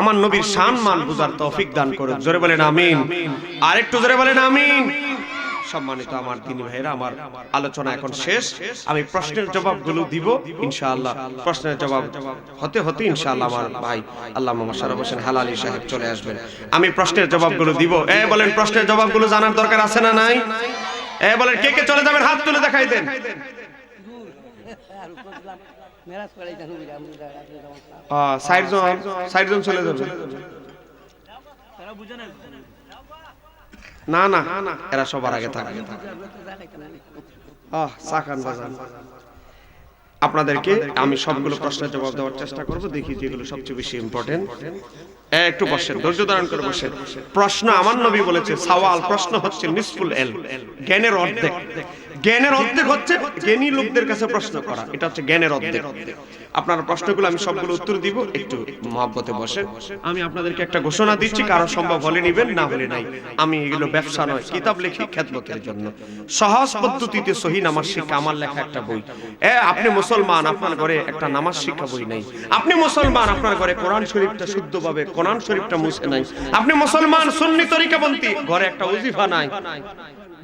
আমার নবীর সম্মান বুঝার তৌফিক দান করুন। জোরে বলেন আমিন। আর একটু জোরে বলেন আমিন। সম্মানিত আমার দিনী ভাইরা, আমার আলোচনা এখন শেষ। আমি প্রশ্নের জবাবগুলো দিব ইনশাআল্লাহ। প্রশ্নের জবাব হতে হতে ইনশাআল্লাহ আমার ভাই আল্লামা মোশাররফ হোসেন হালালি সাহেব চলে আসবেন। আমি প্রশ্নের জবাবগুলো দিব। বলেন প্রশ্নের জবাবগুলো জানার দরকার আছে না নাই? বলেন কে কে চলে যাবেন হাত তুলে দেখাই দেন। সাইডজন চলে যাবে। না না এরা সবার আগে থাকবে। আপনাদেরকে আমি সবগুলো প্রশ্নের জবাব দেওয়ার চেষ্টা করব, দেখি যেগুলো সবচেয়ে বেশি ইম্পর্টেন্ট। একটু বসেন, ধৈর্য ধারণ করে বসেন। প্রশ্ন আমার নবী বলেছে সওয়াল, প্রশ্ন হচ্ছে নিসফুল ইলম, জ্ঞানের অর্ধেক। জ্ঞানের অর্ধেক হচ্ছে জ্ঞানী লোকদের কাছে প্রশ্ন করা, এটা হচ্ছে জ্ঞানের অর্ধেক। আপনার প্রশ্নগুলো আমি সবগুলো উত্তর দিব, একটু মহব্বতে বসেন। আমি আপনাদেরকে একটা ঘোষণা দিচ্ছি, কারো সম্ভব হলে নেবেন, না হলে নাই। আমি এগুলো ব্যবসা নয়, কিতাব লিখি খেদমতের জন্য। সহজ পদ্ধতিতে সহি নামাজ শিক্ষা আমার লেখা একটা বই। আপনি মুসলমান, আপনার ঘরে একটা নামাজ শিক্ষা বই নাই। আপনি মুসলমান, আপনার ঘরে কোরআন শরীফটা শুদ্ধভাবে কোরআন শরীফটা মুছে নাই। আপনি মুসলমান সুন্নি তরিকাপন্থী, ঘরে একটা ওজিফা নাই,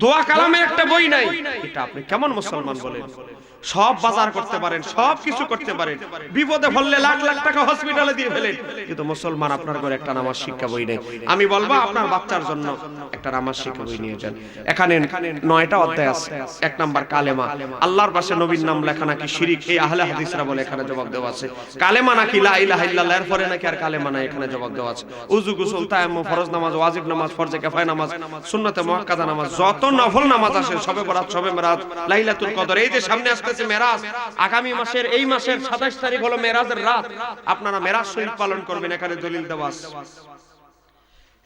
দোয়া কালামের একটা বই নাই। এটা আপনি কেমন মুসলমান বলেন? সব বাজার করতে পারেন, সব কিছু করতে পারেন, বিপদে পড়লে লাখ লাখ টাকা হসপিটালে দিয়ে ফেলেন, কিন্তু মুসলমান আপনার ঘরে একটা নামাজ শিক্ষা বই নেই। আমি বলবো আপনার বাচ্চার জন্য একটা নামাজ শিক্ষা বই নিয়ে যান। এখানে 9টা অধ্যায় আছে। 1 নাম্বার কালেমা, আল্লাহর পাশে নবীর নাম লেখা নাকি শিরিক, এই আহলে হাদিসরা বলে, এখানে জবাব দেওয়া আছে। কালেমা নাকি লা ইলাহা ইল্লাল্লাহ, এর পরে নাকি আর কালেমা নাই, এখানে জবাব দেওয়া আছে। উযু, গোসল, তায়াম্মুম, ফরজ নামাজ, ওয়াজিব নামাজ, ফরজে কিফায়া নামাজ, সুন্নতে মুআক্কাদা নামাজ, যত নফল নামাজ আছে, শবে বরাত, শবে মেরাজ, লাইলাতুল কদর। এই যে সামনে আসতেছে মেরাজ, আগামী মাসের এই মাসের 27 তারিখ হলো মেরাজের রাত। আপনারা মেরাজ শরীফ পালন করবেন, এখানে দলিল দেওয়া আছে।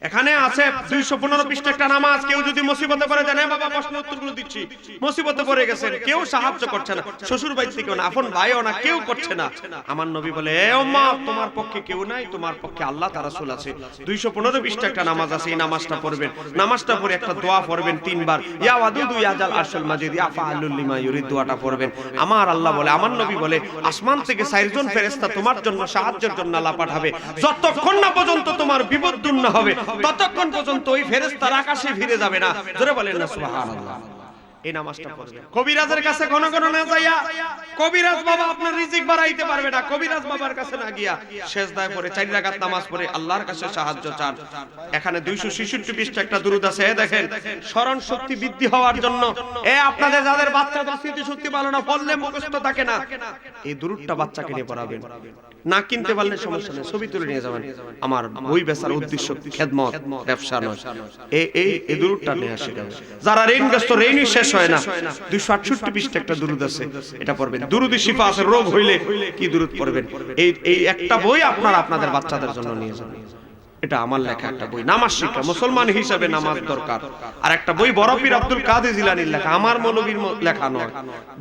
এখানে আছে 215 পৃষ্ঠা একটা নামাজ। কেউ যদি মুসিবতে পড়ে যায়, বাবা প্রশ্ন উত্তরগুলো দিচ্ছি, মুসিবতে পড়ে গেছেন, কেউ সাহায্য করছে না, শ্বশুর বাড়ি থেকে না, আপন ভাইও না, কেউ করছে না। আমার নবী বলে, এ উম্মাহ, তোমার পক্ষে কেউ নাই, তোমার পক্ষে আল্লাহ তার রাসূল আছে। 215 পৃষ্ঠা একটা নামাজ আছে, এই নামাজটা পড়বেন। নামাজটা পড়ে একটা দোয়া পড়বেন 3 বার, ইয়া ওয়াদুদু ইয়া জাল আরশুল মাজিদ ইয়া ফাআলুল লিমা ইউরিদ, দোয়াটা পড়বেন। আমার আল্লাহ বলে, আমার নবী বলে, আসমান থেকে 4 জন ফেরেশতা তোমার জন্য সাহায্যের জন্য আল্লাহ পাঠাবে। যতক্ষণ না পর্যন্ত তোমার বিপদ দূর না হবে, ততক্ষণ পর্যন্ত ওই ফেরেশতারা আকাশে ফিরে যাবে না। জোরে বলেন না সুবহানাল্লাহ। এই নামাজটা পড়বেন। কবিরাজের কাছে ঘন ঘন না যাইয়া, কবিরাজ বাবা আপনার রিজিক বাড়াইতে পারবে না, কবিরাজ বাবার কাছে না গিয়া সেজদায় পড়ে 4 রাকাত নামাজ পড়ে আল্লাহর কাছে সাহায্য চান। এখানে 266 পৃষ্ঠা একটা দুরূদ আছে, দেখেন, স্মরণ শক্তি বৃদ্ধি হওয়ার জন্য। আপনাদের যাদের বাচ্চাদের স্মৃতি শক্তি ভালো না, পড়লে মুখস্থ থাকে না, এই দুরূদটা বাচ্চাকে নিয়ে পড়াবেন। না কিনতে পারলে সমস্যা নেই, ছবি তুলে নিয়ে যাবেন। আমার বই বেচার উদ্দেশ্য খেদমত, ব্যবসা নয়। এই দুরূদটা নিয়ে আসে। যারা ঋণগ্রস্ত, ঋণই শেষ হয় না, 268 পৃষ্ঠা একটা দুরূদ আছে, এটা পড়বেন। দুরূদ শিফা আছে, রোগ হইলে কি দুরূদ পড়বেন। এই একটা বই আপনারা আপনাদের বাচ্চাদের জন্য নিয়ে যাবেন। এটা আমার লেখা একটা বই, নামাজ শিক্ষা, মুসলমান হিসেবে নামাজ দরকার। আর একটা বই বড় পীর আব্দুল কাদের জিলানীর লেখা, আমার মৌলবীর লেখা নয়,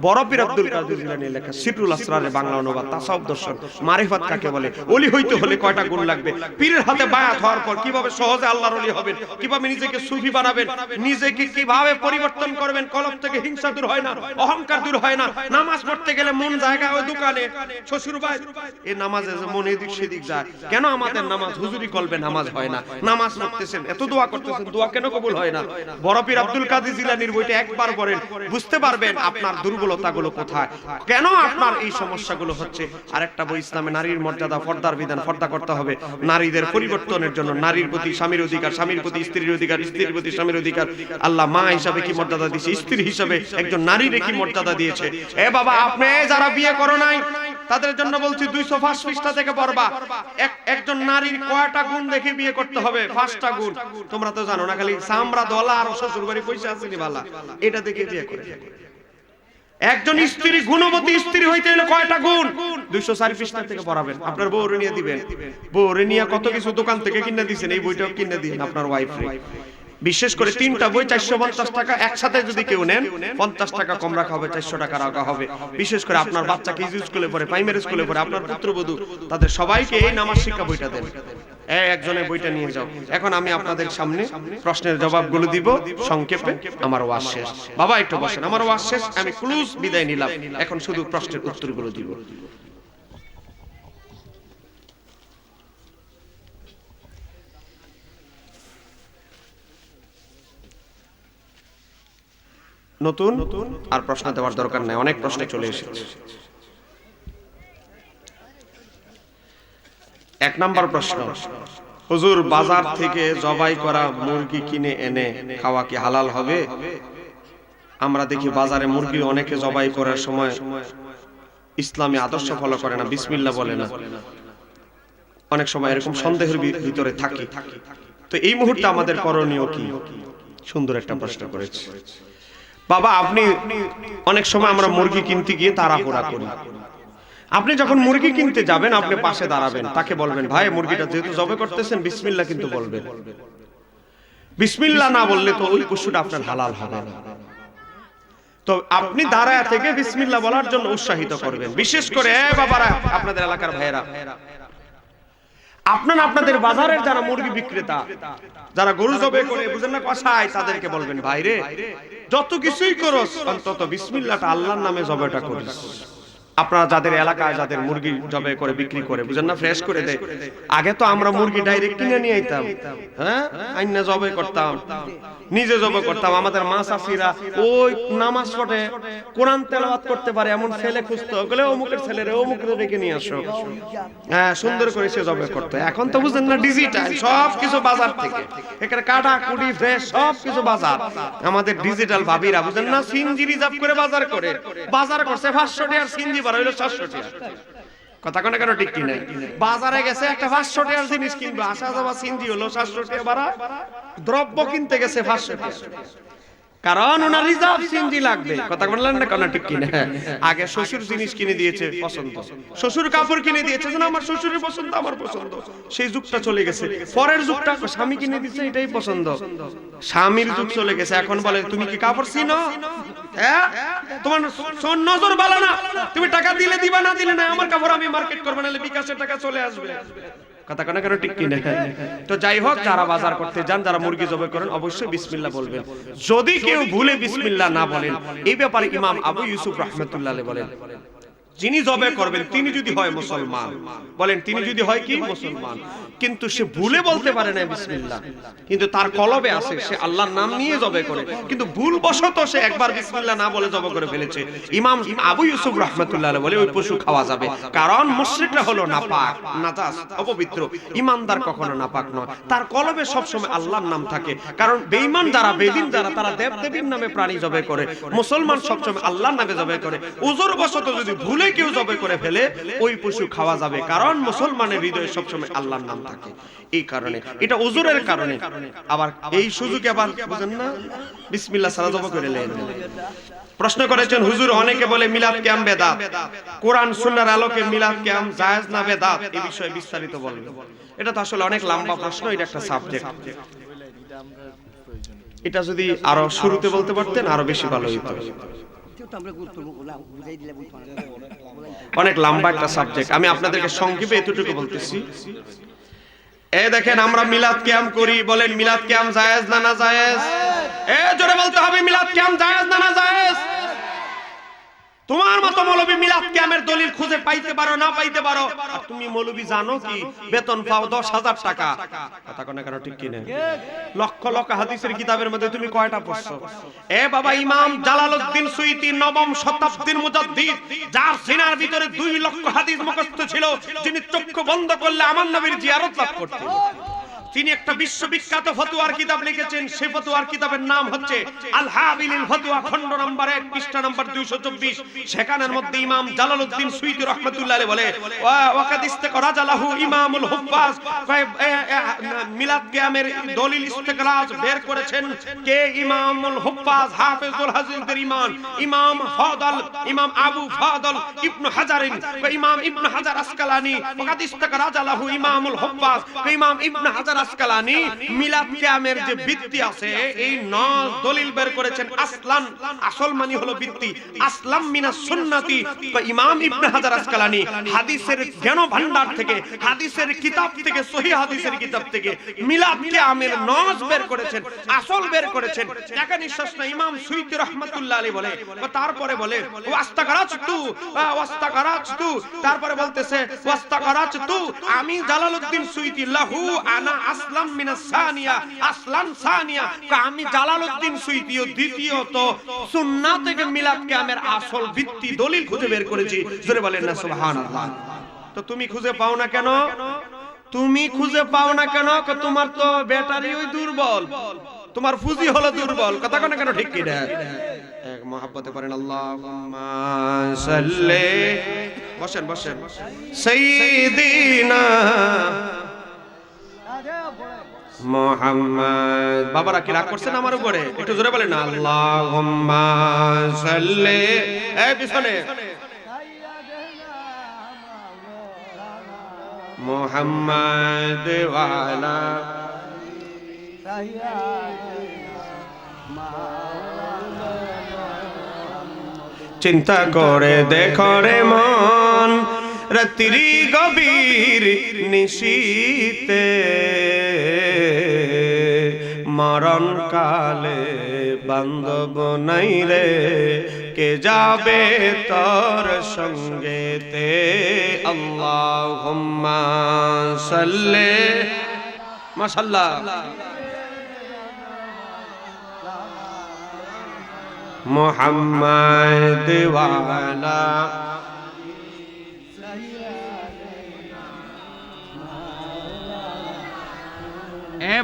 বড় পীর আব্দুল কাদের জিলানীর লেখা, সিরুল আসরারের বাংলা অনুবাদ, তাসাউফ দর্শন, মারিফাত কাকে বলে, ওলি হইতে হলে কয়টা গুণ লাগবে, পীরের হাতে বায়াত হওয়ার পর কিভাবে সহজে আল্লাহর ওলি হবেন, কিভাবে নিজেকে সুফি বানাবেন, নিজেকে কিভাবে পরিবর্তন করবেন, কলব থেকে হিংসা দূর হয় না, অহংকার দূর হয় না, নামাজ পড়তে গেলে মন জায়গা ওই দোকানে, শ্বশুর ভাই, এই নামাজে যে মন এদিক সেদিক যায় কেন? আমাদের নামাজ হুজুরি করবেন, নামাজ হয় না। নামাজ পড়তেছেন, এত দোয়া করতেছেন, দোয়া কেন কবুল হয় না? বড় পীর আব্দুল কাদের জিলানীর বইটা একবার পড়েন, বুঝতে পারবেন আপনার দুর্বলতাগুলো কোথায়, কেন আপনার এই সমস্যাগুলো হচ্ছে। আরেকটা বই ইসলামে নারীর মর্যাদা, পর্দার বিধান, পর্দা করতে হবে নারীদের পরিবর্তনের জন্য, নারীর প্রতি স্বামীর অধিকার, স্বামীর প্রতি স্ত্রীর অধিকার, স্ত্রীর প্রতি স্বামীর অধিকার, আল্লাহ মা হিসাবে কি মর্যাদা দিয়েছে, স্ত্রী হিসাবে একজন নারীরে কি মর্যাদা দিয়েছে। এ বাবা, আপনি যারা বিয়ে করো নাই তাদের জন্য বলছি 205 পৃষ্ঠা থেকে পড়বা। একজন নারীর কয়টা গুণ দেখে বিয়ে করতে হবে? 5টা গুণ। তোমরা তো জানো না, খালি চামড়া দলা আর শ্বশুর বাড়ি পয়সা আছে নি বালা, এটা দেখে বিয়ে করে। একজন স্ত্রী গুণবতী স্ত্রী হইতে হলে কয়টা গুণ? 204 পৃষ্ঠা থেকে পড়াবেন। আপনার বউরে নিয়ে দিবেন, বউরে নিয়ে কত কিছু দোকান থেকে কিনে দিবেন, এই বইটাও কিনে দিন আপনার ওয়াইফরে। বিশেষ করে 3টা বই 450 টাকা, একসাথে যদি কেউ নেন 50 টাকা কম রাখা হবে, 400 টাকা রাখা হবে। বিশেষ করে আপনার বাচ্চাকে ইজি স্কুলে পড়ে, প্রাইমারি স্কুলে পড়ে, আপনার পুত্রবধূ, তাদের সবাইকে এই নামাজ শিক্ষা বইটা দেন। একজনের বইটা নিয়ে যাও। এখন আমি আপনাদের সামনে প্রশ্নের জবাবগুলো দিব সংক্ষেপে, আমার ওয়াজ শেষ। বাবা একটু বসেন, আমার ওয়াজ শেষ, আমি ক্লোজ বিদায় নিলাম, এখন শুধু প্রশ্নের উত্তরগুলো দিব। নতুন আর প্রশ্ন দেওয়ার দরকার নাই, অনেক প্রশ্ন চলে এসেছে। 1 নম্বর প্রশ্ন, হুজুর বাজার থেকে জবাই করা মুরগি কিনে এনে খাওয়া কি হালাল হবে? আমরা দেখি বাজারে মুরগি অনেকে জবাই করার সময় ইসলামী আদর্শ ফলো করে না, বিসমিল্লাহ বলে না, অনেক সময় এরকম সন্দেহের ভিতরে থাকি। তো এই মুহূর্তে আমাদের করণীয় কি? সুন্দর একটা প্রশ্ন করেছে বাবা। আপনি অনেক সময় আমরা মুরগি কিনতে গিয়ে তাড়াহুড়া করি। আপনি যখন মুরগি কিনতে যাবেন, আপনি পাশে দাঁড়াবেন, তাকে বলবেন, ভাই মুরগিটা যেহেতু জবাই করতেছেন বিসমিল্লাহ কিন্তু বলবেন। বিসমিল্লাহ না বললে তো ওই পশুটা আপনার হালাল হবে না। তো আপনি দাঁড়ায় থেকে বিসমিল্লাহ বলার জন্য উৎসাহিত করবেন। বিশেষ করে বাবারা, আপনাদের এলাকার ভাইয়েরা, আপনাদের বাজারের যারা মুরগি বিক্রেতা, যারা গরু জবাই করে, বুঝেন না, কষায়, তাদেরকে বলবেন, ভাইরে যত কিছুই করস অন্তত বিসমিল্লাহটা আল্লাহর নামে জবাইটা করিস। আপনারা যাদের এলাকায় যাদের মুরগি জবাই করে বিক্রি করে, বুঝেন না, ফ্রেশ করে দেয়। আগে তো আমরা মুরগি ডাইরেক্ট কিনে নিয়ে আইতাম, হ্যাঁ, আইনা জবাই করতাম, নিজে জবাই করতাম। আমাদের মা চাষিরা ওই নামাজ পড়ে কোরআন তেলাওয়াত করতে পারে এমন ছেলে খুঁজতো, বলে অমুকের ছেলেরে অমুকের রেখে নিয়ে আসো, হ্যাঁ, সুন্দর করে সে জবাই করতো। এখন তো বুঝেন না, ডিজিটাল সব কিছু বাজার থেকে, এখানে কাটা কুড়ি ফ্রেশ সব কিছু বাজার। আমাদের ডিজিটাল ভাবিরা, বুঝেন না, সিনজি রিজার্ভ করে বাজার করে, বাজার করছে 500 টাকার সিনজি বার হইলো 700 টাকা। কথা কোন কেন ঠিক কি নাই? বাজারে গেছে একটা 500 টাকার জিনিস কিনবে, আসা যাওয়া সিনজি হলো 700 টাকা ভাড়া, দ্রব্য কিনতে গেছে 500 টাকা। কারণ ওনার রিজার্ভ সিএনজি লাগবে। কথা বললেন না কেন? ঠিক কিনা? আগে শ্বশুর জিনিস কিনে দিয়েছে পছন্দ, শ্বশুর কাপড় কিনে দিয়েছে না আমার শ্বশুরের পছন্দ আমার পছন্দ, সেই যুগটা চলে গেছে। পরের যুগটা স্বামী কিনে দিচ্ছে এটাই পছন্দ, স্বামীর যুগ চলে গেছে। এখন বলে তুমি কি কাপড় চিনো? হ্যাঁ, তোমার নজর ভালো না, তুমি টাকা দিলে দিবা, না দিলে না, আমার কাপড় আমি মার্কেট করবো, নাহলে বিকাশের টাকা চলে আসবে। কথা কেন কেন ঠিক কিনা? তো যাই হোক, যারা বাজার করতে যান, যারা মুরগি জবাই করেন, অবশ্যই বিসমিল্লাহ বলবেন। যদি কেউ ভুলে বিসমিল্লাহ না বলেন, এই ব্যাপারে ইমাম আবু ইউসুফ রাহমাতুল্লাহ আলাইহি বলেন, যিনি জবাই করবেন তিনি যদি হয় মুসলমান, বলেন তিনি যদি হয় কি মুসলমান, কিন্তু সে ভুলে বলতে পারে না বিসমিল্লাহ, কিন্তু তার কলবে আছে সে আল্লাহর নাম নিয়ে জবাই করে, কিন্তু ভুলবশত সে একবার বিসমিল্লাহ না বলে জবাই করে ফেলেছে, ইমাম আবু ইউসুফ রাহমাতুল্লাহ আলাইহি বলে ওই পশু খাওয়া যাবে। কারণ মুশরিকরা হলো নাপাক, নাজাস, অপবিত্র। ঈমানদার কখনো নাপাক নয়, তার কলবে সব সময় আল্লাহর নাম থাকে। কারণ বেঈমান যারা, বেদিন যারা, তারা দেবদেবীর নামে প্রাণী জবাই করে, মুসলমান সব সময় আল্লাহর নামে জবাই করে। উযরবশত যদি ভুলে কেউ জবাই করে ফেলে, ওই পশু খাওয়া যাবে, কারণ মুসলমানের হৃদয়ে সব সময় আল্লাহর নাম থাকে। এই কারণে এটা উযরের কারণে। আবার এই সুযোগে আবার বুঝেন না, বিসমিল্লাহ ছাড়া জবাই করে নেন। প্রশ্ন করেছেন হুজুর, অনেকে বলে মিলাদ কিয়াম বেদাত, কোরআন সুন্নাহর আলোকে মিলাদ কিয়াম জায়েজ না বেদাত, এই বিষয়ে বিস্তারিত বলবেন। এটা তো আসলে অনেক লম্বা প্রশ্ন, এটা একটা সাবজেক্ট। এটা যদি আরো শুরুতে বলতে পারতেন আরো বেশি ভালো হতো। অনেক লম্বা একটা সাবজেক্ট, আমি আপনাদেরকে সংক্ষেপে এতটুকু বলতেছি। এই দেখেন, আমরা মিলাদ কিয়াম করি, বলেন মিলাদ কিয়াম জায়েজ না না জায়েজ? জোরে বলতে হবে, মিলাদ কিয়াম জায়েজ না না জায়েজ? তোমার মতো মৌলবী মিলাদ কিয়ামের দলিল খুঁজে পাইতে পারো না পাইতে পারো, আর তুমি মৌলবী জানো কি বেতন পাও 10,000 টাকা। কথা কোন কেন ঠিক কি না? লক্ষ লক্ষ হাদিসের কিতাবের মধ্যে তুমি কয়টা পড়ছো? বাবা, ইমাম জালালউদ্দিন সুয়ুতী 9ম শতাব্দীর মুজাদ্দিদ, যার সিনার ভিতরে 2 লক্ষ হাদিস মুখস্থ ছিল, যিনি চক্ষু বন্ধ করলে আমার নবীর জিয়ারত লাভ করতেন। তিনি একটা বিশ্ববিখ্যাত ফতোয়ার কিতাব লিখেছেন, সেই ফতোয়ার কিতাবের নাম হচ্ছে আল হাবিলিল ফতোয়া, খণ্ড নম্বর 1, পৃষ্ঠা নম্বর 224। সেখানের মধ্যে ইমাম জালালউদ্দিন সুয়ুতী রাহমাতুল্লাহ আলাইহি বলে, ওয়াকাদ ইস্তিকরাজ লাহু ইমামুল হুফাজ, মিলাদ কিয়ামের দলিল ইস্তিকরাজ বের করেছেন কে? ইমামুল হুফাজ, হাফেজুল হাদিসের ইমাম, ইমাম ফাদল, ইমাম আবু ফাদল ইবনে হাজারিন, ইমাম ইবনে হাজার আসকালানি। ওয়াকাদ ইস্তিকরাজ লাহু ইমামুল হুফাজ, ইমাম ইবনে হাজার আসকালানি মিলাদ কিয়ামের যে ভিত্তি আছে, এই 9 দলিল বের করেছেন। আসলান, আসল মানে হলো ভিত্তি, আসলাম মিনাস সুন্নতি। ইমাম ইবনে হাজার আসকালানি হাদিসের জ্ঞান ভান্ডার থেকে, হাদিসের কিতাব থেকে, সহিহ হাদিসের কিতাব থেকে মিলাদ কিয়ামের নজ বের করেছেন, আসল বের করেছেন। টাকা নিঃশ্বাস না, ইমাম সুয়ুতী রাহমাতুল্লাহ আলাইহি বলে, তারপরে বলে ওয়াস্তাকারাতু, তারপরে বলতেছে ওয়াস্তাকারাতু, আমি জালালউদ্দিন সুয়ুতী লাহু আনা আসলাম মিনাস সানিয়া, আসলান সানিয়া, আমি জালালউদ্দিন সুয়ুতী দ্বিতীয়ত সুন্নাহ থেকে মিলাদ কিয়ামের আসল ভিত্তি দলিল খুঁজে বের করেছি। জোরে বলেন না সুবহানাল্লাহ। তো তুমি খুঁজে পাও না কেন? তুমি খুঁজে পাও না কেন? তোমার তো ব্যাটারি ওই দুর্বল, তোমার ফুজি হলো দুর্বল। কথা কোন কেন ঠিক কি না? এক মহব্বতে পড়েন আল্লাহুম্মা সাল্লি, বসেন বসেন, সাইয়্যিদিনা মুহাম্মদ। বাবারা কি রাগ করছেন আমার উপরে? একটু জোরে বলেন না, আল্লাহুম্মা সাল্লি। পিছনে মুহাম্মদ ওয়া আলা চিন্তা করে দেখো রে মন, রাত্রি গভীর নিশীতে মরণ কালে বান্ধব নাই রে, কে যাবে তোর সঙ্গেতে। আল্লাহুম্মা সাল্লি, মাশাআল্লাহ, মুহাম্মদ ওয়া আলা।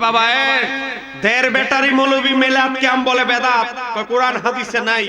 বাবা, দের ব্যাটারি মৌলভী মিলাদ কিয়াম বলে বেদাত, কোরআন হাদিসে নাই।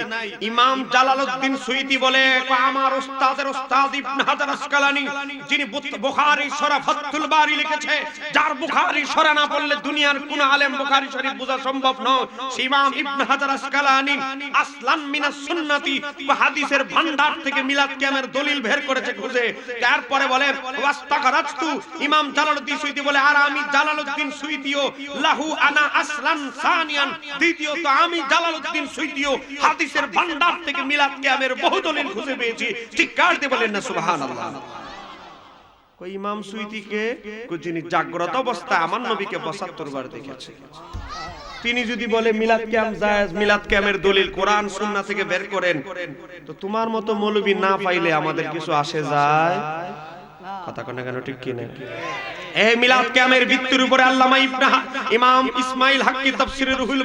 ইমাম জালালউদ্দিন সুয়ুতী বলে আমার ওস্তাদের ওস্তাদ ইবনে হাজার আসকালানী, যিনি বুখারী শরহ ফাতহুল বারী লিখেছে, যার বুখারী শরহ না পড়লে দুনিয়ার কোন আলেম বুখারী শরীফ বোঝা সম্ভব নয়, সেই ইমাম ইবনে হাজার আসকালানী আসলান মিনাস সুন্নতি, হাদিসের ভান্ডার থেকে মিলাদ কিয়ামের দলিল বের করেছে খুঁজে। তারপরে বলে ওয়াস্তাগরাজতু, ইমাম জালালউদ্দিন সুয়ুতী বলে আর আমি জালালউদ্দিন সুয়ুতীও লাহু আনা আসলান সানিয়ান, দ্বিতীয়ত আমি জালালউদ্দিন সুয়ুতীও হাদিসের ভান্ডার থেকে মিলাদ কিয়ামের বহু দলিল খুঁজে পেয়েছি। চিৎকার দিয়ে বলেন না সুবহানাল্লাহ। কই ইমাম সুয়ুতীকে যিনি জাগ্রত অবস্থায় আমার নবীকে ৭২ বার দেখেছে, তিনি যদি বলে মিলাদ কিয়াম জায়েজ, মিলাদ কিয়ামের দলিল কোরআন সুন্নাহ থেকে বের করেন, তো তোমার মতো মৌলবী না পাইলে আমাদের কিছু আসে যায়? কথা কোন কেন ঠিক কি না? এই মিলাদ কিয়ামের ভিত্তির উপরে আল্লামা ইমাম ইসমাইল হাক্কি তাফসীরে রুহুল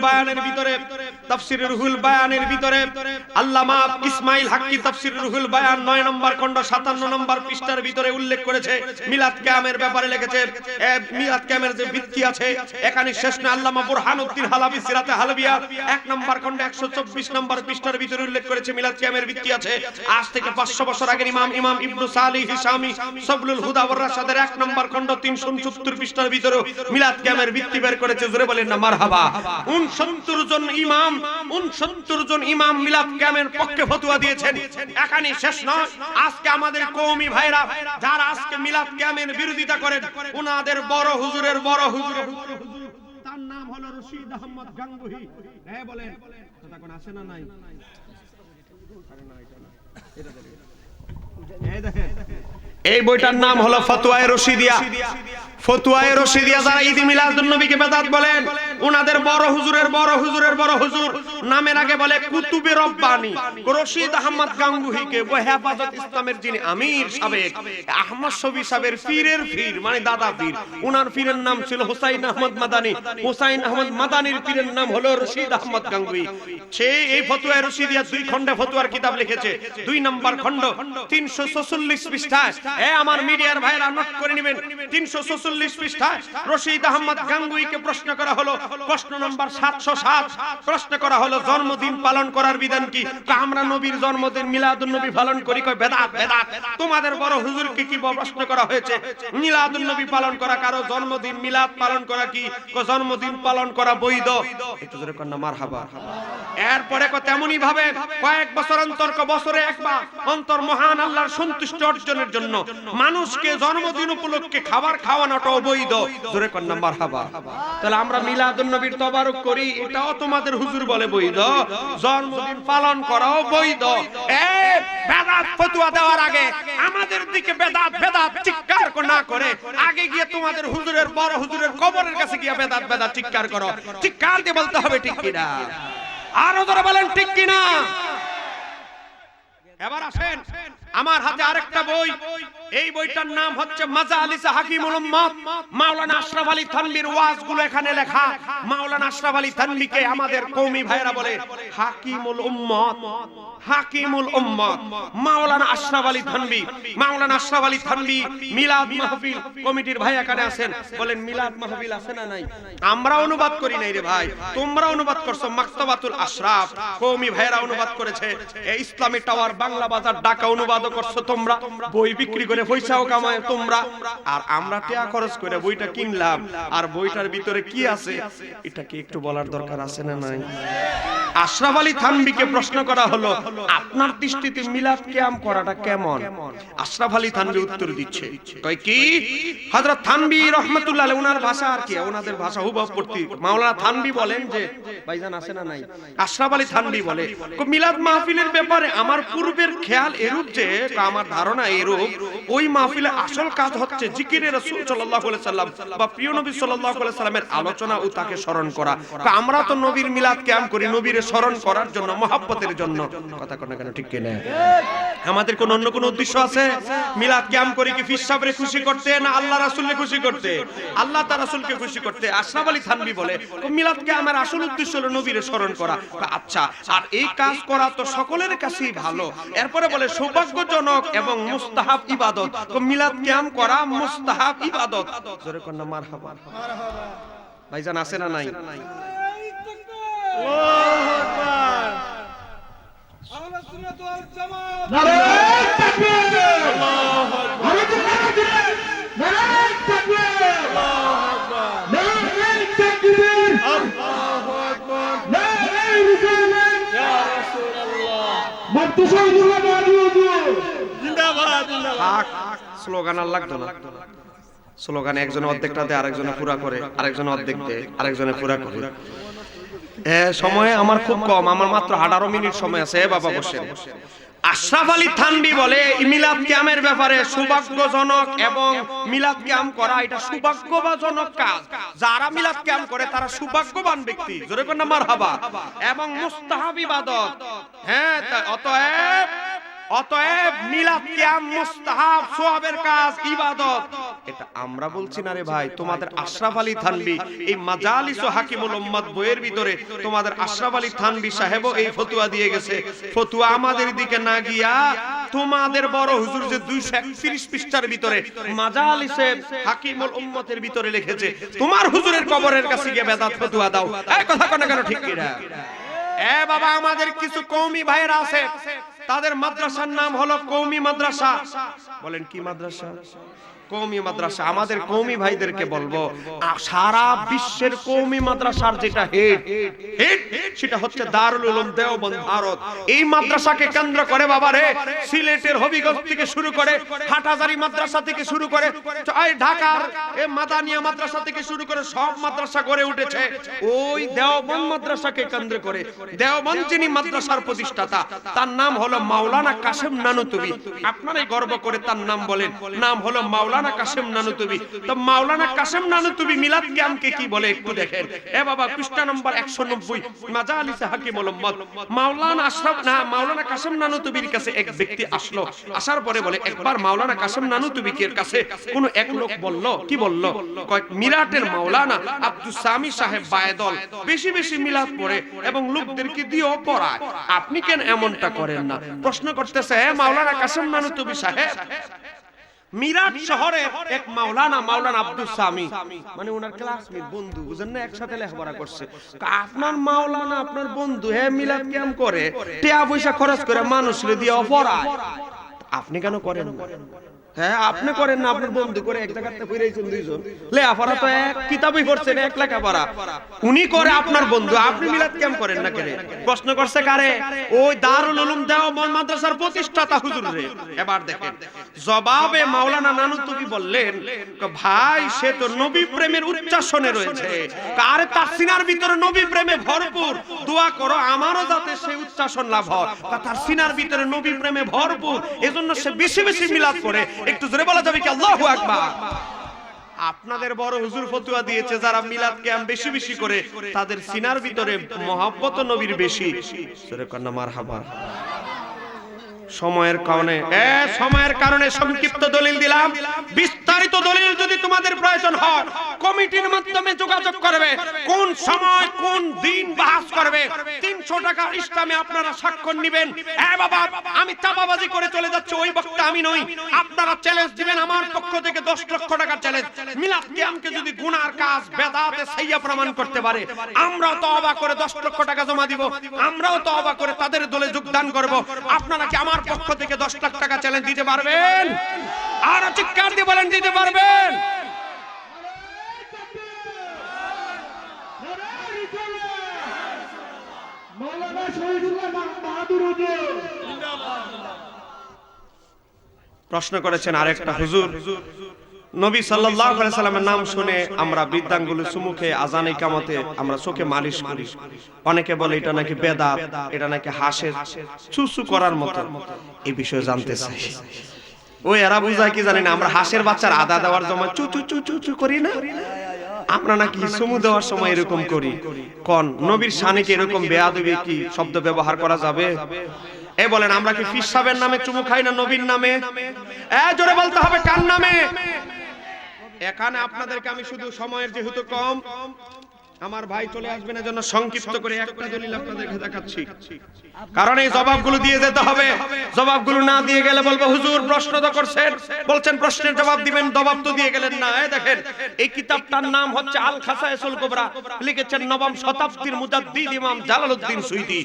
বায়ানের ভিতরে আল্লামা ইসমাইল হাক্কি তাফসীরে রুহুল বায়ান 9 নম্বর খণ্ড 57 নম্বর পৃষ্ঠার ভিতরে উল্লেখ করেছে, মিলাদ কিয়ামের ব্যাপারে লিখেছে। মিলাদ কিয়ামের যে ভিত্তি আছে এখানে শেষ না। আল্লামা বুরহানুদ্দিন হালাবি সিরাতে হালবিয়া 1 নম্বর খণ্ড 124 নম্বর পৃষ্ঠার ভিতরে উল্লেখ করেছে মিলাদ কিয়ামের ভিত্তি আছে। আজ থেকে 500 বছর আগে ইমাম ইবনু সালিহ হিশামি সাবলুল হুদা ওয়ার রাশাদের 1 নম্বর খণ্ড 370 পৃষ্ঠার ভিতরে মিলাদ কিয়ামের ভিত্তি বের করেছে। জোরে বলেন না মারহাবা। 69 জন ইমাম মিলাদ কিয়ামের পক্ষে ফতোয়া দিয়েছেন। এখানে শেষ নয়। আজকে আমাদের কওমি ভাইরা যারা আজকে মিলাদ কিয়ামের বিরোধিতা করেন, ওনাদের বড় হুজুরের তার নাম হলো রশিদ আহমদ গাঙ্গুহি। হ্যাঁ বলেন, কথা কোন আছে না নাই? এই বইটার নাম হলো ফতোয়ায়ে রশিদিয়া। ফতোয়ায়ে রশিদিয়া যারা ঈদ মিলাদুন নবীকে বেদাত বলেন, ওনাদের বড় হুজুরের বড় হুজুর নামের আগে বলে কুতুবে রব্বানি রশিদ আহমদ গাঙ্গুহিকে, হেফাজত ইসলামের যিনি আমির সাবেক আহমদ শফি সাহেবের পীরের পীর, মানে দাদা পীর। ওনার পীরের নাম ছিল হুসাইন আহমদ মাদানী। হুসাইন আহমদ মাদানীর পীরের নাম হলো রশিদ আহমদ গাঙ্গুহি। সে এই ফতোয়ায়ে রশিদিয়া 2 খণ্ডে ফতোয়ার কিতাব লিখেছে। 2 নম্বর খণ্ড 346 পৃষ্ঠায়, আমার মিডিয়ার ভাইরা নোট করে নেবেন, 346 পৃষ্ঠায় রশিদ আহমদ গাঙ্গুহিকে প্রশ্ন করা হলো। প্রশ্ন নম্বর 707 প্রশ্ন করা হলো জন্মদিন পালন করার বিধান কি? আমরা নবীর জন্মদিন মিলাদুন নবী পালন করি, কয় বেদাত। তোমাদের বড় হুজুরকে কি প্রশ্ন করা হয়েছে? মিলাদুন নবী পালন করা কারো জন্মদিন মিলাদ পালন করা কি? কয় জন্মদিন পালন করা বৈধ। একটু জোরে কর না মারহাবা। এরপরে তেমনি ভাবে কয়েক বছর অন্তর, বছরে একবার অন্তর মহান আল্লাহর সন্তুষ্টি অর্জনের জন্য মানুষকে জন্মদিন উপলক্ষে খাবার খাওয়ানোটা অবৈধ। জোরে কর না মারহাবা। তাহলে আমরা মিলাদুন নবীর তবারক করি, এটাও তোমাদের হুজুর বলে বৈধ, জন্মদিন পালন করাও বৈধ। বেদাত ফতোয়া দেওয়ার আগে আমাদের দিকে বেদাত চিৎকার না করে আগে গিয়ে তোমাদের হুজুরের বড় হুজুরের কবরের কাছে গিয়ে বেদাত চিৎকার করো। চিৎকার দিয়ে বলতে হবে ঠিক কিনা? আরো ধরে বলেন ঠিক কিনা? এবার আসেন আমার হাতে আরেকটা বই। এই বইটার নাম হচ্ছে মাজালিস হাকিমুল উম্মাত। মাওলানা আশরাফ আলী থানভীর ওয়াজগুলো এখানে লেখা। মাওলানা আশরাফ আলী থানভীকে আমাদের কওমি ভাইরা বলে হাকিমুল উম্মাত। মাওলানা আশরাফ আলী থানভী মিলাদ মাহফিল কমিটির ভাই এখানে আছেন, বলেন মিলাদ মাহফিল আছে না নাই? আমরা অনুবাদ করি নাই রে ভাই, তোমরা অনুবাদ করছো। মাকতাবাতুল আশরাফ কওমি ভাইরা অনুবাদ করেছে। ইসলামী টাওয়ার বাংলা বাজার ঢাকা অনুবাদও করছো তোমরা। বই বিক্রি করে পয়সাও কামায় তোমরা, আর আমরা টাকা খরচ করে বইটা কিনলাম। আর বইটার ভিতরে কি আছে এটা কি একটু বলার দরকার আছে না নাই? আশরাফ আলী থানভীকে প্রশ্ন করা হলো, আপনার দৃষ্টিতে মিলাদ কিয়াম করাটা কেমন? আশরাফ আলী থানভী উত্তর দিচ্ছে, কয় কি? হযরত থানভী রাহমাতুল্লাহ আলাইহি, ওনার ভাষা আর কি, ওনাদের ভাষা হুবহু পড়তি। মাওলানা থানভী বলেন যে, ভাইজান আছে না নাই? আশরাফ আলী থানভী বলে মিলাদ মাহফিলের ব্যাপারে আমার পূর্বের খেয়াল এরূপ যে, আমার ধারণা এরূপ, ওই মাহফিলে আসল কাজ হচ্ছে জিকিরে রাসূল সাল্লাল্লাহু আলাইহি সাল্লাম বা প্রিয় নবী সাল্লাল্লাহু আলাইহি সাল্লামের আলোচনা ও তাকে স্মরণ করা। আমরা তো নবীর মিলাদ কিয়াম করি নবীর স্মরণ করার জন্য, মহব্বতের জন্য। কথা কোন কেন ঠিক কিনা? আমাদের কোন অন্য কোন উদ্দেশ্য আছে? মিলাদ কিয়াম করি কি পীর সাহেবরে খুশি করতে, না আল্লাহ রাসূলকে খুশি করতে? আল্লাহ তার রাসূলকে খুশি করতে। আশরাফ আলী থানভী বলে মিলাদ কিয়ামের আসল উদ্দেশ্য হলো নবীর স্মরণ করা। আচ্ছা, আর এই কাজ করা তো সকলের কাছেই ভালো। এরপরে বলে সৌভাগ্যজনক এবং মুস্তাহাব ইবাদত। মিলাদ কিয়াম করা মুস্তাহাব ইবাদত। জোরে কোন মারহাবা। ভাইজান আছে না নাই? স্লোগান আর লাগতো না। স্লোগান একজনে অর্ধেকটা দেয়, আরেকজনে পুরা করে, আরেকজনে অর্ধেক দেয়, আরেকজনে পুরা করে। সময় আমার খুব কম, আমার মাত্র 18 মিনিট সময় আছে। বাবা বসেন। আশরাফ আলী থানভী বলে মিলাদ কিয়ামের ব্যাপারে সৌভাগ্যজনক এবং মিলাদ কিয়াম করা এটা সৌভাগ্যজনক কাজ। যারা মিলাদ কিয়াম করে তারা সৌভাগ্যবান ব্যক্তি। জোরে কোন না মারহাবা। এবং মুস্তাহাব ইবাদত। হ্যাঁ, অতএব মিলাদ কিয়াম মুস্তাহাব সওয়াবের কাজ, ইবাদত। এটা আমরা বলছি না রে ভাই, তোমাদের আশরাফ আলী থানভী এই মাজালিস ও হাকিমুল উম্মাত বইয়ের ভিতরে তোমাদের আশরাফ আলী থানভী সাহেবও এই ফতোয়া দিয়ে গেছে। ফতোয়া আমাদের দিকে না গিয়া তোমাদের বড় হুজুর যে 231 পৃষ্ঠার ভিতরে মাজালিসে হাকিমুল উম্মতের ভিতরে লিখেছে, তোমার হুজুরের কবরের কাছে গিয়ে বেদাত ফতোয়া দাও। এই কথা কোন কেন ঠিক কি না? বাবা, আমাদের কিছু কওমি ভাইয়েরা আছে, তাদের মাদ্রাসার নাম হলো কওমি মাদ্রাসা। বলেন কি মাদ্রাসা? কওমি মাদ্রাসা। আমাদের কওমি ভাইদেরকে বলবো, সারা বিশ্বের কওমি মাদ্রাসার যেটা হেড সেটা হচ্ছে দারুল উলুম দেওবন্দ, ভারত। এই মাদ্রাসাকে কেন্দ্র করে বাবারে সিলেটের হবিগঞ্জ থেকে শুরু করে হাটহাজারী মাদ্রাসা থেকে শুরু করে ঢাকার মাদানিয়া মাদ্রাসা থেকে শুরু করে সব মাদ্রাসা গড়ে উঠেছে ওই দেওবন্দ মাদ্রাসাকে কেন্দ্র করে। দেওবন্দ যিনি মাদ্রাসার প্রতিষ্ঠাতা, তার নাম হলো মাওলানা কাসেম নানুতুবি। আপনারাই গর্ব করে তার নাম বলেন, নাম হলো মাওলানা কাসেম নানুতুবি। তো মাওলানা কাসেম নানুতুবি মিলাদ কিয়ামকে কি বলে একটু দেখেন। বাবা, পৃষ্ঠা নম্বর 190, মাজালিসে হাকিমুল উম্মাত। মাওলানা কাসেম নানুতুবির কাছে এক ব্যক্তি আসলো। আসার পরে বলে, একবার মাওলানা কাসেম নানুতুবির কাছে কোন এক লোক বলল, কি বলল? মিলাটের মাওলানা আব্দুস সামি সাহেব বায়দল বেশি বেশি মিলাদ পড়ে এবং লোকদেরকে দিয়েও পড়ায়, আপনি কেন এমনটা করেন না? প্রশ্ন করতেছে মাওলানা কাসেম নানুতুবি সাহেব, মিরাট শহরে এক মাওলানা আব্দুস সামি, মানে ওনার ক্লাসমেট, বন্ধু, বুঝেন না, একসাথে লেখাপড়া করছে। আপনার মাওলানা আপনার বন্ধু, মিলাদ কিয়াম করে, টাকা পয়সা খরচ করে মানুষরে দিয়ে পড়ায়, আপনি কেন করেন না? আপনি করেন না, আপনার বন্ধু করে, এক জায়গাতে ফিরেছেন দুইজন, লেখাপড়া তো এক কিতাবই পড়ছেন, এক লেখাপড়া, উনি করে আপনার বন্ধু, আপনি মিলাদ কিয়াম করেন না কেন? প্রশ্ন করছে কারে? ওই দারুল উলুম দেওবন্দ মাদ্রাসার প্রতিষ্ঠাতা হুজুরে। এবার দেখেন জবাবে মাওলানা নানুতুবি বললেন, ভাই সে তো নবী প্রেমের উচ্চাসনে রয়েছে, কার তার সিনার ভিতরে নবী প্রেমে ভরপুর, দোয়া করো আমারও যাতে সেই উচ্চাসন লাভ হয়। তার সিনার ভিতরে নবী প্রেমে ভরপুর, এজন্য সে বেশি বেশি মিলাদ করে। একটু জোরে বলা যাবে কি আল্লাহু আকবার? আপনাদের বড় হুজুর ফতোয়া দিয়েছে, যারা মিলাদ কিয়াম বেশি বেশি করে তাদের সিনার ভিতরে মহব্বত নবীর বেশি। জোরে কন্না মারহাবা। সময়ের কারণে সংক্ষিপ্ত দলিল দিলাম। বিস্তারিত দলিল যদি তোমাদের প্রয়োজন হয় কমিটির মাধ্যমে যোগাযোগ করবে, কোন সময় কোন দিন বাস করবে। 300 টাকা ইসলামে আপনারা স্বাক্ষর নেবেন। বাবা, আমি চাপাবাজি করে চলে যাচ্ছি, ওই বক্তা আমি নই। আপনারা চ্যালেঞ্জ দিবেন আমার পক্ষ থেকে 10 লক্ষ টাকার চ্যালেঞ্জ। মিলাদ কিয়ামকে যদি গুনার কাজ বেদাতে সাইয়া প্রমাণ করতে পারে, আমরাও তওবা করে 10 লক্ষ টাকা জমা দিব, আমরাও তওবা করে তাদের দলে যোগদান করব। আপনারা কি আমার পক্ষ থেকে 10 লাখ টাকা চ্যালেঞ্জ দিতে পারবেন? আর চিৎকার দিয়ে বলেন, দিতে পারবেন? প্রশ্ন করেছেন আরেকটা হুজুর, নবী সাল্লাল্লাহু আলাইহি সাল্লামের নাম শুনে আমরা বৃদ্ধাঙ্গুলি সুমুখে আজান ইকামতে আমরা চোখে মালিশ করি। অনেকে বলে এটা নাকি বেদাত, এটা নাকি হাসের চুচু করার মতো। এই বিষয়ে জানতে চাই। ওই এরা বুঝায় কি জানি না, আমরা হাসের বাচ্চার আদা দেওয়ার সময় চু চু চু চু চু করি না, আমরা নাকি চুমু দেওয়ার সময় এরকম করি। কোন নবীর শানে কি এরকম বেয়াদবি কি শব্দ ব্যবহার করা যাবে? বলেন, আমরা কি পীর সাহেবের নামে চুমু খাই না নবীর নামে? জোরে বলতে হবে কার নামে? এখানে আপনাদেরকে আমি শুধু সময়ের যেহেতু কম, আমার ভাই চলে আসবেন এজন্য সংক্ষিপ্ত করে একটা দলিল আপনাদেরকে দেখাচ্ছি, কারণ এই জবাবগুলো দিয়ে যেতে হবে। জবাবগুলো না দিয়ে গেলে বলবো হুজুর প্রশ্ন তো করছেন, বলছেন প্রশ্নের জবাব দিবেন, জবাব তো দিয়ে গেলেন না। এই দেখেন এই কিতাবটার নাম হচ্ছে আল খাসায়েসুল কুবরা, লিখেছেন নবম শতাব্দীর মুজাদ্দিদ ইমাম জালালউদ্দিন সুয়ুতী।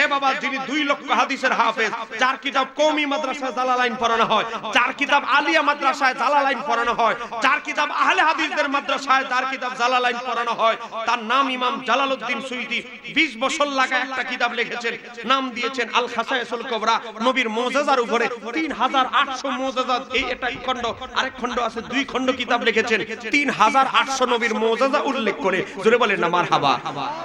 এ বাবা, যিনি 2 লক্ষ হাদিসের হাফেজ, যার কিতাব কওমি মাদ্রাসায় জালালাইন পড়ানো হয়, যার কিতাব আলিয়া মাদ্রাসায় জালালাইন পড়ানো হয়, যার কিতাব আহলে হাদিসদের মাদ্রাসায় যার কিতাব জালালাইন পড়ানো হয়, তার নাম ইমাম জালালউদ্দিন সুয়ুতী। 20 বছর লাগা একটা কিতাব লিখেছেন, নাম দিয়েছেন আল খাসায়েসুল কুবরা। নবীর মুজিজার উপরে 3800 মুজিজা, এই একটা খণ্ড, আরেক খণ্ড আছে, 2 খণ্ড কিতাব লিখেছেন 3800 নবীর মুজিজা উল্লেখ করে। জোরে বলেন না মারহাবা।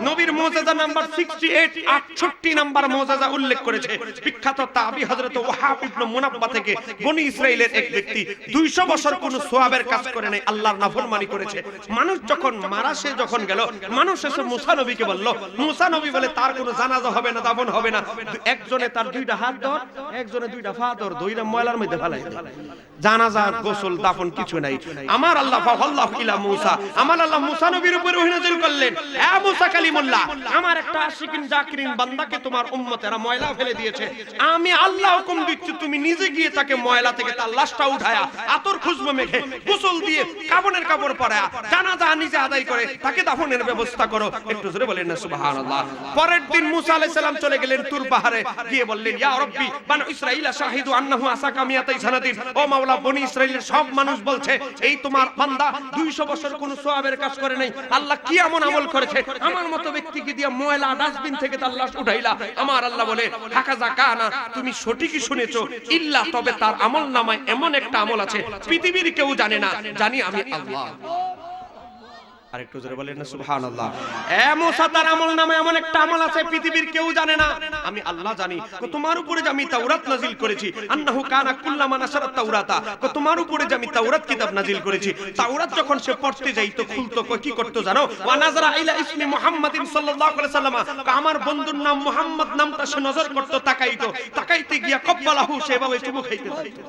নবীর মুজিজা নাম্বার 68, 68 নাম্বার মুজিজা উল্লেখ করেছে বিখ্যাত তাবী হযরত ওয়াহাব ইবনে মুনাব্বা থেকে। বনি ইসরাইলের এক ব্যক্তি 200 বছর কোন সওয়াবের কাজ করে নাই, আল্লাহর নাফরমানি করেছে। মানুষ যখন মারা, সে যখন গেল, মানুষ এসে মুসা নবীকে বলল, মুসা নবী বলে তার কোনো জানাজা হবে না, দাফন হবে না। একজনে তার 2টা হাত ধর, একজনে 2টা পা ধর, 2টা ময়লার মধ্যে ফেলাই দেয়। জানাজা, গোসল, দাফন কিছু নাই। আমার আল্লাহ ফাল্লাহু ইলা মুসা, আমার আল্লাহ মুসা নবীর উপর ওহী নাযিল করলেন, এ মুসা কালিমুল্লাহ, আমার একটা আশিকিন জাকিরিন বান্দাকে তোমার উম্মতেরা ময়লা ফেলে দিয়েছে, আমি আল্লাহ হুকুম দিচ্ছি তুমি নিজে গিয়ে তাকে ময়লা থেকে তার লাশটা উঠায়া আতর খুশবু মেখে গোসল দিয়ে কাফনের কাপড় পরায়া জানাজা নিজে আদায় করে তাকে দাফনের ব্যবস্থা করো। একটু জোরে বলেন না সুবহানাল্লাহ। পরের দিন মুসা আলাইহিস সালাম চলে গেলেন তুর পাহাড়ে, গিয়ে বললেন, ইয়া রাব্বি বানু ইসরাঈলা শাহিদু আন্নাহু আসাকা মিয়াতাই সানাতিন, ও মাওলা, বনি ইসরাইলের সব মানুষ বলছে এই তোমার বান্দা 200 বছর কোন সওয়াবের কাজ করে নাই, আল্লাহ কি এমন আমল করেছে আমার মতো ব্যক্তিকে দিয়ে ময়লা ডাস্টবিন থেকে তার লাশ উঠাইলা। আমার আল্লাহ বলে, হাকাজা কানা, তুমি সঠিকই শুনেছো, ইল্লা, তবে তার আমলনামায় এমন একটা আমল আছে পৃথিবীর কেউ জানে না, জানি আমি আল্লাহ। আরেকটু জোরে বলেন না সুবহানাল্লাহ। এ মুসা, তার আমলনামে এমন একটা আমল আছে পৃথিবীর কেউ জানে না, আমি আল্লাহ জানি। তোমার উপরে যে আমি তাওরাত নাজিল করেছি, আন্নাহু কানা কুল্লামা নাসারাত তাওরাতা, তোমার উপরে যে আমি তাওরাত কিতাব নাজিল করেছি, তাওরাত যখন সে পড়তে যাইতো, খুলতো, কি করতো জানো? ওয়া নাযারা ইলা ইসমি মুহাম্মাদিন সাল্লাল্লাহু আলাইহি ওয়াসাল্লাম, আমার বন্ধুর নাম মুহাম্মদ নামটা সে নজর করতো, তাকাইতো, তাকাইতে গিয়া কব্বালাহু, সেভাবে চুমু খাইতে যাইতো।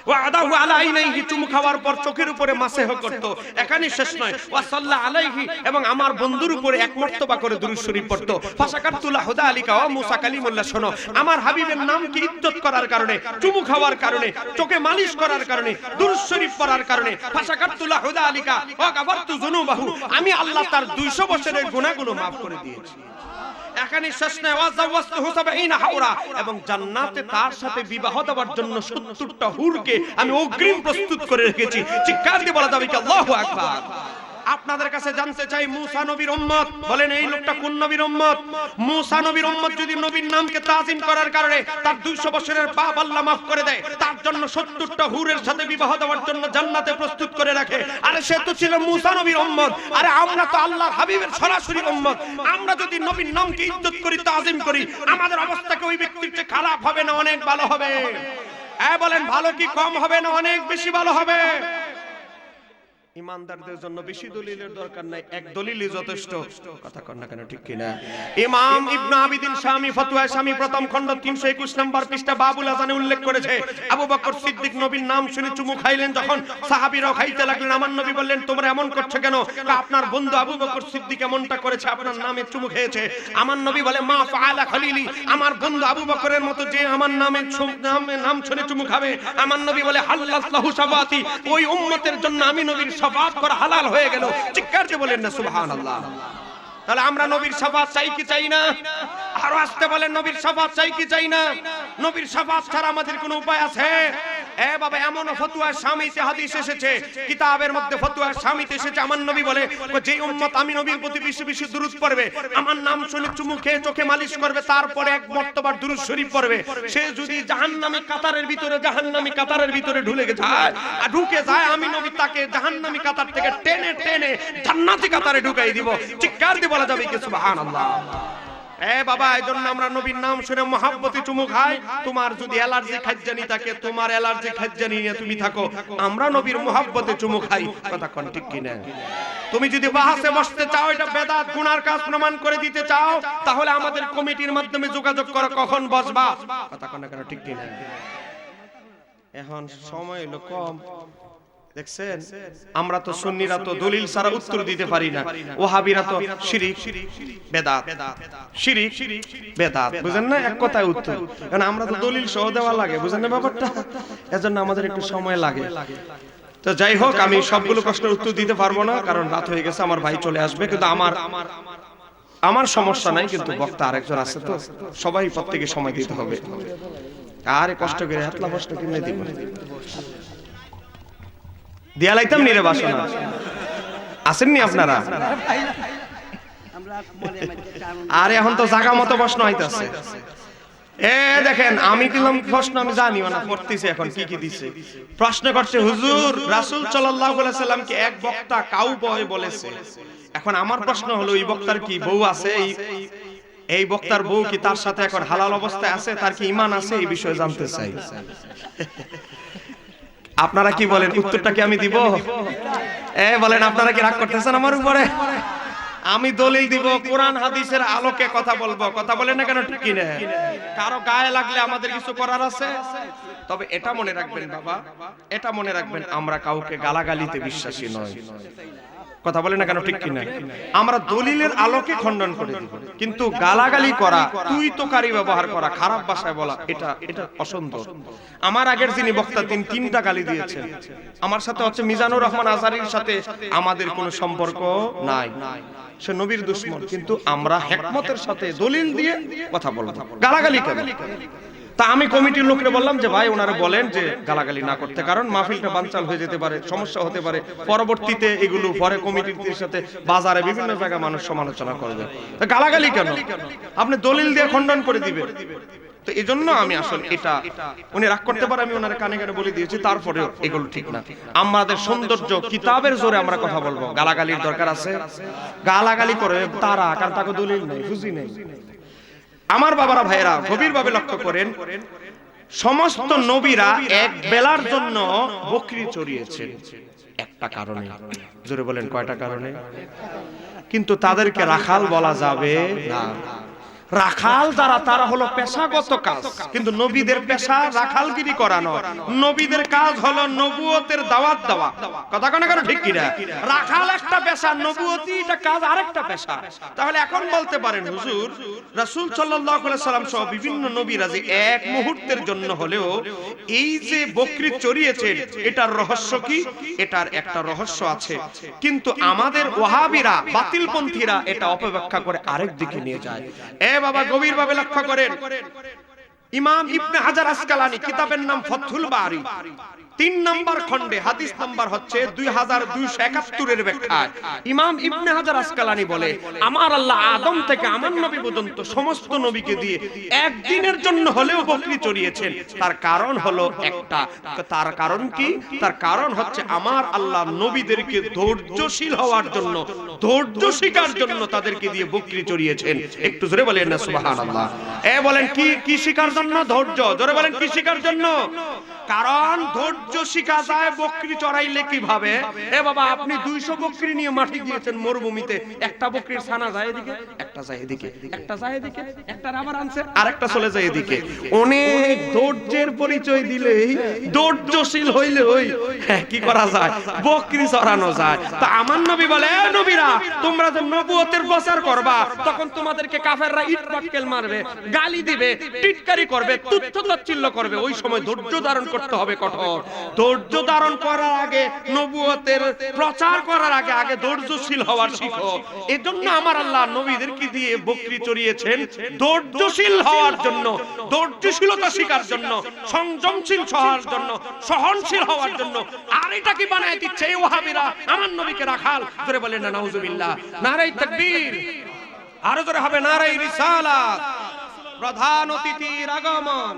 ওয়াদাহু আলা আইনাইহি, চুমু খাওয়ার পর চোখের উপরে মাসেহ করত। এখানে শেষ নয়, ওয়া সাল্লা আলাইহি, এবং আমার বন্ধুর উপরে এক মর্তবা করে দুরূদ শরীফ পড়তো। ফাসাকাতুল হুদা আলিকা ওয়া মুসা কালিমুল্লাহ, শোনো, আমার হাবিবের নামকে ইজ্জত করার কারণে, চুমু খাওয়ার কারণে, চোখে মালিশ করার কারণে, দুরূদ শরীফ পড়ার কারণে, ফাসাকাতুল হুদা আলিকা ওয়া গাফারতু যুনুবাহু, আমি আল্লাহ তার 200 বছরের গুনাহগুলো maaf করে দিয়েছি। এখানে শেষ নয়, ওয়াজাওয়াজতুহু 70 হাওরা, এবং জান্নাতে তার সাথে বিবাহ দেওয়ার জন্য 70টা হুরকে আমি অগ্রিম প্রস্তুত করে রেখেছি। চিৎকার দিয়ে বলা যাবে কি আল্লাহু আকবার। আপনাদের কাছে জানতে চাই, মুসা নবীর উম্মত, বলেন এই লোকটা কোন নবীর উম্মত? মুসা নবীর উম্মত যদি নবীর নামকে তাজিম করার কারণে তার 200 বছরের পাপ আল্লাহ maaf করে দেয়, তার জন্য 70টা হুরের সাথে বিবাহ দেওয়ার জন্য জান্নাতে প্রস্তুত করে রাখে, আরে সে তো ছিল মুসা নবীর উম্মত। আরে আমরা তো আল্লাহর হাবিবের সরাসরি উম্মত, আমরা যদি নবীর নামকে ইজ্জত করি, তাজিম করি, আমাদের অবস্থা কি ওই ব্যক্তির চেয়ে খারাপ হবে না অনেক ভালো হবে? বলেন, ভালো কি কম হবে না অনেক বেশি ভালো হবে? ইমানদারদের জন্য বেশি দলিলের দরকার নাই, এক দলিলই যথেষ্ট। কথা কন না কেন, ঠিক কি না? ইমাম ইবনে আবিদিন শামী ফতোয়া শামী প্রথম খণ্ড 321 নম্বর পৃষ্ঠা বাবুল আযানে উল্লেখ করেছে, আবু বকর সিদ্দিক নবীর নাম শুনে চুমু খাইলেন, যখন সাহাবীরাও খাইতে লাগলেন, আমার নবী বললেন, তোমরা এমন করছো কেন? আপনার বন্ধু আবু বকর সিদ্দিক এমনটা করেছে, আপনার নামে চুমু খেয়েছে। আমার নবী বলে, মা ফাআলা খলিলি, আমার বন্ধু আবু বকরের মতো যে আমার নাম শুনে চুমু খাবে, আমার নবী বলে, হাল্লাল্লাহু শাফাতি, ওই উম্মতের জন্য আমি নবীর শাফাত করা হালাল হয়ে গেল। চিৎকার দিয়ে বলেন না সুবহানাল্লাহ। তাহলে আমরা নবীর শাফাত চাই কি চাই না? আরো আসতে বলেন, নবীর শাফাত চাই কি চাই না? নবীর শাফাত ছাড়া আমাদের কোনো উপায় আছে? বাবা, এমন ফতোয়া শামীতে হাদিস এসেছে, কিতাবের মধ্যে ফতোয়া শামীতে এসেছে, আমার নবী বলে, যে উম্মত আমি নবীর প্রতি বেশি বেশি দুরূদ পড়বে, আমার নাম শুনে চুমু খেয়ে চোখে মালিশ করবে, তারপরে এক মর্তবার দুরূদ শরীফ পড়বে, সে যদি জাহান্নামী কাতারের ভিতরে ঢুকে যায়, আমি নবী তাকে জাহান্নামী কাতার থেকে টেনে টেনে জান্নাতি কাতারে ঢুকাই দিব। চিৎকার দিয়ে বলা যাবে কি সুবহানাল্লাহ। বাবা, এজন্য আমরা নবীর নাম শুনে মহাব্বতে চুমু খাই। তোমার যদি অ্যালার্জি খাজ্জানি থাকে, তোমার অ্যালার্জি খাজ্জানি নিয়ে তুমি থাকো, আমরা নবীর মহাব্বতে চুমু খাই। কথা কোন ঠিক কি না? তুমি যদি বাহাসে বসতে চাও, এটা বেদাত গুনার কাজ প্রমাণ করে দিতে চাও, তাহলে আমাদের কমিটির মাধ্যমে যোগাযোগ করো, কখন বসবা। কথা কোন কেন, ঠিক কি না? এখন সময় হলো কম, দেখছেন, আমরা তো সুন্নিরা তো দলিল ছাড়া উত্তর দিতে পারি না, ওয়াহাবিরা তো শিরিক বেদাত, শিরিক বেদাত, বুঝেন না? এক কথায় উত্তর, কারণ আমরা তো দলিল সহ দেওয়া লাগে, বুঝেন না ব্যাপারটা? এজন্য আমাদের একটু সময় লাগে। তো যাই হোক, আমি সবগুলো প্রশ্নের উত্তর দিতে পারবো না, কারণ রাত হয়ে গেছে, আমার ভাই চলে আসবে। কিন্তু আমার সমস্যা নাই, কিন্তু বক্তা আরেকজন আছে, তো সবাই প্রত্যেকে সময় দিতে হবে। আরে কষ্ট করে এতলা কষ্ট কিনে দিব দিয়া লাইতাম নিরে বাসনা। আসেননি আপনারা? আরে এখন তো জায়গা মতো প্রশ্ন হইতাছে। দেখেন, আমি দিলাম প্রশ্ন, আমি জানি না পড়তেছি এখন কি কি দিছে। প্রশ্ন করছে, হুজুর রাসূল সাল্লাল্লাহু আলাইহি সাল্লাম কি এক বক্তা কাউবয় বলেছে। এখন আমার প্রশ্ন হলো, এই বক্তার কি বউ আছে? এই বক্তার বউ কি তার সাথে এখন হালাল অবস্থায় আছে? তার কি ঈমান আছে? এই বিষয়ে জানতে চাই। আপনারা কি বলেন? উত্তরটা কি আমি দিব? বলেন, আপনারা কি রাগ করতেছেন আমার উপরে? আমি দলিল দিব, কোরআন হাদিসের আলোকে কথা বলবো। কথা বলেন না কেন? ঠিক কি না? কারো গায়ে লাগলে আমাদের কিছু করার আছে? তবে এটা মনে রাখবেন বাবা, এটা মনে রাখবেন, আমরা কাউকে গালাগালিতে বিশ্বাসী নয়। কথা বলেন না কেন? ঠিক কি না? আমরা দলিলের আলোকে খণ্ডন করে দিব, কিন্তু গালাগালি করা, তুই তোকারি ব্যবহার করা, খারাপ ভাষায় বলা, এটা অসুন্দর। আমার আগের যিনি বক্তা, তিনি 3টা গালি দিয়েছেন। আমার সাথে হচ্ছে মিজানুর রহমান আজহারীর সাথে আমাদের কোনো সম্পর্ক নাই, সে নবীর দুশমন, কিন্তু আমরা হিকমতের সাথে দলিল দিয়ে কথা বলবো। গালাগালি কেন? তা আমি কমিটির লোকরে বললাম যে ভাই, ওনারা বলেন যে গালাগালি না করতে, কারণ মাহফিলটা বানচাল হয়ে যেতে পারে, সমস্যা হতে পারে, পরবর্তীতে এগুলো পরে কমিটির সাথে বাজারে বিভিন্ন জায়গায় মানুষ সমালোচনা করবে। তা গালাগালি কেন? আপনি দলিল দিয়ে খণ্ডন করে দিবেন। তো এই জন্য আমি আসলে এটা, উনি রাগ করতে পারে, আমি ওনার কানে কানে বলে দিয়েছি, তারপরেও এগুলো ঠিক না। আমাদের সৌন্দর্য কিতাবের জোরে আমরা কথা বলবো। গালাগালির দরকার আছে? গালাগালি করে তারা, কারণ তাকে দলিল নেই, বুঝি নেই। আমার বাবারা, ভাইরা, গভীরভাবে লক্ষ্য করেন, সমস্ত নবীরা এক বেলার জন্য বকরি চড়িয়েছেন একটা কারণে। জোরে বলেন, কয়টা কারণে? কিন্তু তাদেরকে রাখাল বলা যাবে না। রাখাল যারা, তারা হলো পেশাগত কাজ, কিন্তু নবীদের পেশা রাখালগিরি করা নয়। নবীদের কাজ হলো নবুয়তের দাওয়াত দেওয়া। কথা কোন কারণ ঠিক কিনা? রাখাল একটা পেশা, নবুয়তি এটা কাজ আরেকটা পেশা। তাহলে এখন বলতে পারেন, হুজুর রাসূল সাল্লাল্লাহু আলাইহি সাল্লাম সহ বিভিন্ন নবীরা যে এক মুহূর্তের জন্য হলেও এই যে বকরি চড়িয়েছেন, এটার রহস্য কি? এটার একটা রহস্য আছে, কিন্তু আমাদের ওয়াহাবিরা, বাতিলপন্থীরা এটা অপব্যাখ্যা করে আরেক দিকে নিয়ে যায়। বাবা, গভীরভাবে লক্ষ্য করেন, ইমাম ইবনে হাজার আসকালানী, কিতাবের নাম ফাথুল বারী, 3 নম্বর খণ্ডে হাদিস নাম্বার হচ্ছে 2271 এর ব্যাখ্যায় ইমাম ইবনে হাজার আসকালানী বলে, আমার আল্লাহ আদম থেকে আমার নবী পর্যন্ত সমস্ত নবীকে দিয়ে একদিনের জন্য হলেও বকরি চড়িয়েছেন। তার কারণ হলো একটা। তার কারণ কি? তার কারণ হচ্ছে আমার আল্লাহ নবীদেরকে ধৈর্যশীল হওয়ার জন্য, ধৈর্য শিকার জন্য তাদেরকে দিয়ে বকরি চড়িয়েছেন। একটু জোরে বলেন না সুবহানাল্লাহ। বলেন কি শিকার জন্য? ধৈর্য। জোরে বলেন, কি শিকার জন্য? কারণ ধৈর্য শিখা যায় বকরি চড়াইলে কিভাবে? বাবা, আপনি 200 বকরি নিয়ে মাঠে গিয়েছেন মরুভূমিতে, একটা বকরির ছানা যায় এদিকে, একটা যায় এদিকে, একটা যায় এদিকে, একটা আবার আনছে, আরেকটা চলে যায় এদিকে। অনেক ধৈর্যের পরিচয় দিলেই, ধৈর্যশীল হইলে কি করা যায়? বকরি চড়ানো যায়। তা আমার নবী বলে, নবীরা তোমরা যে নবুয়তের প্রচার করবা, তখন তোমাদেরকে কাফেররা ইট পাটকেল মারবে, গালি দিবে, টিটকারি করবে, তুচ্ছ তাচ্ছিল্য করবে। ওই সময় ধৈর্য ধারণ করতে হবে কঠোর। ধৈর্য ধারণ করার আগে, নবুয়তের প্রচার করার আগে আগে ধৈর্যশীল হওয়ার শিখো। এজন্য আমার আল্লাহ নবীদেরকে দিয়ে বকরি চড়িয়েছেন ধৈর্যশীল হওয়ার জন্য, ধৈর্যশীলতা শিখার জন্য, সংযমশীল হওয়ার জন্য, সহনশীল হওয়ার জন্য। আর এটা কি বানায় দিচ্ছে এই ওয়াহাবিরা আমার নবীকে রাখাল? জোরে বলেন না নাউজুবিল্লাহ। নারে তাকবীর। আরো জোরে হবে নারে রিসালাত। প্রধান অতিথির আগমন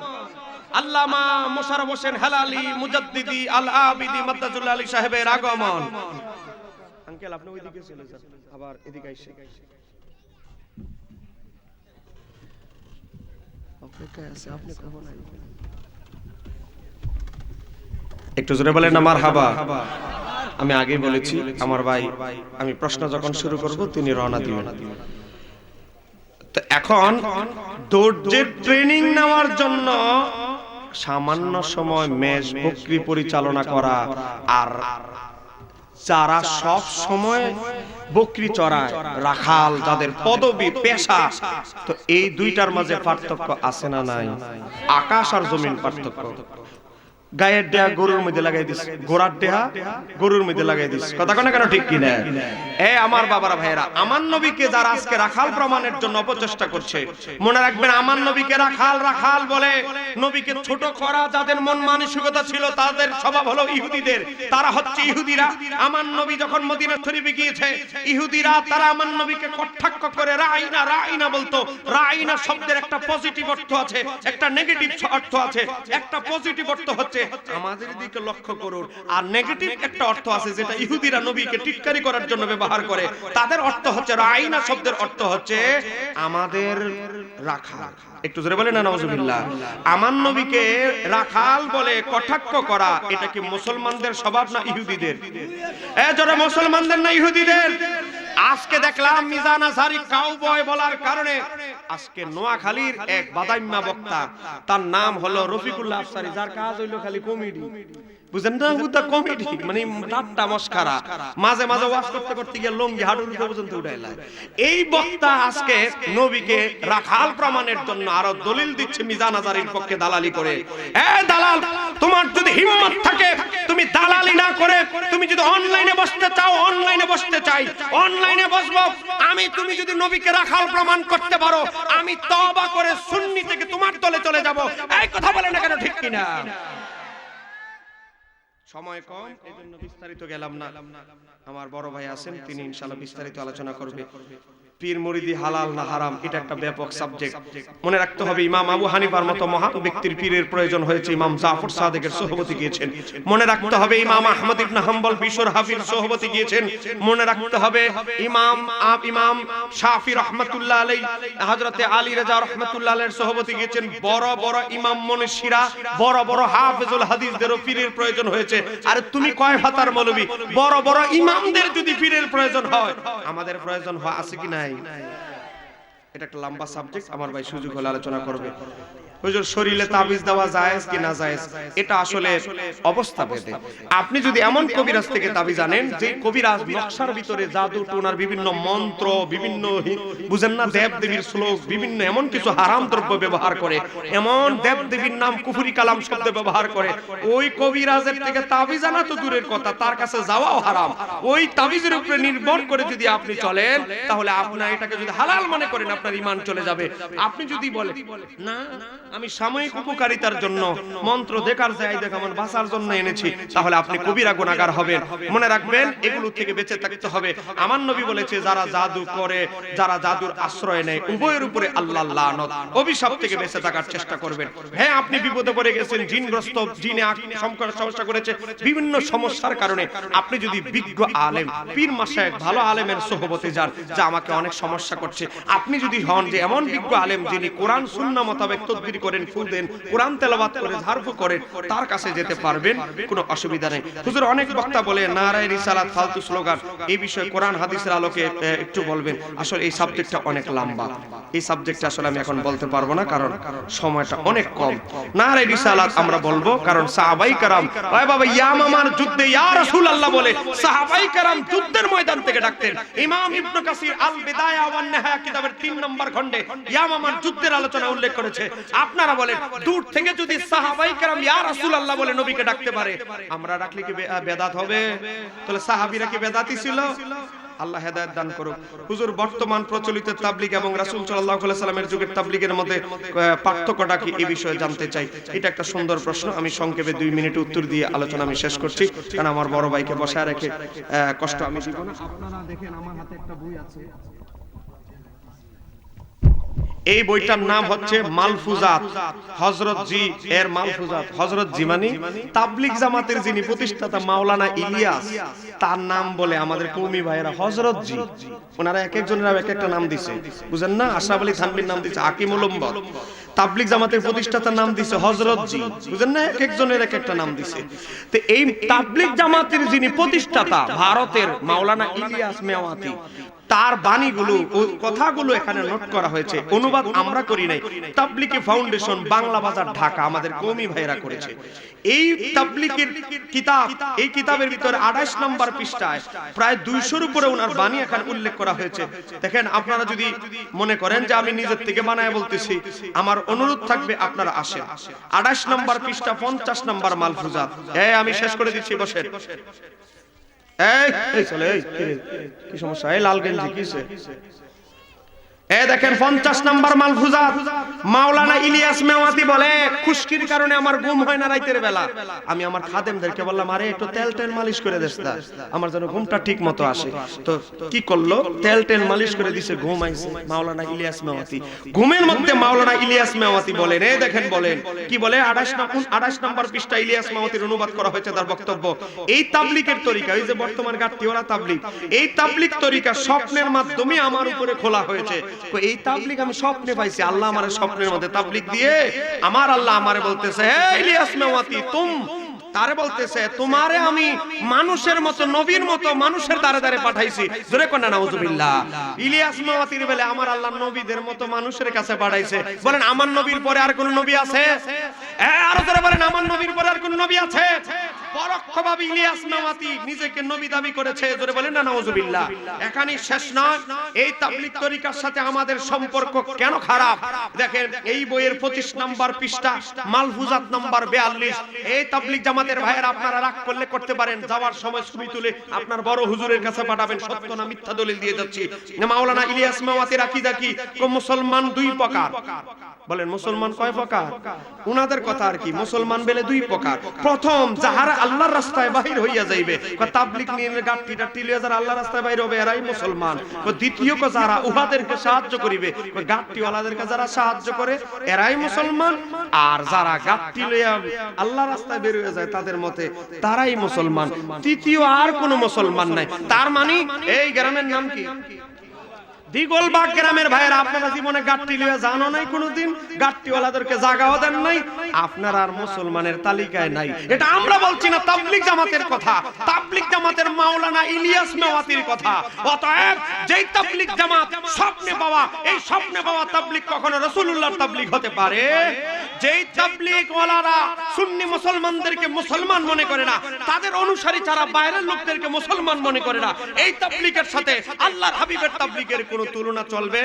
আল্লামা মোশাররফ হোসেন হেলালি মুজাদ্দিদি আল আবিদি মাদ্দাজুল আলী সাহেবের আগমন। আঙ্কেল, আপনি ওইদিকে চলে যান, আবার এদিকে আইসে অপেক্ষায় আছে, আপনি কখন আসবেন? একটু জোরে বলেন না মারহাবা। আমি আগেই বলেছি, আমার ভাই, আমি প্রশ্ন যখন শুরু করব তিনি রওনা দিবেন। তো এখন ধৈর্যের ট্রেনিং নেওয়ার জন্য সামান্য সময় মেষ বকরি পরিচালনা করা আর যারা সব সময় বকরি চড়ায়, রাখাল, যাদের পদবি পেশা, তো এই দুইটার মাঝে পার্থক্য আছে না নাই? আকাশ আর জমিন পার্থক্য। গায়ের দেহা গরুর মধ্যে লাগাই দিস, ঘোড়ার দেহা গরুর মধ্যে লাগাই দিস, কথা কোন কেন ঠিক কিনা? আমার বাবারা ভাইয়েরা, আমার নবীকে যারা আজকে রাখাল প্রমাণের জন্য অপচেষ্টা করছে, মনে রাখবেন আমার নবীকে রাখাল রাখাল বলে নবীকে ছোট করা যাদের মন মানসিকতা ছিল, তাদের স্বভাব হলো ইহুদিদের, তারা হচ্ছে ইহুদিরা। আমার নবী যখন মদিনা শরীফে গিয়েছে, ইহুদিরা তারা আমার নবীকে কটাক্ষ করে রাইনা রাইনা বলতো। রাইনা শব্দের একটা পজিটিভ অর্থ আছে, একটা নেগেটিভ অর্থ আছে। একটা পজিটিভ অর্থ হচ্ছে আমাদের দিকে লক্ষ্য করুন, আর নেগেটিভ একটা অর্থ আছে যেটা ইহুদিরা নবীকে টিটকারি করার জন্য ব্যবহার করে। তাদের অর্থ হচ্ছে, রাইনা শব্দের অর্থ হচ্ছে আমাদের রাখাল। একটু জোরে বলেন না নাউজুবিল্লাহ। আমার নবীকে রাখাল বলে কটাক্ষ করা, এটা কি মুসলমানদের স্বভাব না ইহুদিদের? জোরে মুসলমানদের না ইহুদিদের? আজকে দেখলাম মিজান আজহারি কাউবয় বলার কারণে আজকে নোয়াখালীর এক বাদাইম্মা বক্তা, তার নাম হলো রফিকুল্লাহ আফসারী, যার কাজ হইলো খালি কমেডি, বুঝেন না? হুদা কমেডি মানে ঠাট্টা মশকরা, মাঝে মাঝে ওয়াজ করতে করতে গিয়ে লঙ্গি হাঁটুর উপর পর্যন্ত উঠাইলায়। এই বক্তা আজকে নবীকে রাখাল প্রমাণের জন্য আরো দলিল দিচ্ছে মিজান আজহারির পক্ষে দালালি করে। দালাল, তোমার যদি হিম্মত থাকে তুমি দালালি না করে তুমি যদি অনলাইনে বসতে চাও, অনলাইনে বসতে চাই, অনলাইনে বসবো আমি। তুমি যদি নবীকে রাখাল প্রমাণ করতে পারো, আমি তওবা করে সুন্নি থেকে তোমার দলে চলে যাব। এই কথা বলে না কেন, ঠিক কিনা? সময় কম, এজন্য বিস্তারিত গেলাম না। আমার বড় ভাই আছেন, তিনি ইনশাআল্লাহ বিস্তারিত আলোচনা করবে। পীর মুরিদি হালাল না হারাম, এটা একটা ব্যাপক সাবজেক্ট। মনে রাখতে হবে, ইমাম আবু হানিফার মতো মহান ব্যক্তির পীরের প্রয়োজন হয়েছে, ইমাম জাফর সাদেকের সোহবতে গিয়েছেন। মনে রাখতে হবে, ইমাম আহমদ ইবনে হাম্বল বিশর হাফির সোহবতে গিয়েছেন। মনে রাখতে হবে, ইমাম শাফি রাহমাতুল্লাহ আলাইহি, হযরতে আলী রাজা রাহমাতুল্লাহ আলাইহির সোহবতে গিয়েছেন। বড় বড় ইমাম মুনশিরা, বড় বড় হাফেজুল হাদিসদেরও পীরের প্রয়োজন হয়েছে। আর তুমি কয় ফাতার মৌলবী, বড় বড় ইমামদের যদি পীরের প্রয়োজন হয়, আমাদের প্রয়োজন হয় আছে কি নাই? এটা একটা লম্বা সাবজেক্ট, আমার ভাই সুযোগ হলে আলোচনা করবে। হুজুর, শরীরে তাবিজ দেওয়া জায়েজ কি না জায়েজ, এটা আসলে অবস্থা ভেদে। আপনি যদি এমন কবিরাজ থেকে তাবিজ আনেন যে কবিরাজ নকশার ভিতরে জাদু টোনার বিভিন্ন মন্ত্র, বিভিন্ন বুঝেন না দেব দেবীর শ্লোক, বিভিন্ন এমন কিছু হারাম দ্রব্য ব্যবহার করে, এমন দেব দেবীর নাম কুফরি কালাম শব্দ ব্যবহার করে, ওই কবিরাজের থেকে তাবিজ আনা তো দূরের কথা, তার কাছে যাওয়াও হারাম। ওই তাবিজের উপরে নির্ভর করে যদি আপনি চলেন, তাহলে আপনার এটাকে যদি হালাল মনে করেন, আপনার ঈমান চলে যাবে। আপনি যদি বলেন না আমি সাময়িক উপকারিতার জন্য মন্ত্র দেখার চাই, দেখ আমার বাঁচার জন্য এনেছি, তাহলে আপনি কবিরা গুনাহগার হবেন। মনে রাখবেন, এগুলো থেকে বেঁচে থাকতে হবে। আমার নবী বলেছে, যারা জাদু করে, যারা জাদুর আশ্রয় নেয়, উভয়ের উপরে আল্লাহর লানত, অভিশাপ থেকে বেঁচে থাকার চেষ্টা করবেন। হ্যাঁ, আপনি বিপদে পড়ে গেছেন, জিনগ্রস্ত, জিনে সমস্যা করেছে, বিভিন্ন সমস্যার কারণে আপনি যদি বিজ্ঞ আলেম, পীর মাশায়েখ, ভালো আলেমের সোহবতে যান, যা আমাকে অনেক সমস্যা করছে, আপনি যদি হন যে এমন বিজ্ঞ আলেম যিনি কোরআন সুন্নাহ মোতাবেক তদবির করেন, ফু দেন, কোরআন তেলাওয়াত করে ঝাড়ফু করেন, তার কাছে যেতে পারবেন, কোনো অসুবিধা নেই। হুজুর, অনেক বক্তা বলে নারায়ে রিসালাত ফালতু স্লোগান, এই বিষয়ে কোরআন হাদিসের আলোকে একটু বলবেন। আসলে এই সাবজেক্টটা অনেক লম্বা, এই সাবজেক্টটা আসলে আমি এখন বলতে পারবো না, কারণ সময়টা অনেক কম। নারায়ে রিসালাত আমরা বলবো, কারণ সাহাবাই کرام, ওই বাবা ইয়ামামার যুদ্ধে ইয়া রাসূলুল্লাহ বলে সাহাবাই کرام যুদ্ধের ময়দান থেকে ডাকতেন। ইমাম ইবনে কাসির আল বিদায়া ওয়ান নিহায়া কিতাবের 3 নম্বর খণ্ডে ইয়ামামার যুদ্ধের আলোচনা উল্লেখ করেছে। আপনারা বলেন, দূর থেকে যদি সাহাবাই کرام ইয়া রাসূলুল্লাহ বলে নবীকে ডাকতে পারে, আমরা ডাকলে কি বেদাত হবে? তাহলে সাহাবীরা কি বেদাতি ছিল? আল্লাহ হেদায়েত দান করুক। হুজুর, বর্তমান প্রচলিত তাবলীগ এবং রাসূল সাল্লাল্লাহু আলাইহি সাল্লামের যুগের তাবলীগের মধ্যে পার্থক্যটা কি, এই বিষয়ে জানতে চাই। এটা একটা সুন্দর প্রশ্ন। আমি সংক্ষেপে 2 মিনিটে উত্তর দিয়ে আলোচনা আমি শেষ করছি, কারণ আমার বড় ভাইকে বসায় রেখে কষ্ট আমি দিব না। আপনারা দেখেন, আমার হাতে একটা বই আছে, এই বইটার নাম হচ্ছে মালফুজাত, হযরত জি এর মালফুজাত। হযরত জি মানে তাবলীগ জামাতের যিনি প্রতিষ্ঠাতা মাওলানা ইলিয়াস, তার নাম বলে আমাদের কওমি ভাইয়েরা হযরত জি। ওনারা এক একজনের এক একটা নাম দিছে, বুঝেন না? আশরাফ আলী থানভীর নাম দিছে হাকিমুল উম্মত, তাবলীগ জামাতের প্রতিষ্ঠাতার নাম দিছে হযরত জি, বুঝেন না? এক একজনের এক একটা নাম দিছে। তো এই তাবলীগ জামাতের যিনি প্রতিষ্ঠাতা ভারতের মাওলানা ইলিয়াস মেওয়াতি, তার বাণীগুলো ও কথাগুলো এখানে নোট করা হয়েছে, অনুবাদ আমরা করি নাই। তাবলিগি ফাউন্ডেশন, বাংলা বাজার, ঢাকা, আমাদের কওমি ভাইরা করেছে। এই তাবলিগের কিতাব, এই কিতাবের ভিতরে 28 নম্বর পৃষ্ঠায় প্রায় 200-র উপরে ওনার বাণী এখানে উল্লেখ করা হয়েছে। দেখেন, আপনারা যদি মনে করেন যে আমি নিজের থেকে বানায় বলতেছি, আমার অনুরোধ থাকবে আপনারা আসেন। 28 নম্বর পৃষ্ঠা, 50 নম্বর মালফুজাত। আমি শেষ করে দিচ্ছি, বসেন। এই চলে, কি সমস্যা? এই লাল গেঞ্জি কিসে? দেখেন 50 নম্বর মালফুজাত। মাওলানা ইলিয়াস মেওয়াতি বলে, খুশকির কারণে আমার ঘুম হয় না রাতের বেলা। আমি আমার খাদেমদেরকে বললাম, আরে একটু তেল মালিশ করে দেস না, আমার যেন ঘুমটা ঠিক মতো আসে। তো কি করলো? তেল মালিশ করে দিছে, ঘুম আইছে। মাওলানা ইলিয়াস মেওয়াতি ঘুমের মধ্যে মাওলানা ইলিয়াস মেওয়াতি বলেন, দেখেন বলেন কি বলে। 28 নম্বর পৃষ্ঠা ইলিয়াস মেওয়াতির অনুবাদ করা হয়েছে তার বক্তব্য। এই তাবলিগের তরিকা, এই যে বর্তমান গাট্টিওয়ালা তাবলিগ, এই তাবলিগ তরিকা স্বপ্নের মাধ্যমে আমার উপরে খোলা হয়েছে। এই তাবলিগ আমি স্বপ্নে পাইছি, আল্লাহ আমার স্বপ্নের মধ্যে তাবলিগ দিয়ে আমার আল্লাহ আমারে বলতেছে, হে ইলিয়াস মেওয়াতি, তারে বলতেছে, তোমারে আমি মানুষের মতো, নবীর মতো মানুষের দ্বারে দ্বারে পাঠাইছি। জোরে কোন নাউজুবিল্লাহ। ইলিয়াস মেওয়াতির বলে আমার আল্লাহ নবীদের মতো মানুষের কাছে পাঠাইছে। বলেন, আমার নবীর পরে আর কোন নবী আছে? আরো জোরে বলেন, আমার নবীর পরে আর কোন নবী আছে? পরোক্ষভাবে ইলিয়াস মেওয়াতি নিজেকে নবী দাবি করেছে। জোরে বলেন না নাউজুবিল্লাহ। এখানেই শেষ নয়, এই তাবলিগ তরিকার সাথে আমাদের সম্পর্ক কেন খারাপ দেখেন। এই বইয়ের 25 নম্বর পৃষ্ঠা, মালফুজাত নম্বর 42। এই তাবলিগ জামাতের ভাইয়েরা, আপনারা রাগ করলে করতে পারেন, যাওয়ার সময় ছবি তুলে আপনার বড় হুজুরের কাছে পাঠাবেন, সত্য না মিথ্যা দলিল দিয়ে যাচ্ছি। মাওলানা ইলিয়াস মেওয়াতির আকীদা কি? মুসলমান 2 প্রকার। বলেন, মুসলমান কয় প্রকার? উনাদের কথা আর কি, মুসলমান বেলে 2 প্রকার। প্রথম, যাহারা আল্লাহর রাস্তায় বাহির হইয়া যাইবে, তাবলিগ নিয়ে গাট্টিটা টিলিয়া যারা আল্লাহর রাস্তায় বাহির হবে, এরাই মুসলমান। দ্বিতীয়, যারা উহাদেরকে সাহায্য করিবে, গাট্টিওয়ালাদেরকে যারা সাহায্য করে, এরাই মুসলমান। আর যারা গাট্টি লইয়া আল্লাহর রাস্তায় বের হয়ে যায়, তাদের মতে তারাই মুসলমান। তৃতীয় আর কোন মুসলমান নাই। তার মানে এই গ্রামের নাম কি? দিগলবাগ গ্রামের ভাইয়েরা, আপনারা জীবনে গাট্টি লিয়ে জানো নাই কোনোদিন, গাট্টিওয়ালাদেরকে জাগাও দেন নাই, আপনারা আর মুসলমানের তালিকায় নাই। এটা আমরা বলছি না, তাবলিগ জামাতের কথা, তাবলিগ জামাতের মাওলানা ইলিয়াস মেওয়াতির কথা। অতএব যেই তাবলিগ জামাত স্বপ্নে পাওয়া, এই স্বপ্নে পাওয়া তাবলিগ কখনো রাসূলুল্লাহর তাবলিগ হতে পারে? যেই তাবলিগ ওয়ালারা সুন্নি মুসলমানদেরকে মুসলমান মনে করে না, তাদের অনুসারী ছাড়া বাইরের লোকদেরকে মুসলমান মনে করে না, এই তাবলিগের সাথে আল্লাহর হাবিবের তাবলিগের কোন তুলনা চলবে?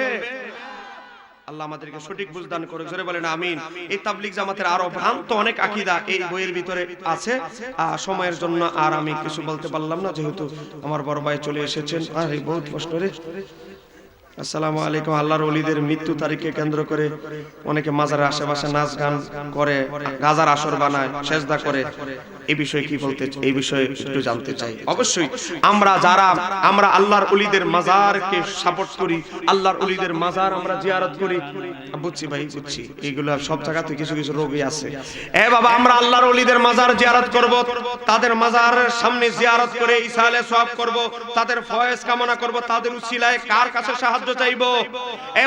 আল্লাহ আমাদেরকে সঠিক বুঝদান করে, জোরে বলেন আমিন। এই তাবলিগ জামাতের আরো ভ্রান্ত অনেক আকীদা এই বইয়ের ভিতরে আছে। সময়ের জন্য আর আমি কিছু বলতে পারলাম না, যেহেতু আমার বড় ভাই চলে এসেছেন। আরে বহুত কষ্ট রে। আসসালামু আলাইকুম। আল্লাহর ওলিদের মৃত্যু তারিখকে কেন্দ্র করে অনেকে মাজারের আশেপাশে নাচ গান করে, গাজার আসর বানায়, সেজদা করে। এই বিষয়ে কি বলতে, এই বিষয়ে একটু জানতে চাই। অবশ্যই আমরা আল্লাহর ওলিদের মাজারকে সাপোর্ট করি, আল্লাহর ওলিদের মাজার আমরা জিয়ারত করি। বুঝছি ভাই, বুঝছি, এইগুলা সব জায়গাতে কিছু কিছু রোগী আছে। বাবা, আমরা আল্লাহর ওলিদের মাজার জিয়ারত করব, তাদের মাজারের সামনে জিয়ারত করে ইসালে সওয়াব করব, তাদের ফয়েজ কামনা করব, তাদের উসিলায় কার কাছে সাহায্য চাইবো?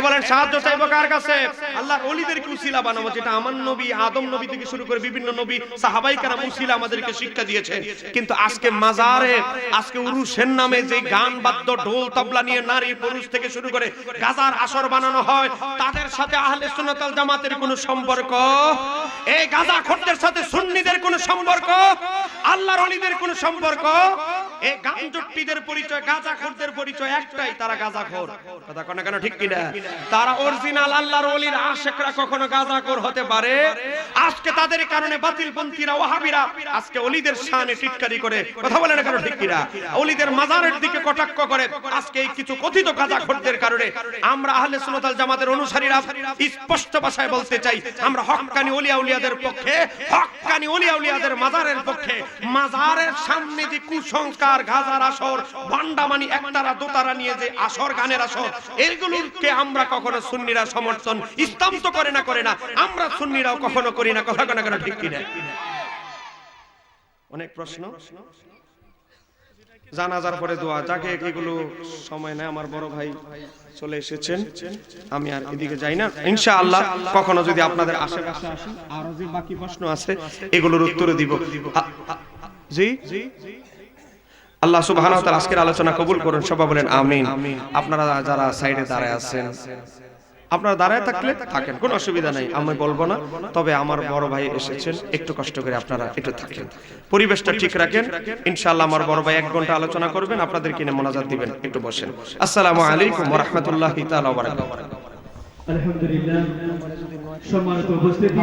বলেন, সাহায্য চাইবো কার কাছে? আল্লাহর ওলিদেরকে উসিলা বানাবো, যেটা আমার নবী আদম নবী থেকে শুরু করে বিভিন্ন নবী সাহাবায়ে কেরাম উসিলা আমাদেরকে শিক্ষা দিয়েছেন। কিন্তু আজকে মাজারে, আজকে উরুসের নামে যে গান বাদ্য ঢোল তবলা নিয়ে নারী পুরুষ থেকে শুরু করে গাজার আসর বানানো হয়, তাদের সাথে আহলে সুন্নাত ওয়াল জামাতের কোনো সম্পর্ক? এই গাজাখোরদের সাথে সুন্নিদের কোনো সম্পর্ক? আল্লাহর ওলিদের কোনো সম্পর্ক? এই গাঞ্জট্টিদের পরিচয়, গাজাখোরদের পরিচয় একটাই, তারা গাজাখোর। কথা কোন কেন ঠিক কিনা? তারা অরিজিনাল আল্লাহর ওলির আশিকরা কখনো গাজাখোর হতে পারে? আজকে তাদের কারণে বাতিলপন্থীরা, ওয়াহাবীরা আজকে ওলিদের শানে টিটকারি করে। কথা বলে না কেন ঠিক কিনা? ওলিদের মাজারের দিকে কটাক্ষ করে। আজকে এই কিছু কথিত গাজাখোরদের কারণে আমরা আহলে সুন্নাত ওয়াল জামাতের অনুসারীরা স্পষ্ট ভাষায় বলতে চাই, আমরা হক্কানি ওলিয়া উলিয়াদের পক্ষে, হক্কানি ওলিয়া উলিয়াদের মাজারের পক্ষে। মাজারের সামনে যে কুসংস্কার, গাজার আসর, ভান্ডামানি, একতারা দোতারা নিয়ে যে আসর, গানের আসর, এগুলোকে আমরা কখনো সুন্নিরা সমর্থন, ইসলাম তো করে না, আমরা সুন্নিরাও কখনো করি না। কথা কোন কেন ঠিক কিনা? অনেক প্রশ্ন। জানাজার পরে দোয়া, যাকে এগুলো সময় নেই, আমার বড় ভাই চলে এসেছেন, আমি আর এদিকে যাই না। ইনশাআল্লাহ কখনো যদি আপনাদের আশেপাশে আসি, আরো যে বাকি প্রশ্ন আছে এগুলোর উত্তর দিব। জি, আল্লাহ সুবহানাহু ওয়া তাআলা আজকের আলোচনা কবুল করুন, সবাই বলেন আমিন। আপনারা যারা সাইডে দাঁড়ায় আছেন, আপনারা দাঁড়ায় থাকলে থাকেন, কোনো অসুবিধা নাই, আমি বলবো না। তবে আমার বড় ভাই এসেছেন, একটু কষ্ট করে আপনারা একটু থাকেন, পরিবেশটা ঠিক রাখেন। ইনশাআল্লাহ আমার বড় ভাই 1 ঘন্টা আলোচনা করবেন, আপনাদের কিনে মোনাজাত দিবেন, একটু বসেন। আসসালামু আলাইকুম ওয়া রাহমাতুল্লাহি তাআলা ওয়া বারাকাতুহু। আলহামদুলিল্লাহ, সম্মানিত উপস্থিতি।